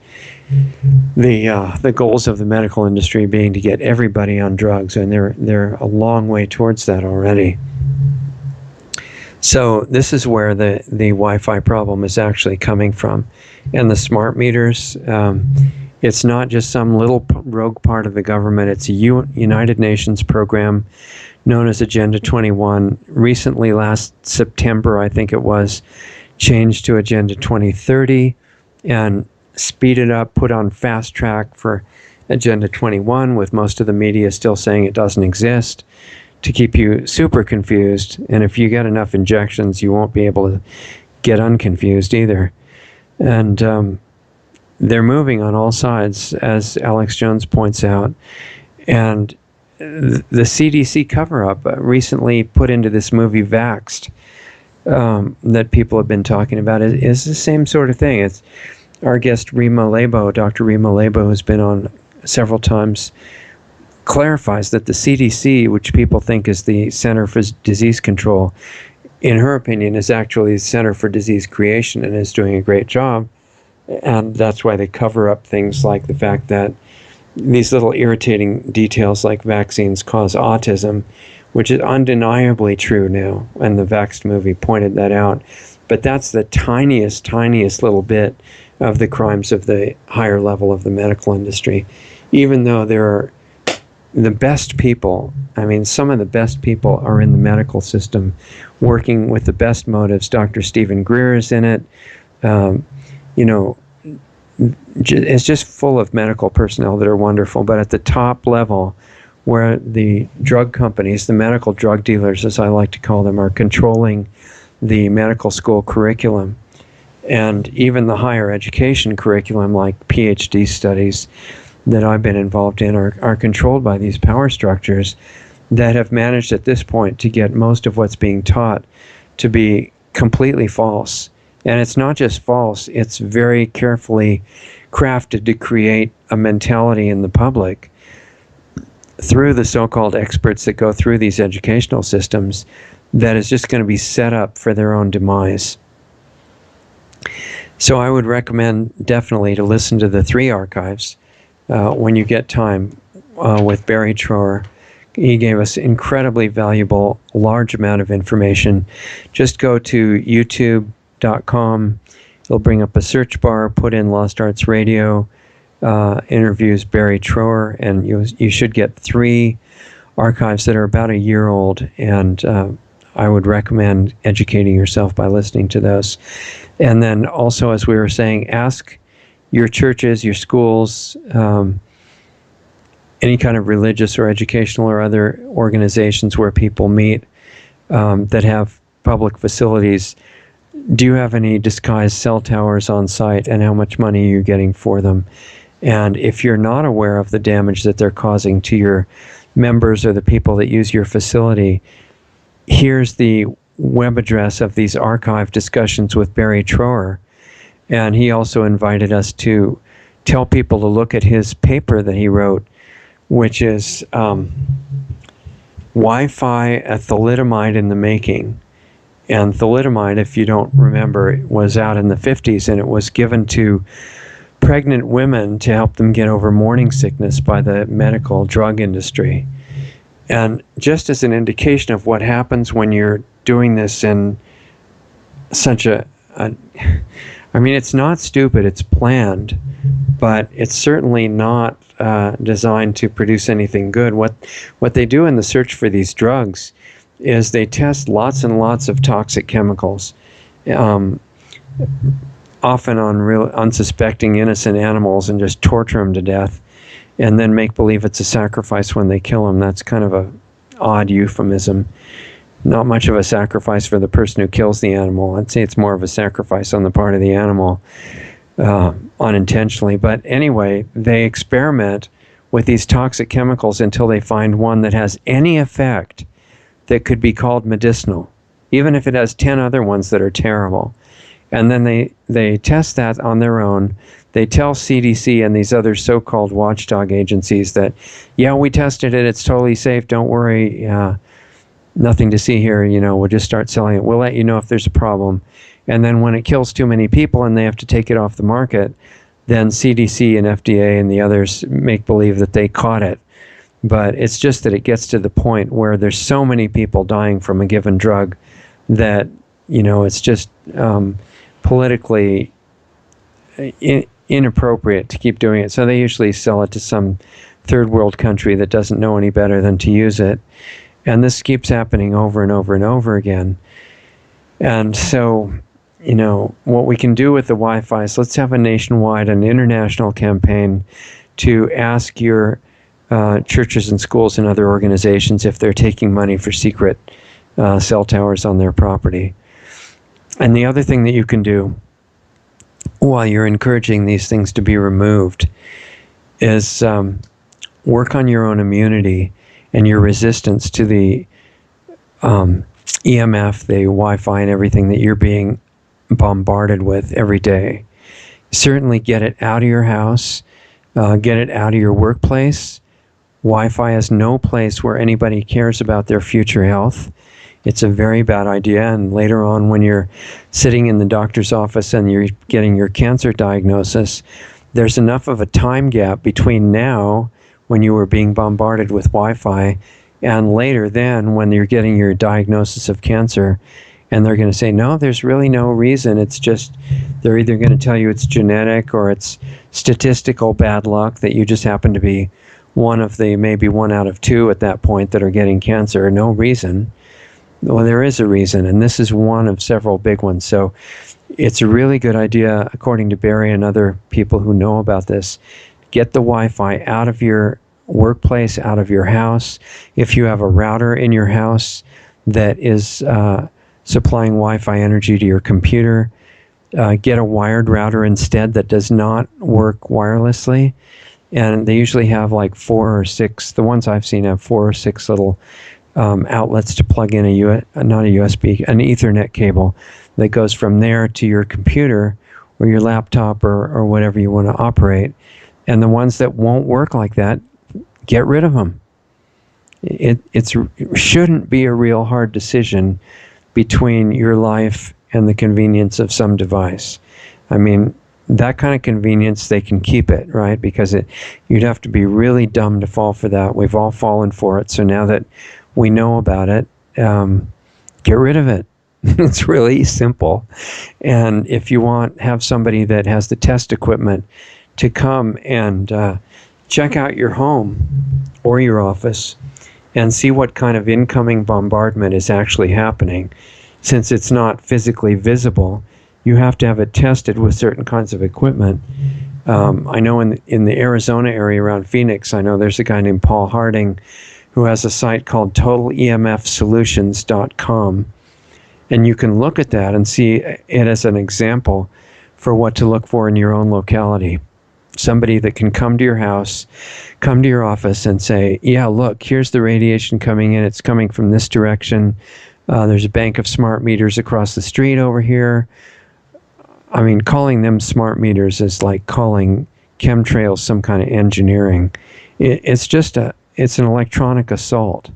the goals of the medical industry being to get everybody on drugs, and they're a long way towards that already. So this is where the Wi-Fi problem is actually coming from. And the smart meters, it's not just some little rogue part of the government. It's a United Nations program known as Agenda 21. Recently, last September, I think it was, changed to Agenda 2030 and speeded up, put on fast track for Agenda 21, with most of the media still saying it doesn't exist, to keep you super confused. And if you get enough injections, you won't be able to get unconfused either. And they're moving on all sides, as Alex Jones points out. And the CDC cover-up recently put into this movie Vaxxed, that people have been talking about is the same sort of thing. It's our guest Rima Lebo, Dr. Rima Lebo, who's been on several times, clarifies that the CDC, which people think is the Center for Disease Control, in her opinion, is actually the Center for Disease Creation and is doing a great job. And that's why they cover up things like the fact that these little irritating details like vaccines cause autism, which is undeniably true now, and the Vaxxed movie pointed that out. But that's the tiniest little bit of the crimes of the higher level of the medical industry. Even though there are the best people, some of the best people are in the medical system, working with the best motives. Dr. Stephen Greer is in it. It's just full of medical personnel that are wonderful. But at the top level, where the drug companies, the medical drug dealers, as I like to call them, are controlling the medical school curriculum, and even the higher education curriculum, like PhD studies that I've been involved in, are controlled by these power structures. that have managed at this point to get most of what's being taught to be completely false. And it's not just false, it's very carefully crafted to create a mentality in the public through the so-called experts that go through these educational systems that is just going to be set up for their own demise. So I would recommend definitely to listen to the 3 archives when you get time with Barrie Trower. He gave us incredibly valuable, large amount of information. Just go to youtube.com. It'll bring up a search bar, put in Lost Arts Radio, interviews Barrie Trower, and you should get 3 archives that are about a year old, and I would recommend educating yourself by listening to those. And then also, as we were saying, ask your churches, your schools, any kind of religious or educational or other organizations where people meet that have public facilities, do you have any disguised cell towers on site, and how much money are you getting for them? And if you're not aware of the damage that they're causing to your members or the people that use your facility, here's the web address of these archive discussions with Barrie Trower. And he also invited us to tell people to look at his paper that he wrote, which is Wi-Fi, a thalidomide in the making. And thalidomide, if you don't remember, was out in the 50s, and it was given to pregnant women to help them get over morning sickness by the medical drug industry. And just as an indication of what happens when you're doing this in such I mean, it's not stupid, it's planned, but it's certainly not designed to produce anything good. What they do in the search for these drugs is they test lots and lots of toxic chemicals, often on real unsuspecting innocent animals, and just torture them to death, and then make believe it's a sacrifice when they kill them. That's kind of a odd euphemism. Not much of a sacrifice for the person who kills the animal. I'd say it's more of a sacrifice on the part of the animal, unintentionally. But anyway, they experiment with these toxic chemicals until they find one that has any effect that could be called medicinal, even if it has 10 other ones that are terrible. And then they test that on their own. They tell CDC and these other so-called watchdog agencies that, yeah, we tested it, it's totally safe, don't worry, nothing to see here, we'll just start selling it. We'll let you know if there's a problem. And then when it kills too many people and they have to take it off the market, then CDC and FDA and the others make believe that they caught it. But it's just that it gets to the point where there's so many people dying from a given drug that, it's just politically inappropriate to keep doing it. So they usually sell it to some third world country that doesn't know any better than to use it. And this keeps happening over and over and over again. And so, what we can do with the Wi-Fi is let's have a nationwide and international campaign to ask your churches and schools and other organizations if they're taking money for secret cell towers on their property. And the other thing that you can do while you're encouraging these things to be removed is work on your own immunity and your resistance to the EMF, the Wi-Fi, and everything that you're being bombarded with every day. Certainly get it out of your house, get it out of your workplace. Wi-Fi has no place where anybody cares about their future health. It's a very bad idea, and later on when you're sitting in the doctor's office and you're getting your cancer diagnosis, there's enough of a time gap between now, when you were being bombarded with Wi-Fi, and later then when you're getting your diagnosis of cancer, and they're going to say, no, there's really no reason. It's just, they're either going to tell you it's genetic or it's statistical bad luck that you just happen to be one of the maybe 1 out of 2 at that point that are getting cancer. No reason. Well, there is a reason, and this is one of several big ones. So it's a really good idea, according to Barrie and other people who know about this, get the Wi-Fi out of your workplace, out of your house. If you have a router in your house that is supplying Wi-Fi energy to your computer, get a wired router instead that does not work wirelessly. and they usually have like 4 or 6. The ones I've seen have 4 or 6 little outlets to plug in not a USB, an Ethernet cable that goes from there to your computer or your laptop or whatever you want to operate. And the ones that won't work like that, get rid of them. It shouldn't be a real hard decision between your life and the convenience of some device. I mean, that kind of convenience, they can keep it, right? Because you'd have to be really dumb to fall for that. We've all fallen for it. So now that we know about it, get rid of it. It's really simple. And if you have somebody that has the test equipment to come and check out your home or your office and see what kind of incoming bombardment is actually happening, since it's not physically visible, you have to have it tested with certain kinds of equipment. I know in the Arizona area around Phoenix, I know there's a guy named Paul Harding who has a site called totalemfsolutions.com. And you can look at that and see it as an example for what to look for in your own locality. Somebody that can come to your house, come to your office and say, yeah, look, here's the radiation coming in. It's coming from this direction. There's a bank of smart meters across the street over here. I mean, calling them smart meters is like calling chemtrails some kind of engineering. It's an electronic assault.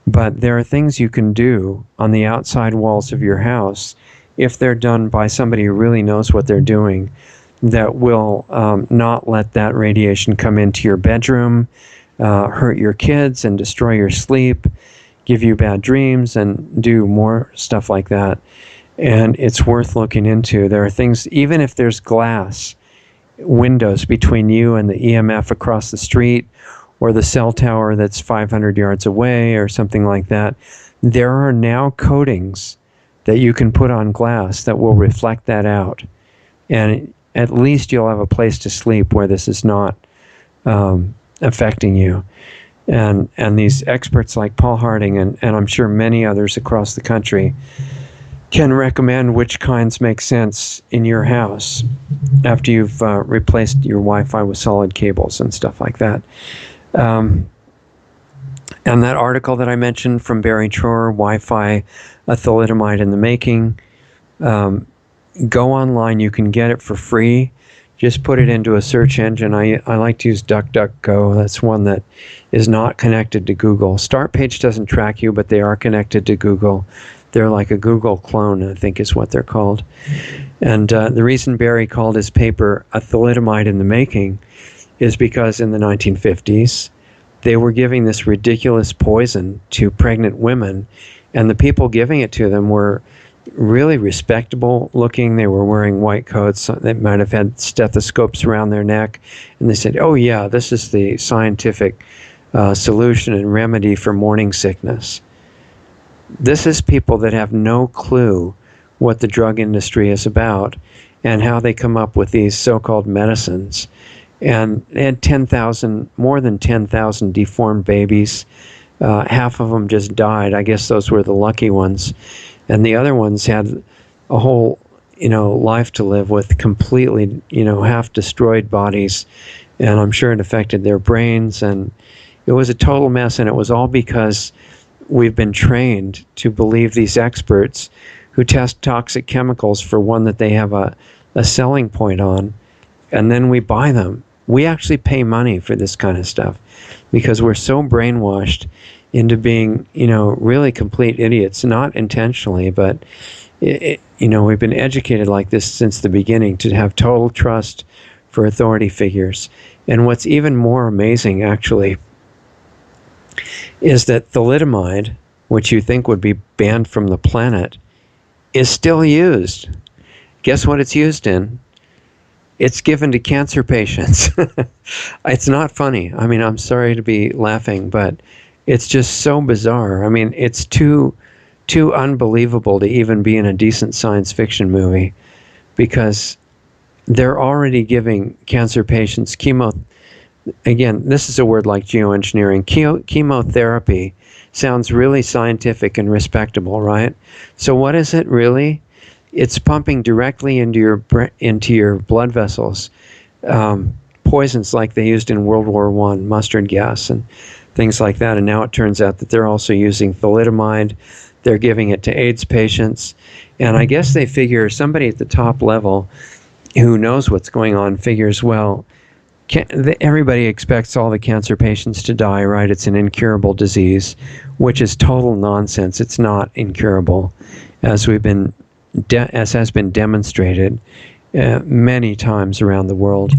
But there are things you can do on the outside walls of your house, if they're done by somebody who really knows what they're doing, that will not let that radiation come into your bedroom, hurt your kids and destroy your sleep, give you bad dreams, and do more stuff like that. And it's worth looking into. There are things, even if there's glass windows between you and the EMF across the street, or the cell tower that's 500 yards away or something like that, there are now coatings that you can put on glass that will reflect that out. And at least you'll have a place to sleep where this is not affecting you. And these experts like Paul Harding and I'm sure many others across the country can recommend which kinds make sense in your house after you've replaced your Wi-Fi with solid cables and stuff like that. And that article that I mentioned from Barrie Trower, Wi-Fi, a thalidomide in the making, go online. You can get it for free. Just put it into a search engine. I like to use DuckDuckGo. That's one that is not connected to Google. Startpage doesn't track you, but they are connected to Google. They're like a Google clone, I think is what they're called. And the reason Barrie called his paper a thalidomide in the making is because in the 1950s, they were giving this ridiculous poison to pregnant women, and the people giving it to them were really respectable looking. They were wearing white coats. They might have had stethoscopes around their neck, and they said, oh yeah, this is the scientific solution and remedy for morning sickness. This is people that have no clue what the drug industry is about and how they come up with these so-called medicines. And they had more than 10,000 deformed babies. Half of them just died. I guess those were the lucky ones. And the other ones had a whole, life to live with, completely, half destroyed bodies. And I'm sure it affected their brains. And it was a total mess. And it was all because we've been trained to believe these experts who test toxic chemicals for one that they have a selling point on. And then we buy them. We actually pay money for this kind of stuff because we're so brainwashed into being, really complete idiots, not intentionally, but, we've been educated like this since the beginning to have total trust for authority figures. And what's even more amazing, actually, is that thalidomide, which you think would be banned from the planet, is still used. Guess what it's used in? It's given to cancer patients. It's not funny. I mean, I'm sorry to be laughing, but it's just so bizarre. I mean, it's too unbelievable to even be in a decent science fiction movie, because they're already giving cancer patients again, this is a word like geoengineering. Chemotherapy sounds really scientific and respectable, right? So what is it really? It's pumping directly into your blood vessels poisons like they used in World War I, mustard gas and things like that. And now it turns out that they're also using thalidomide. They're giving it to AIDS patients. And I guess they figure somebody at the top level who knows what's going on figures, well, everybody expects all the cancer patients to die, right? It's an incurable disease, which is total nonsense. It's not incurable, as has been demonstrated many times around the world,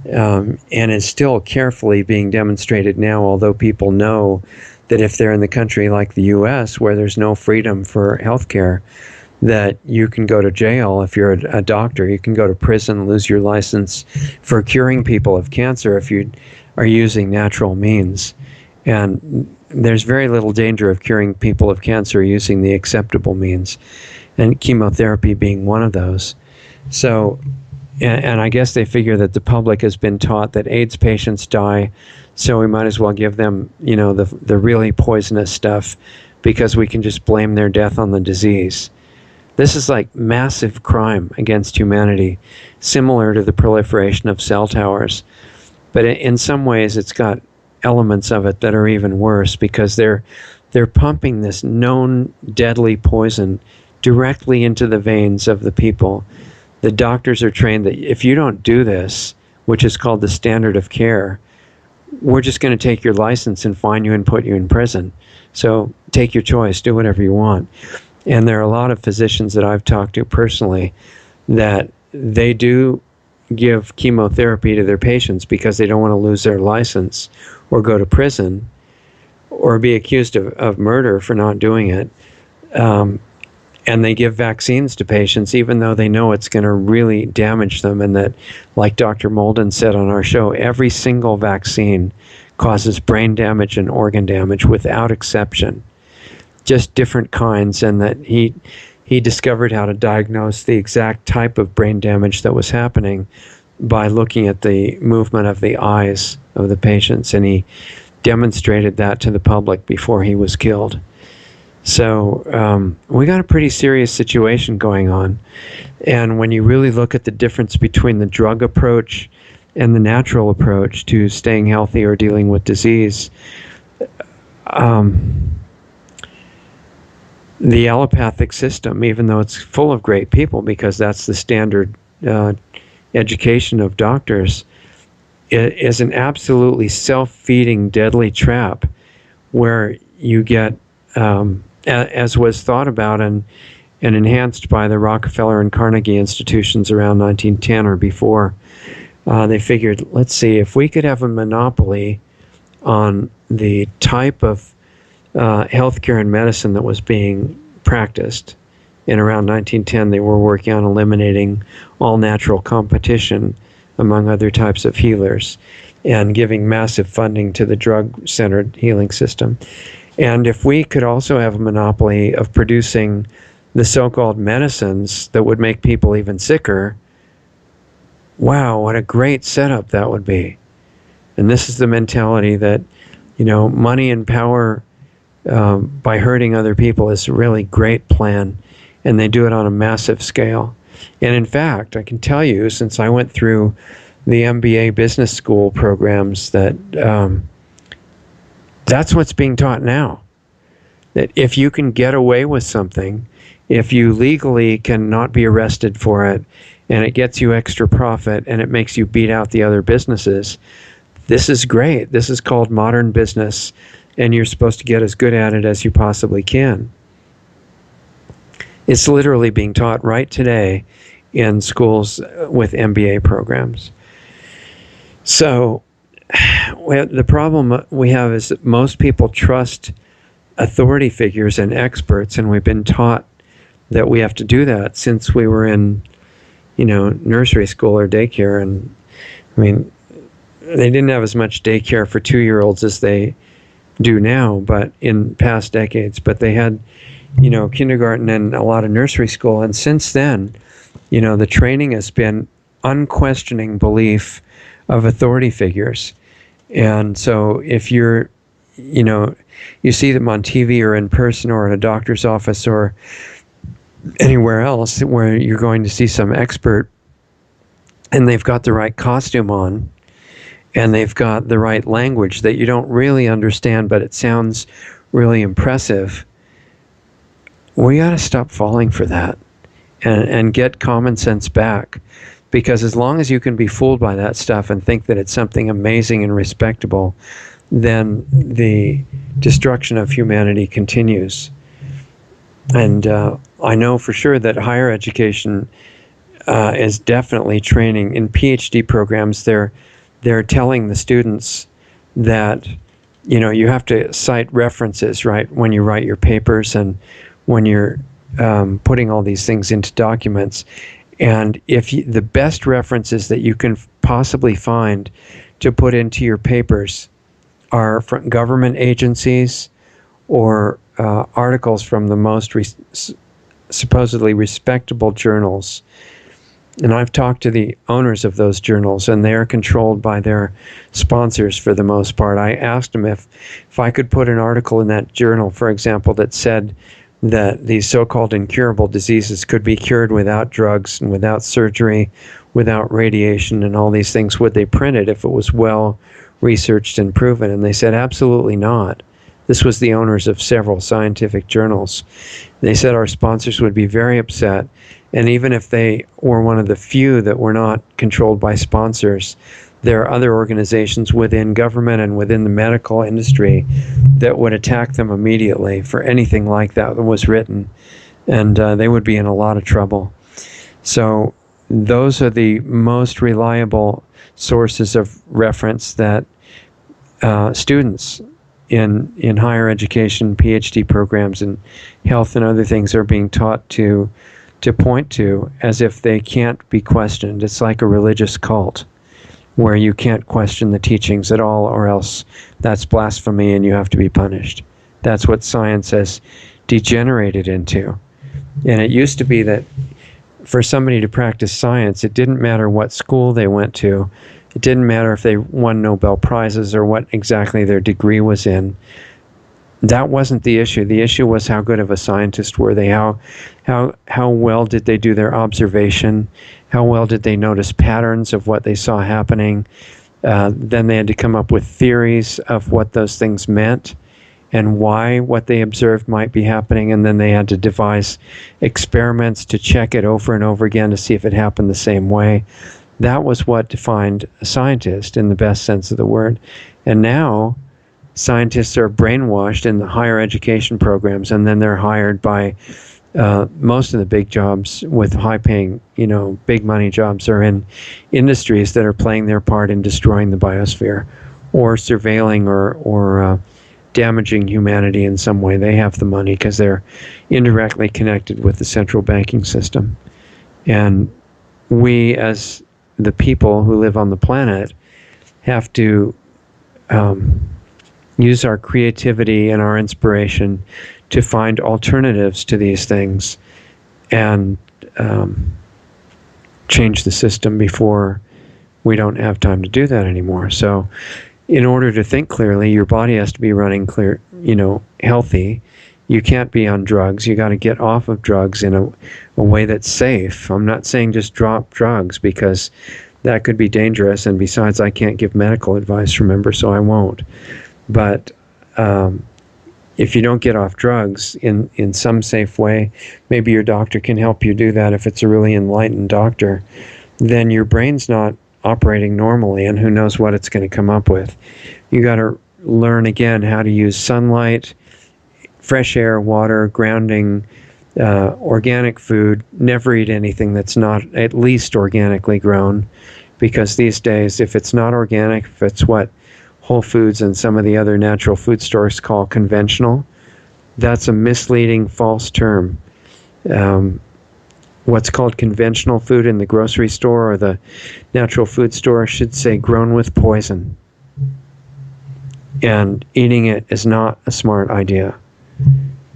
and is still carefully being demonstrated now, although people know that if they're in the country like the U.S., where there's no freedom for healthcare, that you can go to jail if you're a doctor. You can go to prison, lose your license for curing people of cancer if you are using natural means. And there's very little danger of curing people of cancer using the acceptable means, and chemotherapy being one of those. So, and I guess they figure that the public has been taught that AIDS patients die, so we might as well give them, the really poisonous stuff, because we can just blame their death on the disease. This is like massive crime against humanity, similar to the proliferation of cell towers. But in some ways, it's got elements of it that are even worse, because they're pumping this known deadly poison directly into the veins of the people. The doctors are trained that if you don't do this, which is called the standard of care, we're just going to take your license and fine you and put you in prison. So take your choice, do whatever you want. And there are a lot of physicians that I've talked to personally that they do give chemotherapy to their patients because they don't want to lose their license or go to prison or be accused of murder for not doing it. And they give vaccines to patients even though they know it's going to really damage them, and that, like Dr. Molden said on our show, every single vaccine causes brain damage and organ damage without exception. Just different kinds, and that he discovered how to diagnose the exact type of brain damage that was happening by looking at the movement of the eyes of the patients, and he demonstrated that to the public before he was killed. So we got a pretty serious situation going on, and when you really look at the difference between the drug approach and the natural approach to staying healthy or dealing with disease, the allopathic system, even though it's full of great people, because that's the standard education of doctors, is an absolutely self-feeding, deadly trap where you get, as was thought about and enhanced by the Rockefeller and Carnegie institutions around 1910 or before, they figured, let's see, if we could have a monopoly on the type of healthcare and medicine that was being practiced. In around 1910, they were working on eliminating all natural competition among other types of healers and giving massive funding to the drug-centered healing system. And if we could also have a monopoly of producing the so-called medicines that would make people even sicker, wow, what a great setup that would be. And this is the mentality that, money and power by hurting other people is a really great plan, and they do it on a massive scale. And in fact, I can tell you, since I went through the MBA business school programs, that that's what's being taught now. That if you can get away with something, if you legally cannot be arrested for it, and it gets you extra profit, and it makes you beat out the other businesses, this is great. This is called modern business, and you're supposed to get as good at it as you possibly can. It's literally being taught right today in schools with MBA programs. So the problem we have is that most people trust authority figures and experts, and we've been taught that we have to do that since we were in, nursery school or daycare. And I mean, they didn't have as much daycare for 2-year-olds as they do now, but in past decades, but they had, kindergarten and a lot of nursery school. And since then, the training has been unquestioning belief of authority figures. And so if you're, you see them on TV or in person or in a doctor's office or anywhere else where you're going to see some expert and they've got the right costume on and they've got the right language that you don't really understand, but it sounds really impressive, we got to stop falling for that and get common sense back. Because as long as you can be fooled by that stuff and think that it's something amazing and respectable, then the destruction of humanity continues. And I know for sure that higher education is definitely training. In PhD programs, they're telling the students that, you have to cite references, right, when you write your papers and when you're putting all these things into documents. And if the best references that you can possibly find to put into your papers are from government agencies or articles from the most supposedly respectable journals. And I've talked to the owners of those journals, and they are controlled by their sponsors for the most part. I asked them if I could put an article in that journal, for example, that said that these so-called incurable diseases could be cured without drugs and without surgery, without radiation and all these things. Would they print it if it was well researched and proven? And they said absolutely not. This was the owners of several scientific journals. They said our sponsors would be very upset, and even if they were one of the few that were not controlled by sponsors, there are other organizations within government and within the medical industry that would attack them immediately for anything like that was written, and they would be in a lot of trouble. So those are the most reliable sources of reference that students in higher education, PhD programs, and health and other things are being taught to point to as if they can't be questioned. It's like a religious cult where you can't question the teachings at all, or else that's blasphemy and you have to be punished. That's what science has degenerated into. And it used to be that for somebody to practice science, it didn't matter what school they went to. It didn't matter if they won Nobel Prizes or what exactly their degree was in. That wasn't the issue. The issue was how good of a scientist were they, how well did they do their observation, how well did they notice patterns of what they saw happening. Then they had to come up with theories of what those things meant and why what they observed might be happening, and then they had to devise experiments to check it over and over again to see if it happened the same way. That was what defined a scientist in the best sense of the word. And now scientists are brainwashed in the higher education programs, and then they're hired by most of the big jobs with high-paying, big money jobs are in industries that are playing their part in destroying the biosphere or surveilling or damaging humanity in some way. They have the money because they're indirectly connected with the central banking system. And we, as the people who live on the planet, have to use our creativity and our inspiration to find alternatives to these things and change the system before we don't have time to do that anymore. So in order to think clearly, your body has to be running clear, healthy. You can't be on drugs. You got to get off of drugs in a way that's safe. I'm not saying just drop drugs, because that could be dangerous. And besides, I can't give medical advice, remember, so I won't. But if you don't get off drugs in some safe way, maybe your doctor can help you do that if it's a really enlightened doctor, then your brain's not operating normally, and who knows what it's going to come up with. You got to learn again how to use sunlight, fresh air, water, grounding, organic food. Never eat anything that's not at least organically grown, because these days, if it's not organic, if it's what Whole Foods and some of the other natural food stores call conventional, that's a misleading, false term. What's called conventional food in the grocery store or the natural food store should say grown with poison. And eating it is not a smart idea.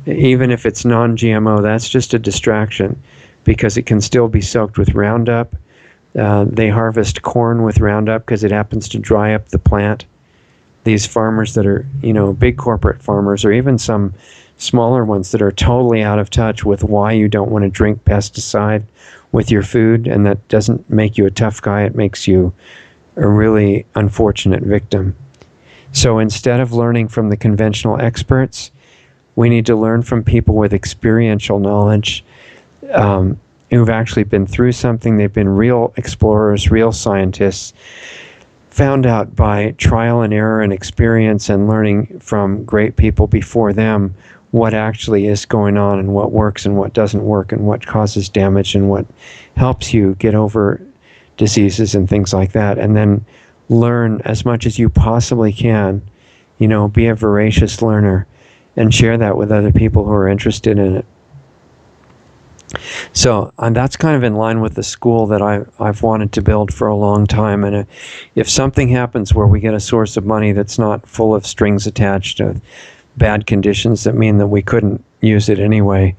Even if it's non-GMO, that's just a distraction, because it can still be soaked with Roundup. They harvest corn with Roundup because it happens to dry up the plant. These farmers that are, big corporate farmers, or even some smaller ones that are totally out of touch with why you don't want to drink pesticide with your food, and that doesn't make you a tough guy, it makes you a really unfortunate victim. So instead of learning from the conventional experts, we need to learn from people with experiential knowledge, who've actually been through something. They've been real explorers, real scientists, found out by trial and error and experience and learning from great people before them what actually is going on and what works and what doesn't work and what causes damage and what helps you get over diseases and things like that. And then learn as much as you possibly can, be a voracious learner and share that with other people who are interested in it. So that's kind of in line with the school that I've wanted to build for a long time. And if something happens where we get a source of money that's not full of strings attached to bad conditions that mean that we couldn't use it anyway,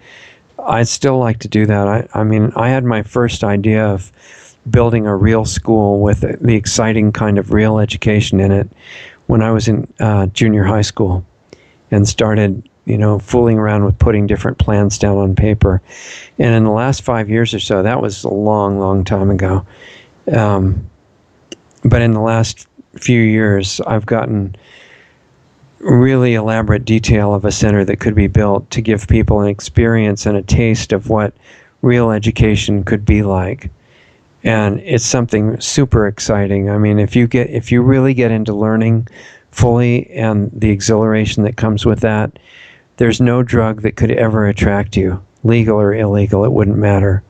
I'd still like to do that. I had my first idea of building a real school with the exciting kind of real education in it when I was in junior high school and started fooling around with putting different plans down on paper. And in the last 5 years or so, that was a long, long time ago. But in the last few years, I've gotten really elaborate detail of a center that could be built to give people an experience and a taste of what real education could be like. And it's something super exciting. I mean, if you really get into learning fully and the exhilaration that comes with that, there's no drug that could ever attract you, legal or illegal, it wouldn't matter.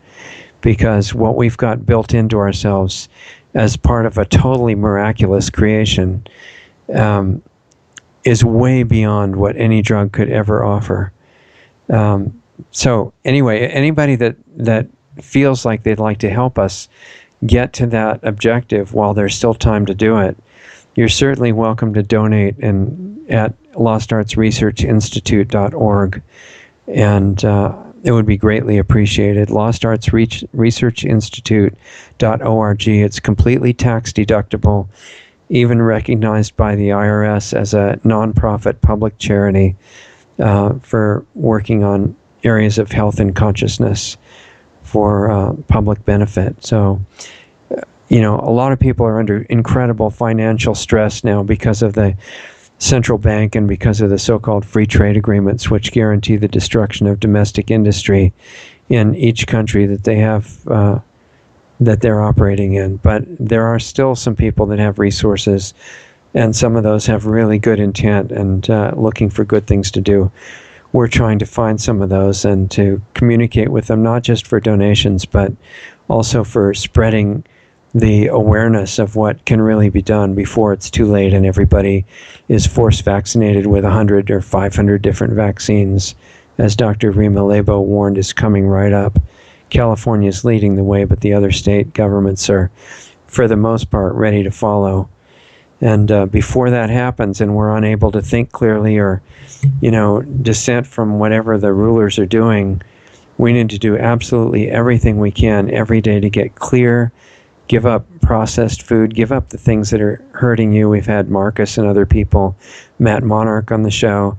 Because what we've got built into ourselves as part of a totally miraculous creation is way beyond what any drug could ever offer. So anyway, anybody that feels like they'd like to help us get to that objective while there's still time to do it, you're certainly welcome to donate at lostartsresearchinstitute.org, and it would be greatly appreciated. lostartsresearchinstitute.org. It's completely tax deductible, even recognized by the IRS as a nonprofit public charity for working on areas of health and consciousness for public benefit. So, a lot of people are under incredible financial stress now because of the central bank and because of the so-called free trade agreements, which guarantee the destruction of domestic industry in each country that they have, that they're operating in. But there are still some people that have resources, and some of those have really good intent and looking for good things to do. We're trying to find some of those and to communicate with them, not just for donations, but also for spreading the awareness of what can really be done before it's too late and everybody is force vaccinated with 100 or 500 different vaccines. As Dr. Rima Lebo warned, is coming right up. California is leading the way, but the other state governments are, for the most part, ready to follow. And before that happens and we're unable to think clearly or, dissent from whatever the rulers are doing, we need to do absolutely everything we can every day to get clear, give up processed food, give up the things that are hurting you. We've had Marcus and other people, Matt Monarch on the show.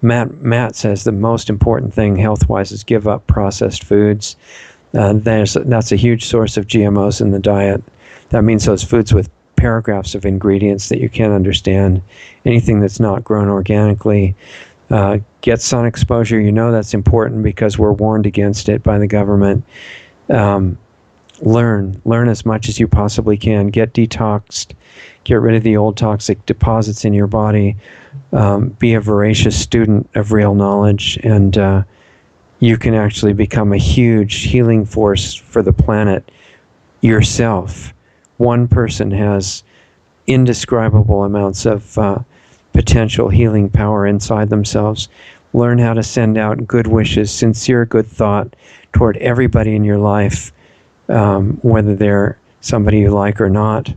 Matt says the most important thing health-wise is give up processed foods. That's a huge source of GMOs in the diet. That means those foods with paragraphs of ingredients that you can't understand. Anything that's not grown organically. Get sun exposure. That's important because we're warned against it by the government. Learn as much as you possibly can. Get detoxed. Get rid of the old toxic deposits in your body. Be a voracious student of real knowledge, and you can actually become a huge healing force for the planet yourself. One person has indescribable amounts of potential healing power inside themselves. Learn how to send out good wishes, sincere good thought toward everybody in your life, whether they're somebody you like or not.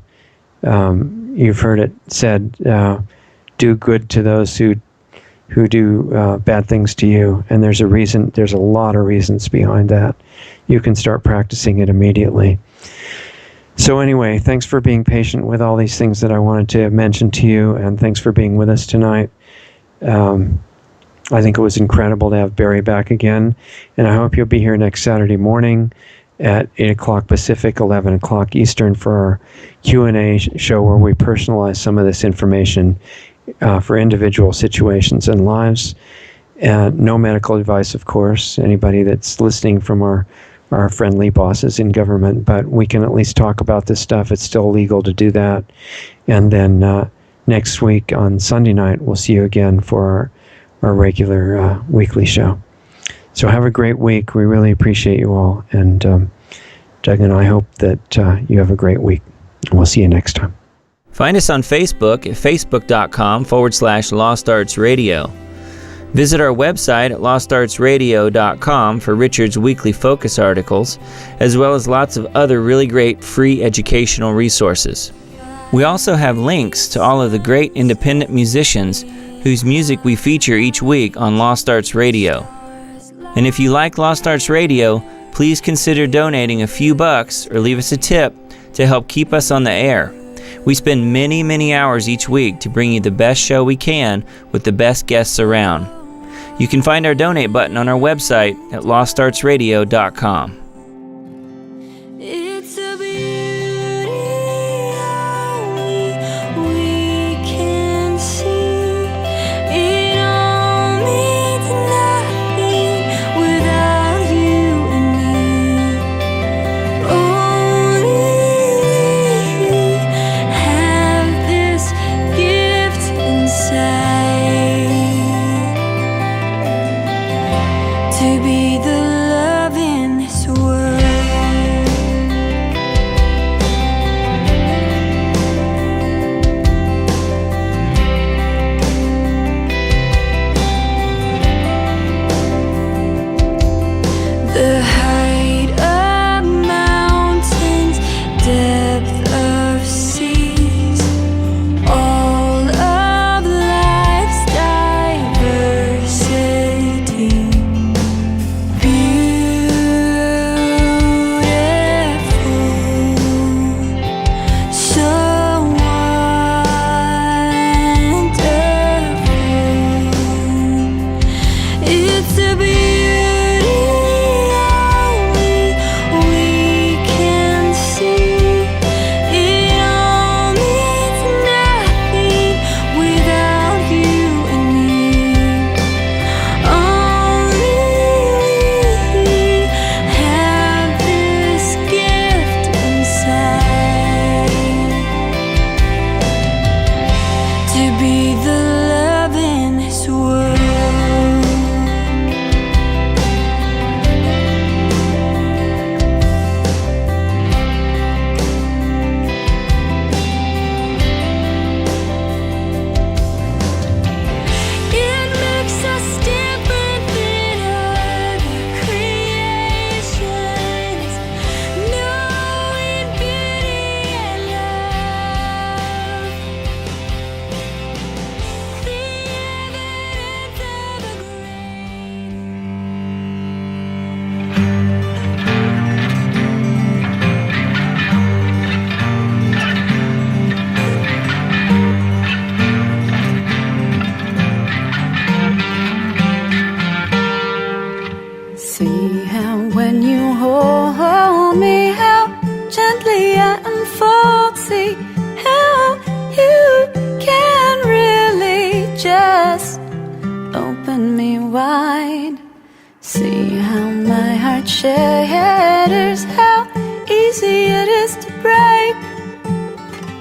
You've heard it said, do good to those who do bad things to you. And there's a lot of reasons behind that. You can start practicing it immediately. So anyway, thanks for being patient with all these things that I wanted to mention to you, and thanks for being with us tonight. I think it was incredible to have Barrie back again, and I hope you'll be here next Saturday morning at 8 o'clock Pacific, 11 o'clock Eastern for our Q&A show where we personalize some of this information for individual situations and lives. No medical advice, of course. Anybody that's listening from our friendly bosses in government, but we can at least talk about this stuff. It's still legal to do that. And then next week on Sunday night, we'll see you again for our regular weekly show. So have a great week. We really appreciate you all. And Doug and I hope that you have a great week. And we'll see you next time. Find us on Facebook at facebook.com/Lost Arts Radio. Visit our website at lostartsradio.com for Richard's weekly focus articles, as well as lots of other really great free educational resources. We also have links to all of the great independent musicians whose music we feature each week on Lost Arts Radio. And if you like Lost Arts Radio, please consider donating a few bucks or leave us a tip to help keep us on the air. We spend many, many hours each week to bring you the best show we can with the best guests around. You can find our donate button on our website at lostartsradio.com. It's a beauty we can see. It all means nothing without you and me. Only we have this gift inside to be the love in this world. The height of mountains, depth of seas, all of life's diversity. Beautiful, so wonderful. It's a beauty we can see. It all means nothing without you and me. Only we have this gift inside to be the love in this world. It makes us different than other creations, knowing beauty and love. The evidence of a See how when you hold me, how gently I unfold. See how you can really just open me wide. See how my heart shatters, how easy it is to break.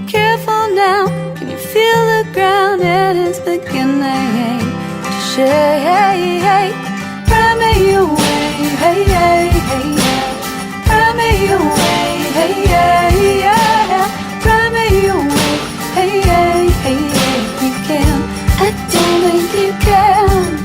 Careful now, can you feel the ground? It is beginning to shake. Pry me away, hey, hey, hey, yeah. Pry me away, hey, hey, yeah. Pry me away, hey, hey, hey, yeah. You can, I don't think you can.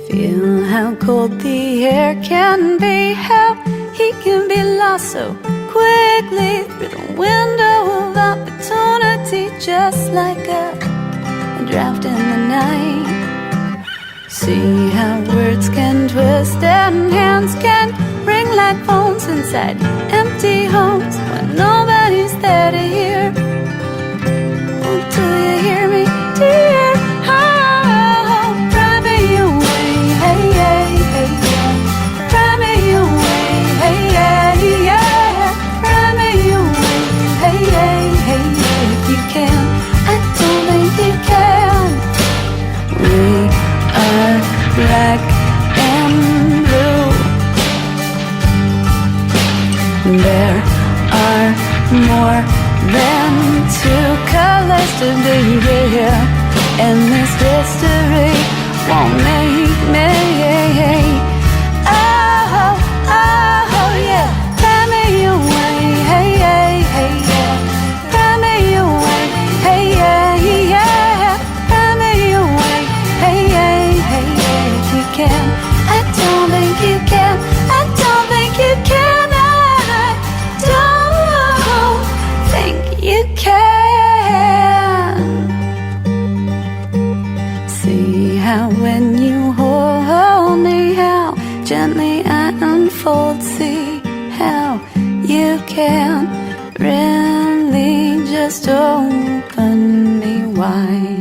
Feel how cold the air can be, how he can be lost so quickly through the window of opportunity, just like a draft in the night. See how words can twist and hands can ring like phones inside empty homes when nobody's there to hear. Oh, do you hear me, dear? Oh, drive me away, hey, hey, hey, yeah. Drive me away, hey, yeah, yeah. Drive me away, hey, hey, hey, yeah. If you can, I don't think you can. We are black and blue. There are more than two colors to be here, and this history won't make me. Oh, oh, yeah. Drive me away, hey, hey, hey, yeah. Drive me away, hey, yeah, yeah. Drive me away, hey, hey, hey, yeah. If you can, I don't think you can. I don't think you can. You can. See how when you hold me, how gently I unfold. See how you can really just open me wide.